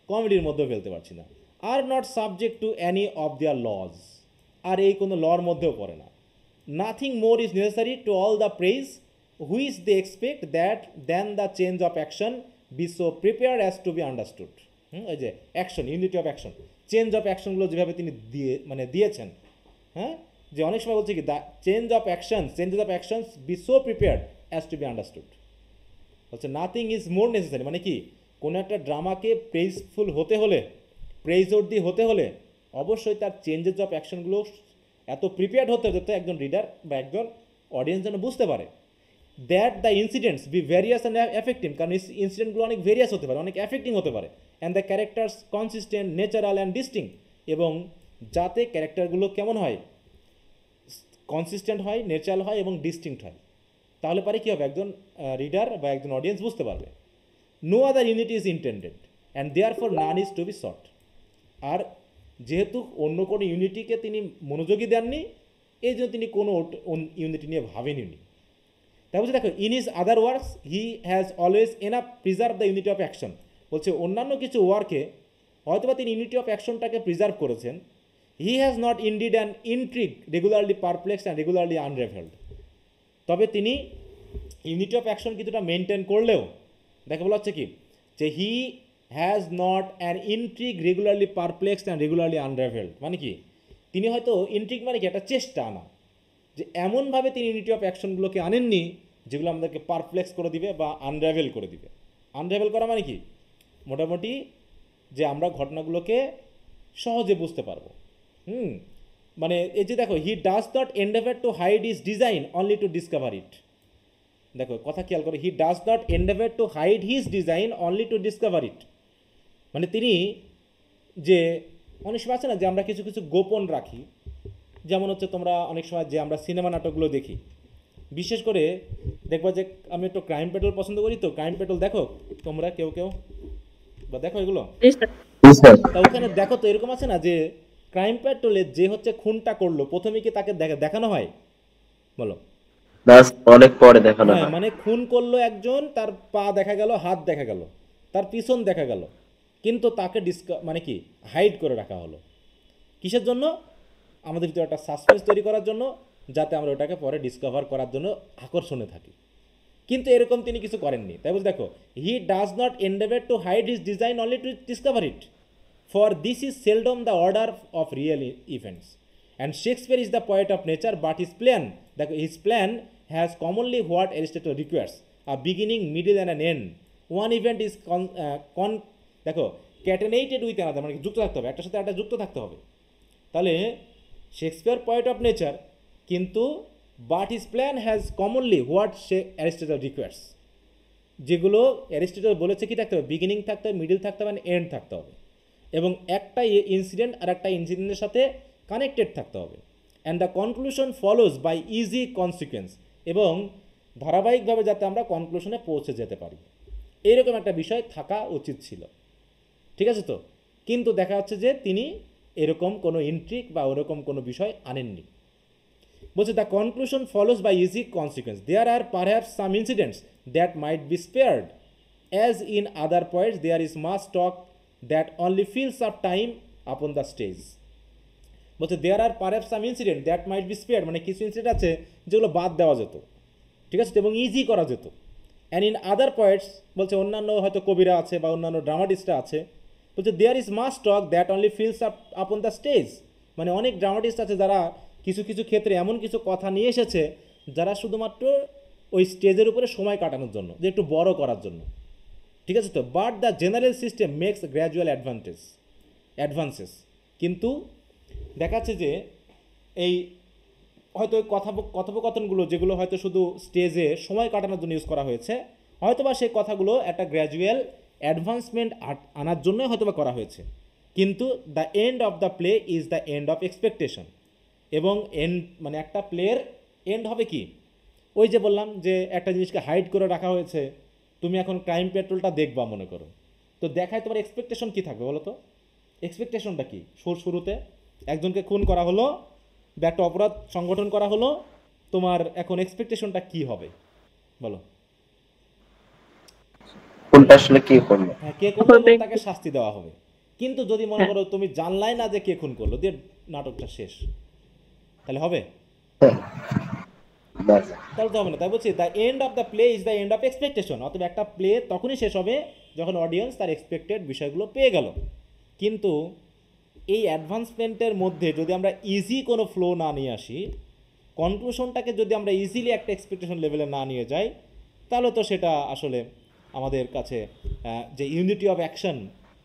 কমেডির মধ্যেও ফেলতে পারছি না। Are not subject to any of their laws, আর এই কোনো লর মধ্যেও পড়ে না। Nothing more is necessary to all the praise which they expect that then the change of action be so prepare as to be understood. এই যে action, unity of action, change of অ্যাকশনগুলো যেভাবে তিনি দিয়েছেন, হ্যাঁ, যে অনেক সময় বলছে কি the change of actions be so prepared as to be understood, বলছে নাথিং ইজ মোর নেসেসারি, মানে কি কোনো একটা ড্রামাকে প্রেইজফুল হতে হলে, প্রেইজওয়ার্দি হতে হলে অবশ্যই তার চেঞ্জেস অফ অ্যাকশনগুলো এত প্রিপেয়ার্ড হতে হতে একজন রিডার বা একজন অডিয়েন্স যেন বুঝতে পারে। That the incidents be various and effective, কারণ ইনসিডেন্টগুলো অনেক ভেরিয়াস হতে পারে, অনেক এফেক্টিং হতে পারে। And the characters consistent, natural and distinct, এবং যাতে ক্যারেক্টারগুলো কেমন হয়, কনসিস্টেন্ট হয়, ন্যাচারাল হয় এবং ডিস্টিংক্ট হয়, তাহলে পরে কী হবে, একজন রিডার বা একজন অডিয়েন্স বুঝতে পারবে। No other unity is intended and therefore none is to be sought, আর যেহেতু অন্য কোনো ইউনিটিকে তিনি মনোযোগী দেননি, এই জন্য তিনি কোনো ইউনিটি নিয়ে ভাবেননি। তাই বলছে দেখো in is other works he has always enough preserve the unity of action, বলছে অন্যান্য কিছু ওয়ার্কে হয়তোবা তিনি ইউনিটি অফ অ্যাকশনটাকে প্রিজার্ভ করেছেন। He has not indeed an intrigue regularly perplexed and regularly unravelled, তবে তিনি ইউনিটি অফ অ্যাকশন কিছুটা মেনটেন করলেও দেখে বলা হচ্ছে কি যে he has not an intrigue regularly perplexed and regularly unravelled, মানে কি তিনি হয়তো ইন্ট্রিগ মানে কি একটা চেষ্টা আনা, যে এমনভাবে তিনি ইউনিটি অফ অ্যাকশনগুলোকে আনেননি যেগুলো আমাদেরকে পারপ্লেক্স করে দিবে বা আনরেভেল করে দিবে। আনরেভেল করা মানে কি মোটামুটি যে আমরা ঘটনাগুলোকে সহজে বুঝতে পারবো। মানে এই যে দেখো he does not endeavour to hide his design only to discover it, দেখো কথা খেয়াল করো, he does not endeavour to hide his design only to discover it, মানে তিনি যে অনেক সময় আছে না যে আমরা কিছু কিছু গোপন রাখি, যেমন হচ্ছে তোমরা অনেক সময় যে আমরা সিনেমা নাটকগুলো দেখি, বিশেষ করে দেখবা যে আমি একটু ক্রাইম পেট্রোল পছন্দ করি, তো ক্রাইম পেট্রোল দেখো তোমরা কেউ কেউ বা দেখো এগুলো, তা ওখানে দেখো তো এরকম আছে না যে ক্রাইম পেট্রোলে যে হচ্ছে খুনটা করলো প্রথমে কি তাকে দেখানো হয় বলো? অনেক পরে দেখানো হয়, মানে খুন করলো একজন, তার পা দেখা গেল, হাত দেখা গেল, তার পিছন দেখা গেল, কিন্তু তাকে মানে কি হাইড করে রাখা হলো, কিসের জন্য? আমাদের ভিতরে একটা সাসপেন্স তৈরি করার জন্য, যাতে আমরা ওটাকে পরে ডিসকভার করার জন্য আকর্ষণে থাকি। কিন্তু এরকম তিনি কিছু করেননি। তাই বলছে দেখো, he does not endeavour to hide his design only to discover it, for this is seldom the order of real events, and Shakespeare is the poet of nature, but his plan, দেখো his plan has commonly what Aristotle requires, a beginning, middle and an end. One event is দেখো catenated with another, মানে যুক্ত থাকতে হবে, একটার সাথে একটা যুক্ত থাকতে হবে। তাহলে শেক্সপিয়ার পোয়েট অফ নেচার, কিন্তু but his plan has commonly what Aristotle requires, যেগুলো অ্যারিস্টটল বলেছে কি থাকতে হবে, বিগিনিং থাকতে হবে, মিডল থাকতে হবে, এন্ড থাকতে হবে, এবং একটা ইনসিডেন্ট আর একটা ইনসিডেন্টের সাথে কানেক্টেড থাকতে হবে। And the conclusion follows by easy consequence, এবং ধারাবাহিকভাবে যাতে আমরা কনক্লুশনে পৌঁছে যেতে পারি, এইরকম একটা বিষয় থাকা উচিত ছিল। ঠিক আছে তো? কিন্তু দেখা যাচ্ছে যে তিনি এরকম কোনো ইন্ট্রিক বা ওরকম কোনো বিষয় আনেননি। বলছে the conclusion follows by easy consequence, there are perhaps some incidents that might be spared, as in other points there is mass talk that only fills up time upon the stage. বলছে there are perhaps some incident that might be spared, মানে কিছু incident আছে যেগুলো বাদ দেওয়া যেত, ঠিক আছে, এবং ইজি করা যেত। অ্যান্ড ইন আদার পয়েন্টস, বলছে অন্যান্য হয়তো কবিরা আছে বা অন্যান্য ড্রামাটিস্টরা আছে, বলছে there is mass talk that only fills up upon the stage, মানে অনেক ড্রামাটিস্ট আছে যারা কিছু কিছু ক্ষেত্রে এমন কিছু কথা নিয়ে এসেছে যারা শুধুমাত্র ওই স্টেজের উপরে সময় কাটানোর জন্য, যে একটু বড় করার জন্য, ঠিক আছে তো। But the general system makes gradual advances, কিন্তু দেখাচ্ছে যে এই হয়তো কথোপকথনগুলো যেগুলো হয়তো শুধু স্টেজে সময় কাটানোর জন্য ইউজ করা হয়েছে, হয়তোবা সেই কথাগুলো একটা গ্র্যাজুয়াল অ্যাডভান্সমেন্ট আনার জন্য হয়তোবা করা হয়েছে, কিন্তু the end of the play is the end of expectation, এবং এন্ড মানে একটা প্লের এন্ড হবে কি, ওই যে বললাম যে একটা জিনিসকে হাইড করে রাখা হয়েছে, তুমি এখন ক্রাইম পেট্রোলটা দেখবা মনে করো, তো দেখায় তোমার এক্সপেকটেশন কী থাকবে বলো তো? এক্সপেকটেশনটা কি? শুরুতে একজনকে খুন করা হলো বা একটা অপরাধ সংগঠন করা হলো, তোমার এখন এক্সপেকটেশনটা কি হবে বলো? কোনটা আসলে কে করলো? হ্যাঁ, কে করলো এবং তাকে শাস্তি দেওয়া হবে। কিন্তু যদি মনে করো তুমি জানলাই না যে কে খুন করলো, দিয়ে নাটকটা শেষ, তাহলে হবে? তাহলে তো হবে না। তাই বলছি the end of the play is the end of expectation, অথবা একটা প্লে তখনই শেষ হবে যখন অডিয়েন্স তার এক্সপেক্টেড বিষয়গুলো পেয়ে গেল। কিন্তু এই অ্যাডভান্সমেন্টের মধ্যে যদি আমরা ইজি কোনো ফ্লো না নিয়ে আসি, কনক্লুশনটাকে যদি আমরা ইজিলি একটা এক্সপেকটেশন লেভেলে না নিয়ে যাই, তাহলে তো সেটা আসলে আমাদের কাছে যে ইউনিটি অফ অ্যাকশন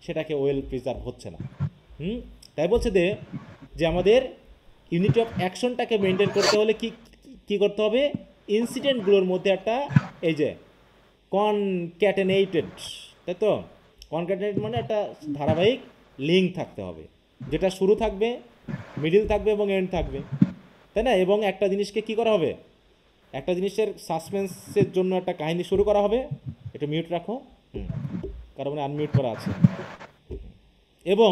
সেটাকে ওয়েল প্রিজার্ভ হচ্ছে না। তাই বলছে যে আমাদের ইউনিটি অফ অ্যাকশনটাকে মেনটেন করতে হলে কি করতে হবে? ইনসিডেন্টগুলোর মধ্যে একটা এই যে কনক্যাটেনেটেড, তাই তো, কনক্যাটেনেটেড মানে একটা ধারাবাহিক লিঙ্ক থাকতে হবে, যেটা শুরু থাকবে, মিডিল থাকবে এবং এন্ড থাকবে, তাই না? এবং একটা জিনিসকে কি করা হবে, একটা জিনিসের সাসপেন্সের জন্য একটা কাহিনী শুরু করা হবে, এটা মিউট রাখো, কারণ আনমিউট করা আছে, এবং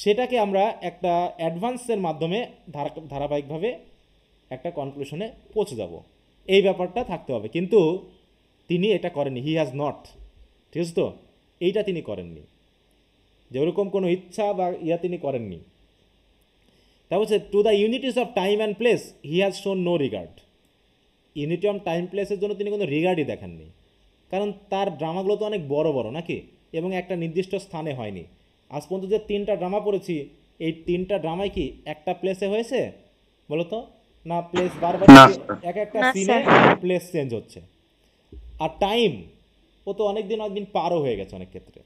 সেটাকে আমরা একটা অ্যাডভান্সের মাধ্যমে ধারাবাহিকভাবে একটা কনক্লুশনে পৌঁছে যাব, এই ব্যাপারটা থাকতে হবে। কিন্তু তিনি এটা করেননি, হি হ্যাজ নট, ঠিক আছে তো, এইটা তিনি করেননি, যে ওরকম কোনো ইচ্ছা বা তিনি করেননি। তা বলছে to the unities of time and place he has shown no regard, unity of time প্লেসের জন্য তিনি কোনো রিগার্ডই দেখাননি, কারণ তার ড্রামাগুলো তো অনেক বড় বড় নাকি, এবং একটা নির্দিষ্ট স্থানে হয়নি। আজ পর্যন্ত যে 3টা ড্রামা পড়েছি, এই 3টা ড্রামাই কি একটা প্লেসে হয়েছে বলো তো? না, প্লেস বারবার এক একটা সিনে প্লেস চেঞ্জ হচ্ছে, আর টাইম ও তো অনেকদিন পারও হয়ে গেছে অনেক ক্ষেত্রে।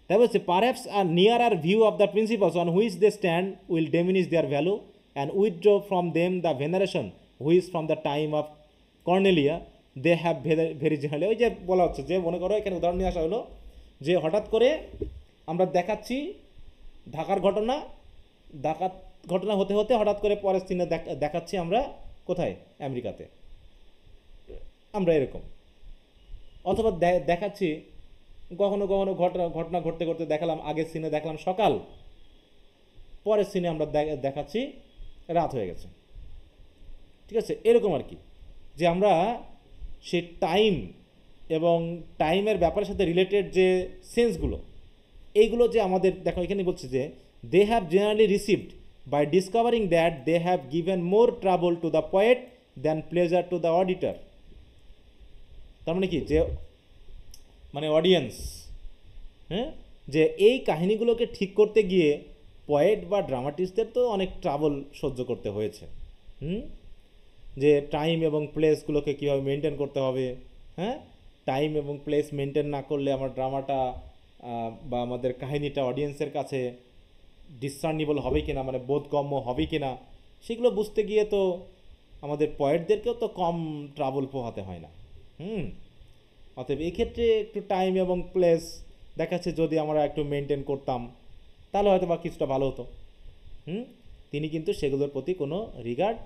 তাই বলছে perhaps a nearer view of the principles on which they stand will diminish their value and withdraw from them the veneration which from the time of Cornelia they have very generally. ওই যে বলা হচ্ছে যে মনে করো এখানে উদাহরণ নিয়ে আসা হলো যে হঠাৎ করে আমরা দেখাচ্ছি ঢাকার ঘটনা হতে হতে হঠাৎ করে পরের সিনে দেখাচ্ছি আমরা কোথায়, আমেরিকাতে, আমরা এরকম, অথবা দেখাচ্ছি কখনো কখনো ঘটনা ঘটতে ঘটতে দেখালাম আগের সিনে দেখলাম সকাল, পরের সিনে আমরা দেখাচ্ছি রাত হয়ে গেছে, ঠিক আছে, এরকম আর কি, যে আমরা সেই টাইম এবং টাইমের ব্যাপারের সাথে রিলেটেড যে সেন্সগুলো, এইগুলো যে আমাদের দেখো এখানে বলছে যে they have generally received by discovering that they have given more trouble to the poet than pleasure to the auditor. তার মানে কি, যে মানে অডিয়েন্স, হ্যাঁ, যে এই কাহিনীগুলোকে ঠিক করতে গিয়ে পয়েট বা ড্রামাটিস্টদের তো অনেক ট্রাবল সহ্য করতে হয়েছে। যে টাইম এবং প্লেসগুলোকে কীভাবে মেনটেন করতে হবে, হ্যাঁ, টাইম এবং প্লেস মেনটেন না করলে আমার ড্রামাটা বা আমাদের কাহিনীটা অডিয়েন্সের কাছে ডিসসার্নিবল হবে কিনা, মানে বোধগম্য হবে কিনা, সেগুলো বুঝতে গিয়ে তো আমাদের পয়েটদেরকেও তো কম ট্রাবল পোহাতে হয় না। অতএব এক্ষেত্রে একটু টাইম এবং প্লেস দেখাচ্ছে যদি আমরা একটু মেনটেন করতাম তাহলে হয়তো বা কিছুটা ভালো হতো। তিনি কিন্তু সেগুলোর প্রতি কোনো রিগার্ড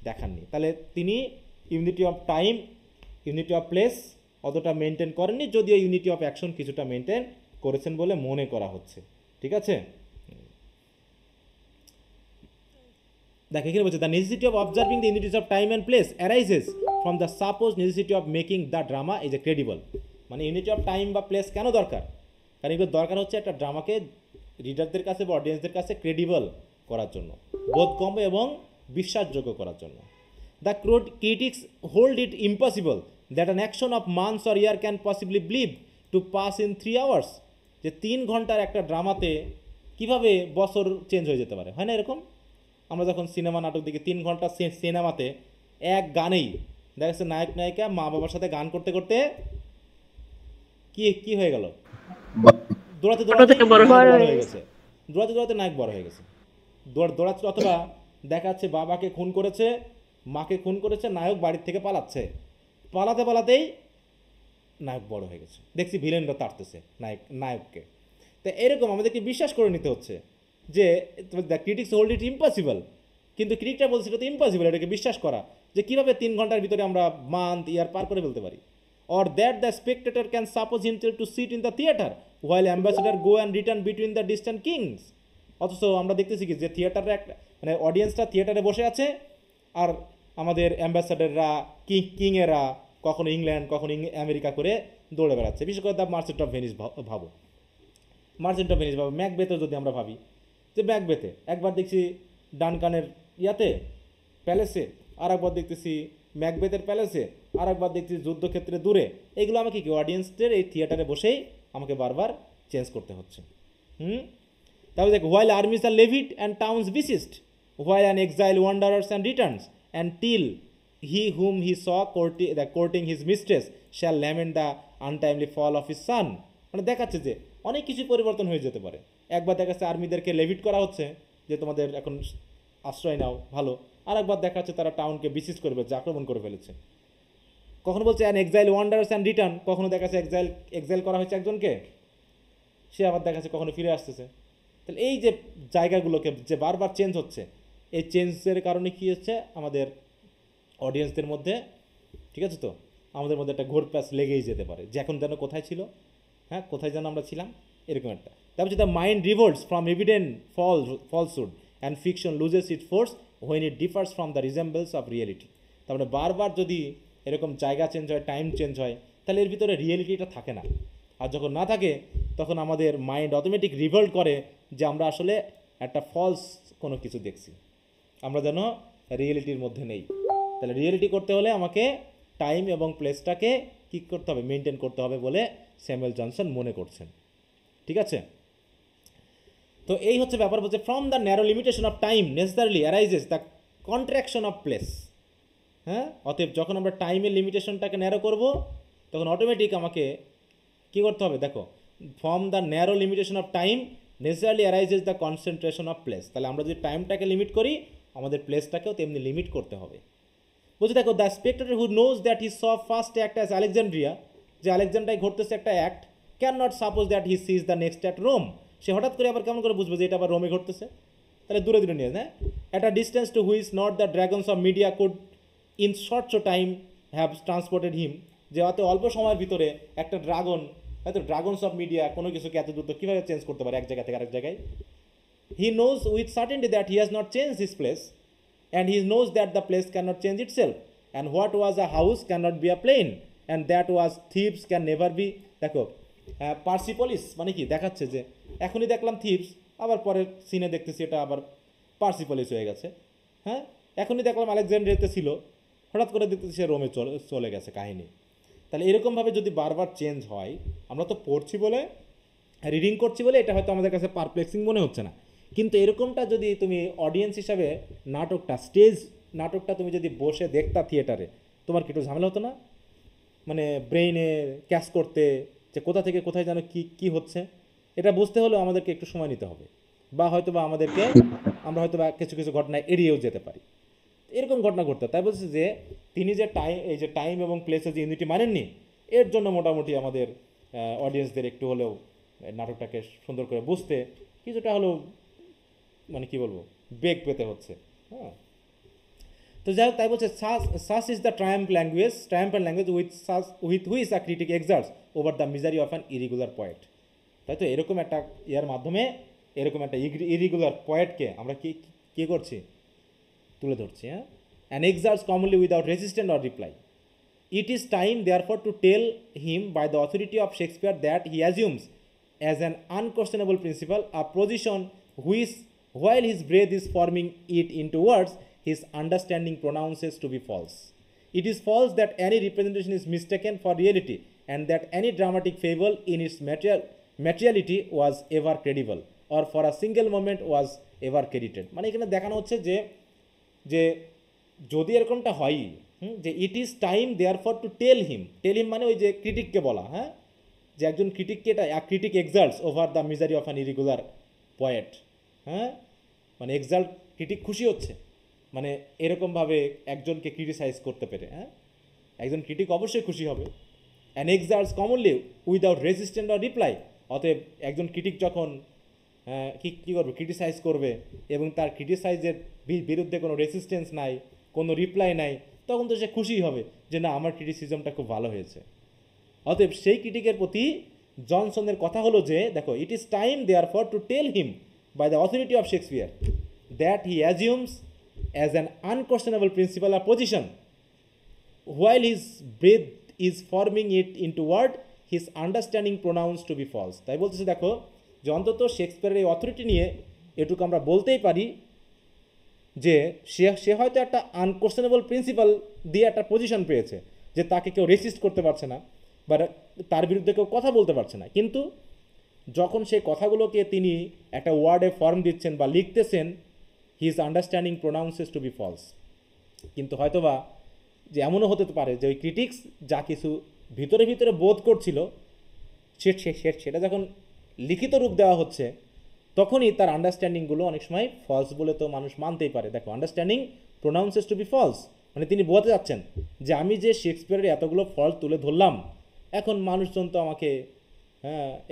দেখাননি। তাহলে তিনি unity of time, unity of place অতটা মেনটেন করেননি, যদিও ইউনিটি অফ অ্যাকশন কিছুটা মেনটেন করেছেন বলে মনে করা হচ্ছে। ঠিক আছে, দেখ এখানে বলছে the necessity of observing the unities of time and place arises from the suppose necessity of making the drama is a credible. মানে ইউনিটি অফ টাইম বা প্লেস কেন দরকার? কারণ এগুলো দরকার হচ্ছে একটা ড্রামাকে রিডারদের কাছে বা অডিয়েন্সদের কাছে ক্রেডিবল করার জন্য, বোধগম্য এবং বিশ্বাসযোগ্য করার জন্য। The critics hold it impossible that an action of months or year can possibly believe two pass in 3 hours। যে 3 ঘন্টার একটা ড্রামাতে কিভাবে বছর চেঞ্জ হয়ে যেতে পারে, হয় না এরকম? আমরা যখন সিনেমা নাটক দেখি 3 ঘন্টা সিনেমাতে এক গানেই দেখা যাচ্ছে নায়ক নায়িকা মা বাবার সাথে গান করতে করতে কি হয়ে গেল, দৌড়াতে দৌড়াতে বড় হয়ে গেছে, দৌড়াতে দৌড়াতে নায়ক বড় হয়ে গেছে, দৌড়াচ্ছে। অথবা দেখা যাচ্ছে বাবাকে খুন করেছে, মাকে খুন করেছে, নায়ক বাড়ির থেকে পালাচ্ছে, পালাতে পালাতেই নায়ক বড় হয়ে গেছে, দেখছি ভিলেনরা তাড়তেছে নায়ককে। তো এরকম আমাদেরকে বিশ্বাস করে নিতে হচ্ছে যে the critics hold it impossible, কিন্তু ক্রিটিকটা বলছে এটা তো ইম্পসিবল এটাকে বিশ্বাস করা, যে কীভাবে 3 ঘন্টার ভিতরে আমরা মান্থ ইয়ার পার করে ফেলতে পারি। or that the spectator can suppose himself to sit in the theater while ambassador go and return between the distant kings। অথচ আমরা দেখতেছি কি যে থিয়েটারে একটা মানে অডিয়েন্সটা থিয়েটারে বসে আছে আর আমাদের অ্যাম্বাসাডাররা কিংয়েরা কখনো ইংল্যান্ড কখনো আমেরিকা করে দৌড়ে বেড়াচ্ছে। বিশেষ করে দ্য মার্চেন্ট অফ ভেনিস ভাবো, মার্চেন্ট অফ ভেনিস ভাবো, ম্যাকবেথে যদি আমরা ভাবি যে ম্যাকবেথে একবার দেখছি ডানকানের ইয়াতে প্যালেসে, আর একবার দেখতেছি ম্যাকবেথের প্যালেসে, আর একবার দেখছি যুদ্ধক্ষেত্রে দূরে। এগুলো আমাকে কি অডিয়েন্সদের এই থিয়েটারে বসেই আমাকে বারবার চেঞ্জ করতে হচ্ছে। তারপরে দেখ while armies are levied and towns besieged while an exile wanderers and returns and till he whom he saw courting his mistress shall lament the untimely fall of his son. মানে দেখাচ্ছে যে অনেক কিছু পরিবর্তন হয়ে যেতে পারে। একবার দেখাচ্ছে আর্মিদেরকে লেভিট করা হচ্ছে যে তোমাদের এখন আশ্রয় নাও ভালো, আর একবার দেখাচ্ছে তারা টাউনকে বিসিস করে ফেলছে, আক্রমণ করে ফেলেছে। কখনো বলছে an exile wonders and return, কখনো দেখাচ্ছে এক্সাইল করা হয়েছে একজনকে, সে আবার দেখাচ্ছে কখনো ফিরে আসতেছে। তাহলে এই যে জায়গাগুলোকে যে বারবার চেঞ্জ হচ্ছে, এই চেঞ্জের কারণে কী হচ্ছে আমাদের অডিয়েন্সদের মধ্যে, ঠিক আছে তো, আমাদের মধ্যে একটা ঘোরপ্যাচ লেগেই যেতে পারে যে এখন যেন কোথায় ছিল, হ্যাঁ কোথায় যেন আমরা ছিলাম, এরকম একটা। তারপর the mind revolts from evident falsehood and fiction loses it force when it differs from the resembles of reality. তারপরে বারবার যদি এরকম জায়গা চেঞ্জ হয়, টাইম চেঞ্জ হয়, তাহলে এর ভিতরে রিয়েলিটিটা থাকে না। আর যখন না থাকে তখন আমাদের মাইন্ড অটোমেটিক রিভল্ট করে যে আমরা আসলে একটা ফলস কোনো কিছু দেখছি, আমরা যেন রিয়েলিটির মধ্যে নেই। তাহলে রিয়েলিটি করতে হলে আমাকে টাইম এবং প্লেসটাকে কী করতে হবে, মেনটেন করতে হবে বলে স্যামুয়েল জনসন মনে করছেন। ঠিক আছে, তো এই হচ্ছে ব্যাপার। বলছে from the narrow limitation of time necessarily arises the contraction of place. হ্যাঁ, অতএব যখন আমরা টাইমের লিমিটেশনটাকে ন্যারো করব তখন অটোমেটিক আমাকে কী করতে হবে, দেখো from the narrow limitation of time necessarily arises the concentration of place. তাহলে আমরা যদি টাইমটাকে লিমিট করি আমাদের প্লেসটাকেও তেমনি লিমিট করতে হবে। বলছে দেখো the spectator who knows that he saw first act as Alexandria, যে আলেকজান্ড্রিয়ায় ঘটতেছে একটা act, cannot suppose that he sees the next at Rome. সে হঠাৎ করে আবার কেমন করে বুঝবে যে এটা আবার রোমে ঘটতেছে? তাহলে দূরে দূরে নিয়ে যায়। At a distance to which not the dragons of Medea could in short time have transported him, যে অত অল্প সময়ের ভিতরে একটা ড্রাগন, হয়তো ড্রাগনস অফ মিডিয়া কোনো কিছুকে এত দ্রুত কীভাবে চেঞ্জ করতে পারে এক জায়গা থেকে আরেক জায়গায়। He knows with certainty that he has not change his place and he knows that the place can not change itself and what was a house can not be a plain and that was Thebes can never be. দেখো Persepolis মানে কি দেখাচ্ছে যে এখনই দেখলাম থিপস, আবার পরের সিনে দেখতেছি এটা আবার পার্সিপলিস হয়ে গেছে। হ্যাঁ, এখনই দেখলাম আলেকজান্ড্রিয়াতে ছিল, হঠাৎ করে দেখতে সে রোমে চলে গেছে কাহিনী। তাহলে এরকমভাবে যদি বারবার চেঞ্জ হয়, আমরা তো পড়ছি বলে, রিডিং করছি বলে এটা হয়তো আমাদের কাছে পারপ্লেক্সিং মনে হচ্ছে না, কিন্তু এরকমটা যদি তুমি অডিয়েন্স হিসাবে নাটকটা, স্টেজ নাটকটা তুমি যদি বসে দেখতা থিয়েটারে, তোমার কি একটু ঝামেলা হতো না? মানে ব্রেইনে ক্যাচ করতে যে কোথা থেকে কোথায় যেন কি হচ্ছে, এটা বুঝতে হলেও আমাদেরকে একটু সময় নিতে হবে, বা হয়তো বা আমরা হয়তো বা কিছু কিছু ঘটনা এড়িয়েও যেতে পারি। এরকম ঘটনা ঘটতে, তাই বলছে যে তিনি যে টাইম এবং প্লেসের যে ইউনিটি মানেননি, এর জন্য মোটামুটি আমাদের অডিয়েন্সদের একটু হলেও নাটকটাকে সুন্দর করে বুঝতে কিছুটা হলেও মানে কি বলবো বেগ পেতে হচ্ছে। হ্যাঁ, তো যাই হোক, তাই বলছে such is the triumph language with which a critic exerts over the misery of an irregular poet. তাই তো এরকম একটা ইয়ার মাধ্যমে এরকম একটা ইরিগুলার পয়েটকে আমরা কি করছি, তুলে ধরছি। হ্যাঁ, an exerts commonly without resistant or reply. It is time, therefore, to tell him by the authority of Shakespeare that he assumes as an unquestionable principle a position which, while his breath is forming it into words, his understanding pronounces to be false. It is false that any representation is mistaken for reality, and that any dramatic fable in its materiality was ever credible, or for a single moment was ever credited. মানে এখানে দেখানো হচ্ছে যে যদি এরকমটা হয়, যে it is time therefore to tell him মানে ওই যে ক্রিটিককে বলা, হ্যাঁ, যে একজন ক্রিটিককে, এটা critic exalts over the misery of an irregular poet. হ্যাঁ, মানে ক্রিটিক খুশি হচ্ছে, মানে এরকমভাবে একজনকে ক্রিটিসাইজ করতে পেরে। হ্যাঁ, একজন ক্রিটিক অবশ্যই খুশি হবে। An exalts commonly without resistant or reply. অতএব একজন ক্রিটিক যখন কী করবে, ক্রিটিসাইজ করবে, এবং তার ক্রিটিসাইজের বিরুদ্ধে কোনো রেসিস্টেন্স নাই, কোনো রিপ্লাই নাই, তখন তো সে খুশি হবে যে না, আমার ক্রিটিসিজমটা খুব ভালো হয়েছে। অতএব সেই ক্রিটিকের প্রতি জনসনের কথা হলো যে দেখো, it is time therefore to tell him by the authority of Shakespeare that he assumes as an unquestionable principle of position while his breath is forming it into word, his understanding pronounced to be false. তাই বলতেছে দেখো, যে অন্তত শেক্সপিয়ারের এই authority নিয়ে এটুকু আমরা বলতেই পারি যে সে হয়তো একটা আনকোয়েশ্চনেবল প্রিন্সিপাল দিয়ে একটা পজিশন পেয়েছে, যে তাকে কেউ রেসিস্ট করতে পারছে না, বা তার বিরুদ্ধে কেউ কথা বলতে পারছে না, কিন্তু যখন সেই কথাগুলোকে তিনি একটা ওয়ার্ডে ফর্ম দিচ্ছেন বা লিখতেছেন, his understanding pronounces to be false. কিন্তু হয়তোবা যে এমনও হতে পারে যে ওই ক্রিটিক্স যা কিছু ভিতরে ভিতরে বোধ করছিল, সেটা যখন লিখিত রূপ দেওয়া হচ্ছে, তখনই তার আন্ডারস্ট্যান্ডিংগুলো অনেক সময় ফলস বলে তো মানুষ মানতেই পারে। দেখো, understanding pronounces to be false, মানে তিনি বলতে যাচ্ছেন যে আমি যে শেক্সপিয়ারের এতগুলো ফল্ট তুলে ধরলাম, এখন মানুষজন তো আমাকে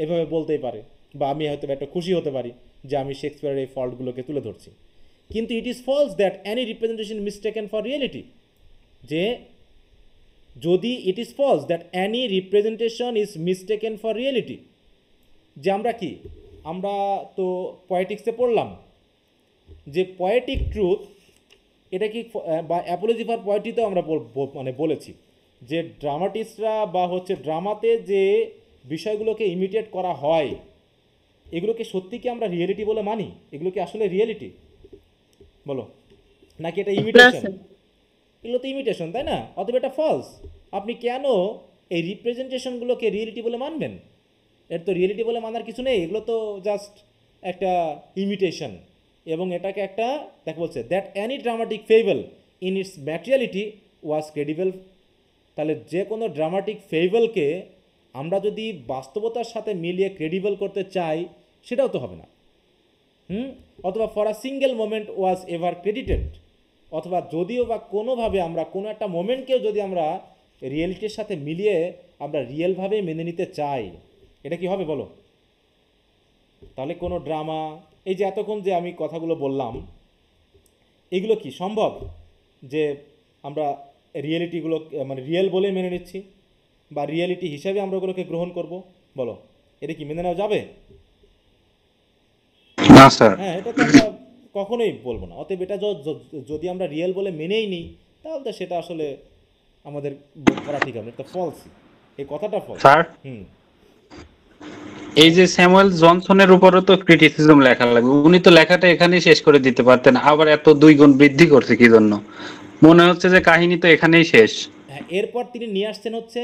এভাবে বলতেই পারে, বা আমি হয়তো একটা খুশি হতে পারি যে আমি শেক্সপিয়ারের এই ফল্টগুলোকে তুলে ধরছি। কিন্তু it is false that any representation mistaken for reality, যে যদি it is false that any representation is mistaken for reality, যে আমরা তো পয়েটিক্সে পড়লাম যে পয়েটিক ট্রুথ, এটা কি, বা অ্যাপোলজি ফর পয়েট্রিতেও আমরা মানে বলেছি যে ড্রামাটিস্টরা বা ড্রামাতে যে বিষয়গুলোকে ইমিটেট করা হয়, এগুলোকে সত্যি কি আমরা রিয়েলিটি বলে মানি? এগুলো কি আসলে রিয়েলিটি বলো, নাকি এটা ইমিটেশন? এগুলো তো ইমিটেশন, তাই না? অথবা এটা ফলস। আপনি কেন এই রিপ্রেজেন্টেশনগুলোকে রিয়েলিটি বলে মানবেন? এর তো রিয়েলিটি বলে মানার কিছু নেই, এগুলো তো জাস্ট একটা ইমিটেশন। এবং এটাকে একটা দেখ বলছে that any dramatic fable in it's ম্যাটেরিয়ালিটি was credible. তাহলে যে কোনো ড্রামাটিক ফেবলকে আমরা যদি বাস্তবতার সাথে মিলিয়ে ক্রেডিবল করতে চাই, সেটাও তো হবে না। অথবা for a single moment was ever credited, অথবা যদিও বা কোনোভাবে আমরা কোনো একটা মোমেন্টকেও যদি আমরা রিয়েলিটির সাথে মিলিয়ে আমরা রিয়েলভাবে মেনে নিতে চাই, এটা কি হবে বলো? তাহলে কোনো ড্রামা, এই যে এতক্ষণ যে আমি কথাগুলো বললাম, এগুলো কি সম্ভব যে আমরা রিয়েলিটিগুলো মানে রিয়েল বলে মেনে নিচ্ছি, বা রিয়েলিটি হিসাবে আমরা ওগুলোকে গ্রহণ করব? বলো, এটা কি মেনে নেওয়া যাবে? না স্যার। হ্যাঁ, এটা তো আমরা কখনোই বলবো না। অতএব এটা যদি আমরা রিয়েল বলে মেনেই নিই, তাহলে তো সেটা আসলে আমাদের করা ঠিক হবে, এটা ফলস, এই কথাটা ফলস। স্যার, এই যে স্যামুয়েল জনসনের উপরও তো ক্রিটিসিজম লেখা লাগবে, উনি তো লেখাটা এখানেই শেষ করে দিতে পারতেন, আবার এত 2 গুণ বৃদ্ধি করছে কি জন্য? মনে হচ্ছে যে কাহিনী তো এখানেই শেষ। হ্যাঁ, এরপর তিনি নিয়ে আসছেন হচ্ছে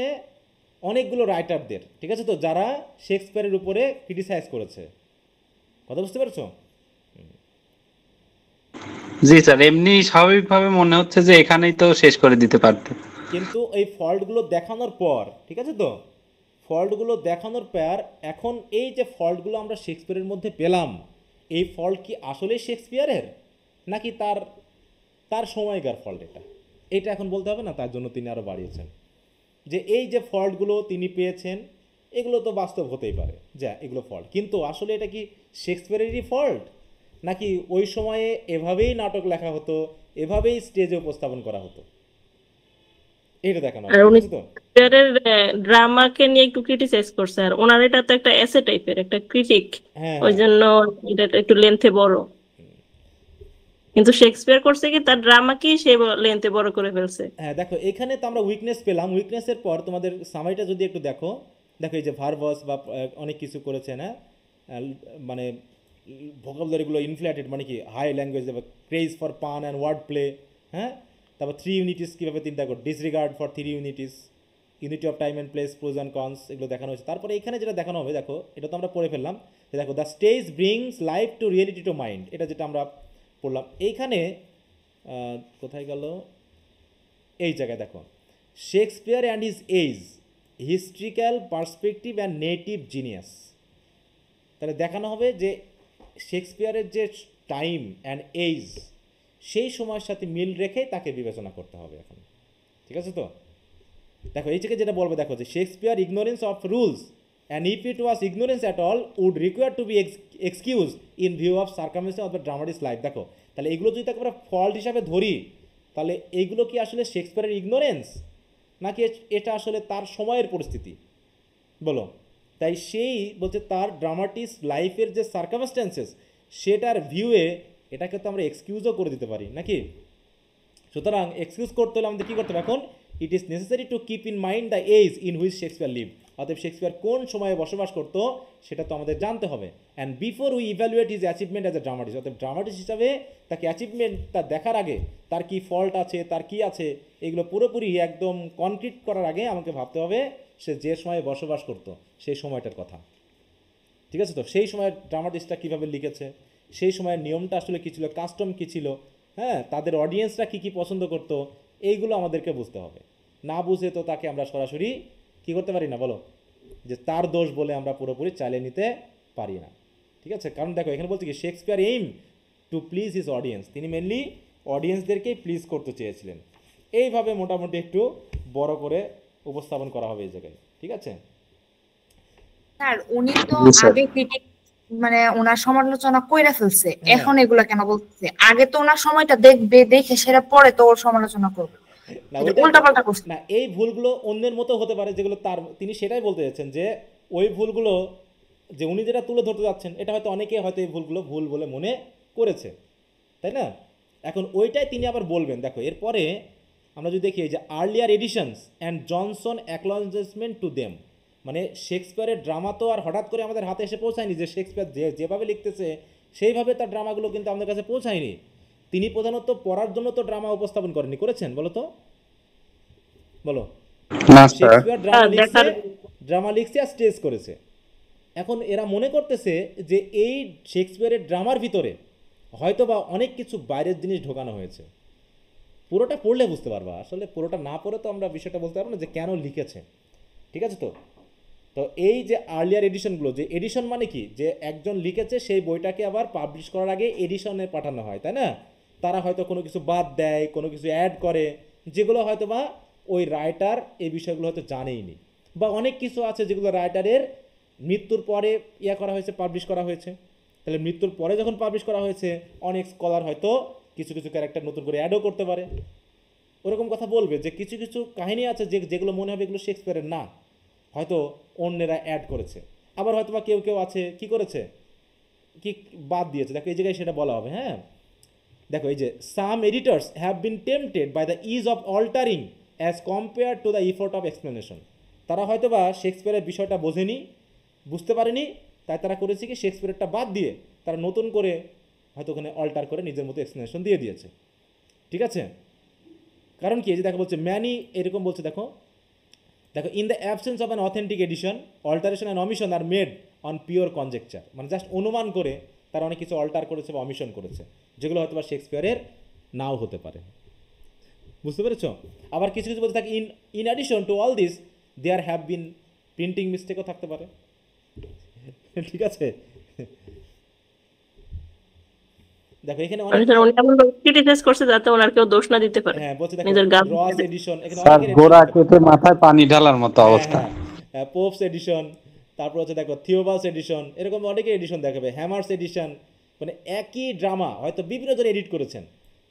অনেকগুলো রাইটারদের, ঠিক আছে তো, যারা শেক্সপিয়ারের উপরে ক্রিটিসাইজ করেছে। কথা বুঝতে পারছো? জি স্যার, এমনি স্বাভাবিকভাবে মনে হচ্ছে যে এখানেই তো শেষ করে দিতে পারতেন। কিন্তু এই ফল্টগুলো দেখানোর পর, ঠিক আছে তো, ফল্টগুলো দেখানোর পর এখন এই যে ফল্টগুলো আমরা শেক্সপিয়ারের মধ্যে পেলাম, এই ফল্ট কি আসলেই শেক্সপিয়ারের নাকি তার তার সময়কার ফল্ট? এটা এখন বলতে হবে না, তার জন্য তিনি আরও বাড়িয়েছেন যে এই যে ফল্টগুলো তিনি পেয়েছেন এগুলো তো বাস্তব হতেই পারে যা এগুলো ফল্ট, কিন্তু আসলে এটা কি শেক্সপিয়ারেরই ফল্ট নাকি ওই সময়ে এভাবেই নাটক লেখা হতো, এভাবেই স্টেজে উপস্থাপন করা হতো, এটা দেখানো আর উনি হবে তো। শেক্সপিয়ারের ড্রামাকে নিয়ে একটু ক্রিটিসাইজ করছে, আর ওনার এটা তো একটা এসে টাইপের একটা ক্রিটিক, হ্যাঁ ওই হ্যাঁ জন্য এটা একটু লেন্থে বড়। কিন্তু শেক্সপিয়ার করছে কি তার ড্রামাকেই সে লেন্থে বড় করে ফেলছে। হ্যাঁ, দেখো এখানে তো আমরা উইকনেস পেলাম, উইকনেসের পর তোমাদের সামারিটা যদি একটু দেখো, দেখো এই যে ভার্বাস বা অনেক কিছু করেছে না, মানে ভোকাবুলারিগুলো ইনফ্লেটেড, মানে কি হাই ল্যাঙ্গুয়েজ, ক্রেজ ফর পান অ্যান্ড ওয়ার্ড প্লে, হ্যাঁ, তারপর 3 ইউনিটিস কীভাবে তিনি দেখো, disregard for 3 unities, unity of time and place, pros and cons, এগুলো দেখানো হয়েছে। তারপরে এখানে যেটা দেখানো হবে, দেখো এটা তো আমরা পড়ে ফেললাম যে দেখো the stage brings life to reality to mind, এটা যেটা আমরা পড়লাম এইখানে। কোথায় গেল? এই জায়গায় দেখো, Shakespeare and his age, historical perspective and native genius. তাহলে দেখানো হবে যে শেক্সপিয়ারের যে টাইম অ্যান্ড এজ, সেই সময়ের সাথে মিল রেখে তাকে বিবেচনা করতে হবে এখন, ঠিক আছে তো। দেখো এই থেকে যেটা বলবে, দেখো যে Shakespeare ignorance of rules and if it was ignorance at all would require to be excuse in view of circumstance of the dramatic life. দেখো তাহলে এগুলো যদি তাকে আমরা ফল্ট হিসাবে ধরি, তাহলে এইগুলো কি আসলে শেক্সপিয়ারের ইগনোরেন্স নাকি এটা আসলে তার সময়ের পরিস্থিতি? বলো। তাই সেই বলছে তার ড্রামাটিস লাইফের যে সার্কামস্টেন্সেস, সেটার ভিউয়ে এটাকে তো আমরা এক্সকিউজও করে দিতে পারি নাকি? সুতরাং এক্সকিউজ করতে হলে আমাদের কী করতে হবে এখন? It is necessary to keep in mind the age in which Shakespeare live. অতএব শেক্সপিয়ার কোন সময়ে বসবাস করতো সেটা তো আমাদের জানতে হবে। And before we evaluate his achievement as a dramatist, অতএব ড্রামাটিস্ট হিসাবে তাকে অ্যাচিভমেন্টটা দেখার আগে, তার কি ফল্ট আছে, তার কি আছে, এগুলো পুরোপুরি একদম কনক্রিট করার আগে আমাকে ভাবতে হবে সে যে সময়ে বসবাস করতো সেই সময়টার কথা, ঠিক আছে তো। সেই সময়ের ড্রামাটিস্টটা কীভাবে লিখেছে, সেই সময়ের নিয়মটা আসলে কী ছিল, কাস্টম কী ছিল, হ্যাঁ, তাদের অডিয়েন্সরা কী কী পছন্দ করতো, এইগুলো আমাদেরকে বুঝতে হবে। না বুঝে তো তাকে আমরা সরাসরি কী করতে পারি না, বলো, যে তার দোষ বলে আমরা পুরোপুরি চালিয়ে নিতে পারি না, ঠিক আছে। কারণ দেখো এখানে বলছে কি Shakespeare aim to please his audience, তিনি মেনলি অডিয়েন্সদেরকেই প্লিজ করতে চেয়েছিলেন। এইভাবে মোটামুটি একটু বড় করে উপস্থাপন করা হবে এই জায়গায়, ঠিক আছে। স্যার উনি তো আগে ক্রিটিক মানে ওনার সমালোচনা কইরা ফেলছে, এখন এগুলা কেন বলতেছে? আগে তো ওনার সময়টা দেখবে, দেখে সেটা পরে তো ওর সমালোচনা করবে, উল্টাপাল্টা করছে না। এই ভুলগুলো অন্যের মতো হতে পারে, যেগুলো তার, তিনি সেটাই বলতে যাচ্ছেন যে ওই ভুলগুলো যে উনি যেটা তুলে ধরতে যাচ্ছেন, এটা হয়তো অনেকে হয়তো এই ভুলগুলো ভুল বলে মনে করেছে, তাই না? এখন ওইটাই তিনি আবার বলবেন। দেখো এরপরে আমরা যদি দেখি যে earlier editions and Johnson acknowledgement to them, মানে শেক্সপিয়ারের ড্রামা তো আর হঠাৎ করে আমাদের হাতে এসে পৌঁছায়নি, যে শেক্সপিয়ার যেভাবে লিখতেছে সেইভাবে তার ড্রামাগুলো কিন্তু আমাদের কাছে পৌঁছায়নি। তিনি প্রধানত পড়ার জন্য তো ড্রামা উপস্থাপন করেননি, করেছেন বলো তো, বলো। শেক্সপিয়ার ড্রামা লিখছে আর স্টেজ করেছে। এখন এরা মনে করতেছে যে এই শেক্সপিয়ারের ড্রামার ভিতরে হয়তো বা অনেক কিছু বাইরের জিনিস ঢোকানো হয়েছে। পুরোটা পড়লে বুঝতে পারবা, আসলে পুরোটা না পড়ে তো আমরা বিষয়টা বলতে পারবো না যে কেন লিখেছে, ঠিক আছে তো। তো এই যে আর্লিয়ার এডিশনগুলো, যে এডিশন মানে কি, যে একজন লিখেছে সেই বইটাকে আবার পাবলিশ করার আগে এডিশনে পাঠানো হয়, তাই না? তারা হয়তো কোনো কিছু বাদ দেয়, কোনো কিছু অ্যাড করে, যেগুলো হয়তো বা ওই রাইটার এই বিষয়গুলো হয়তো জানেইনি, বা অনেক কিছু আছে যেগুলো রাইটারের মৃত্যুর পরে করা হয়েছে, পাবলিশ করা হয়েছে। তাহলে মৃত্যুর পরে যখন পাবলিশ করা হয়েছে, অনেক স্কলার হয়তো কিছু কিছু ক্যারেক্টার নতুন করে অ্যাডও করতে পারে। ওরকম কথা বলবে যে কিছু কিছু কাহিনী আছে যেগুলো মনে হবে এগুলো শেক্সপিয়ারের না, হয়তো অন্যেরা অ্যাড করেছে। আবার হয়তো বা কেউ কেউ আছে কি করেছে, কি বাদ দিয়েছে। দেখো এই জায়গায় সেটা বলা হবে। হ্যাঁ, দেখো এই যে some editors have been tempted by the ease of altering as compare to the effort of explanation. তারা হয়তো বা শেক্সপিয়ারের বিষয়টা বোঝেনি, বুঝতে পারেনি, তাই তারা করেছে কি শেক্সপিয়ারটা বাদ দিয়ে তারা নতুন করে হয়তো ওখানে অল্টার করে নিজের মতো এক্সপ্লেনেশন দিয়ে দিয়েছে। ঠিক আছে, কারণ কি এই যে দেখো বলছে ম্যানি এরকম বলছে, দেখো দেখো in the absence of an authentic edition alteration and omission are made on pure conjecture, মানে জাস্ট অনুমান করে তারা অনেক কিছু অল্টার করেছে বা অমিশন করেছে, যেগুলো হয়তো বা শেক্সপিয়ারের নাও হতে পারে। বুঝতে পেরেছ? আবার কিছু কিছু বলতে থাকে in addition to all this there have been printing মিস্টেকও থাকতে পারে। ঠিক আছে, দেখো এখানে অনেক, মানে স্যার উনি এমন ক্রিটিসাইজ করছে যাতে ওনার কেউ দোষ না দিতে পারে হ্যাঁ বলছে দেখো নিজের গান রস এডিশন, এখানে স্যার অনেকের গোড়া edition থাকতে কেটে মাথায় পানি ঢালার মতো অবস্থা। হ্যাঁ, পোপস এডিশন, তারপর হচ্ছে দেখো থিওবাস এডিশন, এরকম অনেকের এডিশন দেখাবে, হ্যামার্স এডিশন, মানে একই ড্রামা হয়তো বিভিন্ন জন এডিট করেছেন।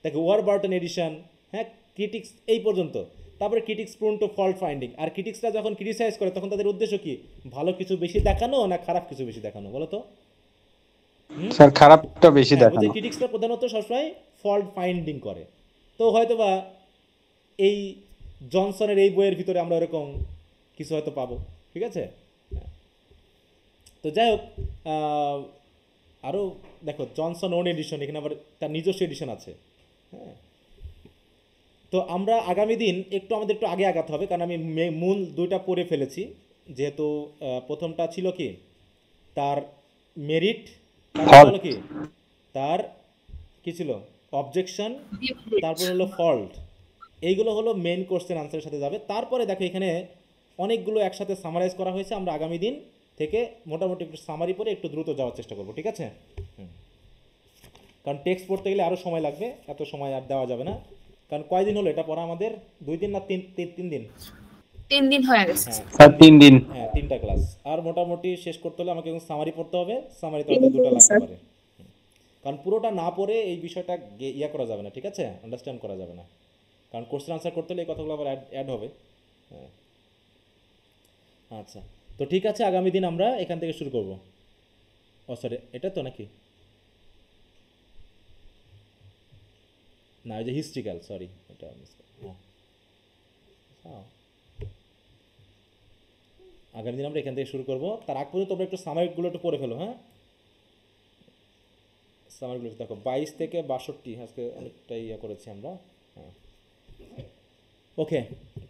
দেখো ওয়ারবার্টন এডিশন, হ্যাঁ ক্রিটিক্স এই পর্যন্ত। তারপরে critics prone to fault finding, আর ক্রিটিক্সরা যখন ক্রিটিসাইজ করে তখন তাদের উদ্দেশ্য কি, ভালো কিছু বেশি দেখানো না খারাপ কিছু বেশি দেখানো, বলো তো? স্যার খারাপটা বেশি হ্যাঁ, দেখানো। বলছে ক্রিটিক্সরা প্রধানত সবসময় ফল্ট ফাইন্ডিং করে। তো হয়তো বা এই জনসনের এই বইয়ের ভিতরে আমরা এরকম কিছু হয়তো পাবো। ঠিক আছে, তো যাই হোক, আরও দেখো জনসন ওন এডিশন, এখানে আবার তার নিজস্ব এডিশন আছে। হ্যাঁ, তো আমরা আগামী দিন আমাদের একটু আগে আগাতে হবে, কারণ আমি মূল দুইটা পড়ে ফেলেছি। যেহেতু প্রথমটা ছিল কি তার মেরিট, তারপর কি তার কি ছিল অবজেকশন, তারপর হলো ফল্ট, এইগুলো হলো মেইন কোশ্চেন আনসারের সাথে যাবে। তারপরে দেখো এখানে অনেকগুলো একসাথে সামারাইজ করা হয়েছে। আমরা আগামী দিন থেকে মোটামুটি একটু সামারি পরে একটু দ্রুত যাওয়ার চেষ্টা করবো। ঠিক আছে, কারণ টেক্সট পড়তে গেলে আরও সময় লাগবে, এত সময় আর দেওয়া যাবে না। কারণ কয়দিন হলো এটা পড়া আমাদের? 2 দিন না 3 দিন? 3 দিন হয়ে গেছে। স্যার 3 দিন। হ্যাঁ 3টা ক্লাস, আর মোটামুটি শেষ করতে হলে আমাকে সামারি পড়তে হবে। সামারিতে হয়তো 2টা লাগতে পারে, কারণ পুরোটা না পড়ে এই বিষয়টা ইয়া করা যাবে না। ঠিক আছে, আন্ডারস্ট্যান্ড করা যাবে না, কারণ কোশ্চেন আনসার করতে হলে এই কথাগুলো আবার অ্যাড হবে। হ্যাঁ, আচ্ছা, তো ঠিক আছে, আগামী দিন আমরা এখান থেকে শুরু করব। ও সরি, এটা তো নাকি না, এই যে হিস্ট্রিক্যাল, সরি এটা আগামী দিন আমরা এখান থেকে শুরু করব। তার আগ পর্যন্ত তোমরা একটু সামারিগুলো একটু পড়ে ফেলো। হ্যাঁ, সামারিগুলো দেখো 22 থেকে 62 আজকে অনেকটা ইয়া করেছি আমরা। হ্যাঁ, ওকে,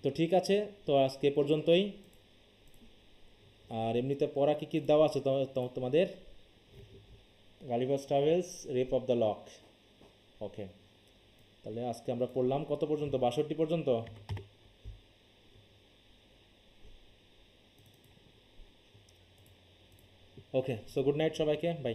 তো ঠিক আছে, তো আজকে এ পর্যন্তই। আর এমনিতে পড়া কী কী দেওয়া আছে তোমাদের? Gulliver's Travels, Rape of the Lock. Okay, তাহলে আজকে আমরা পড়লাম কত পর্যন্ত? 62 পর্যন্ত। ওকে, সো গুড নাইট সবাইকে, বাই।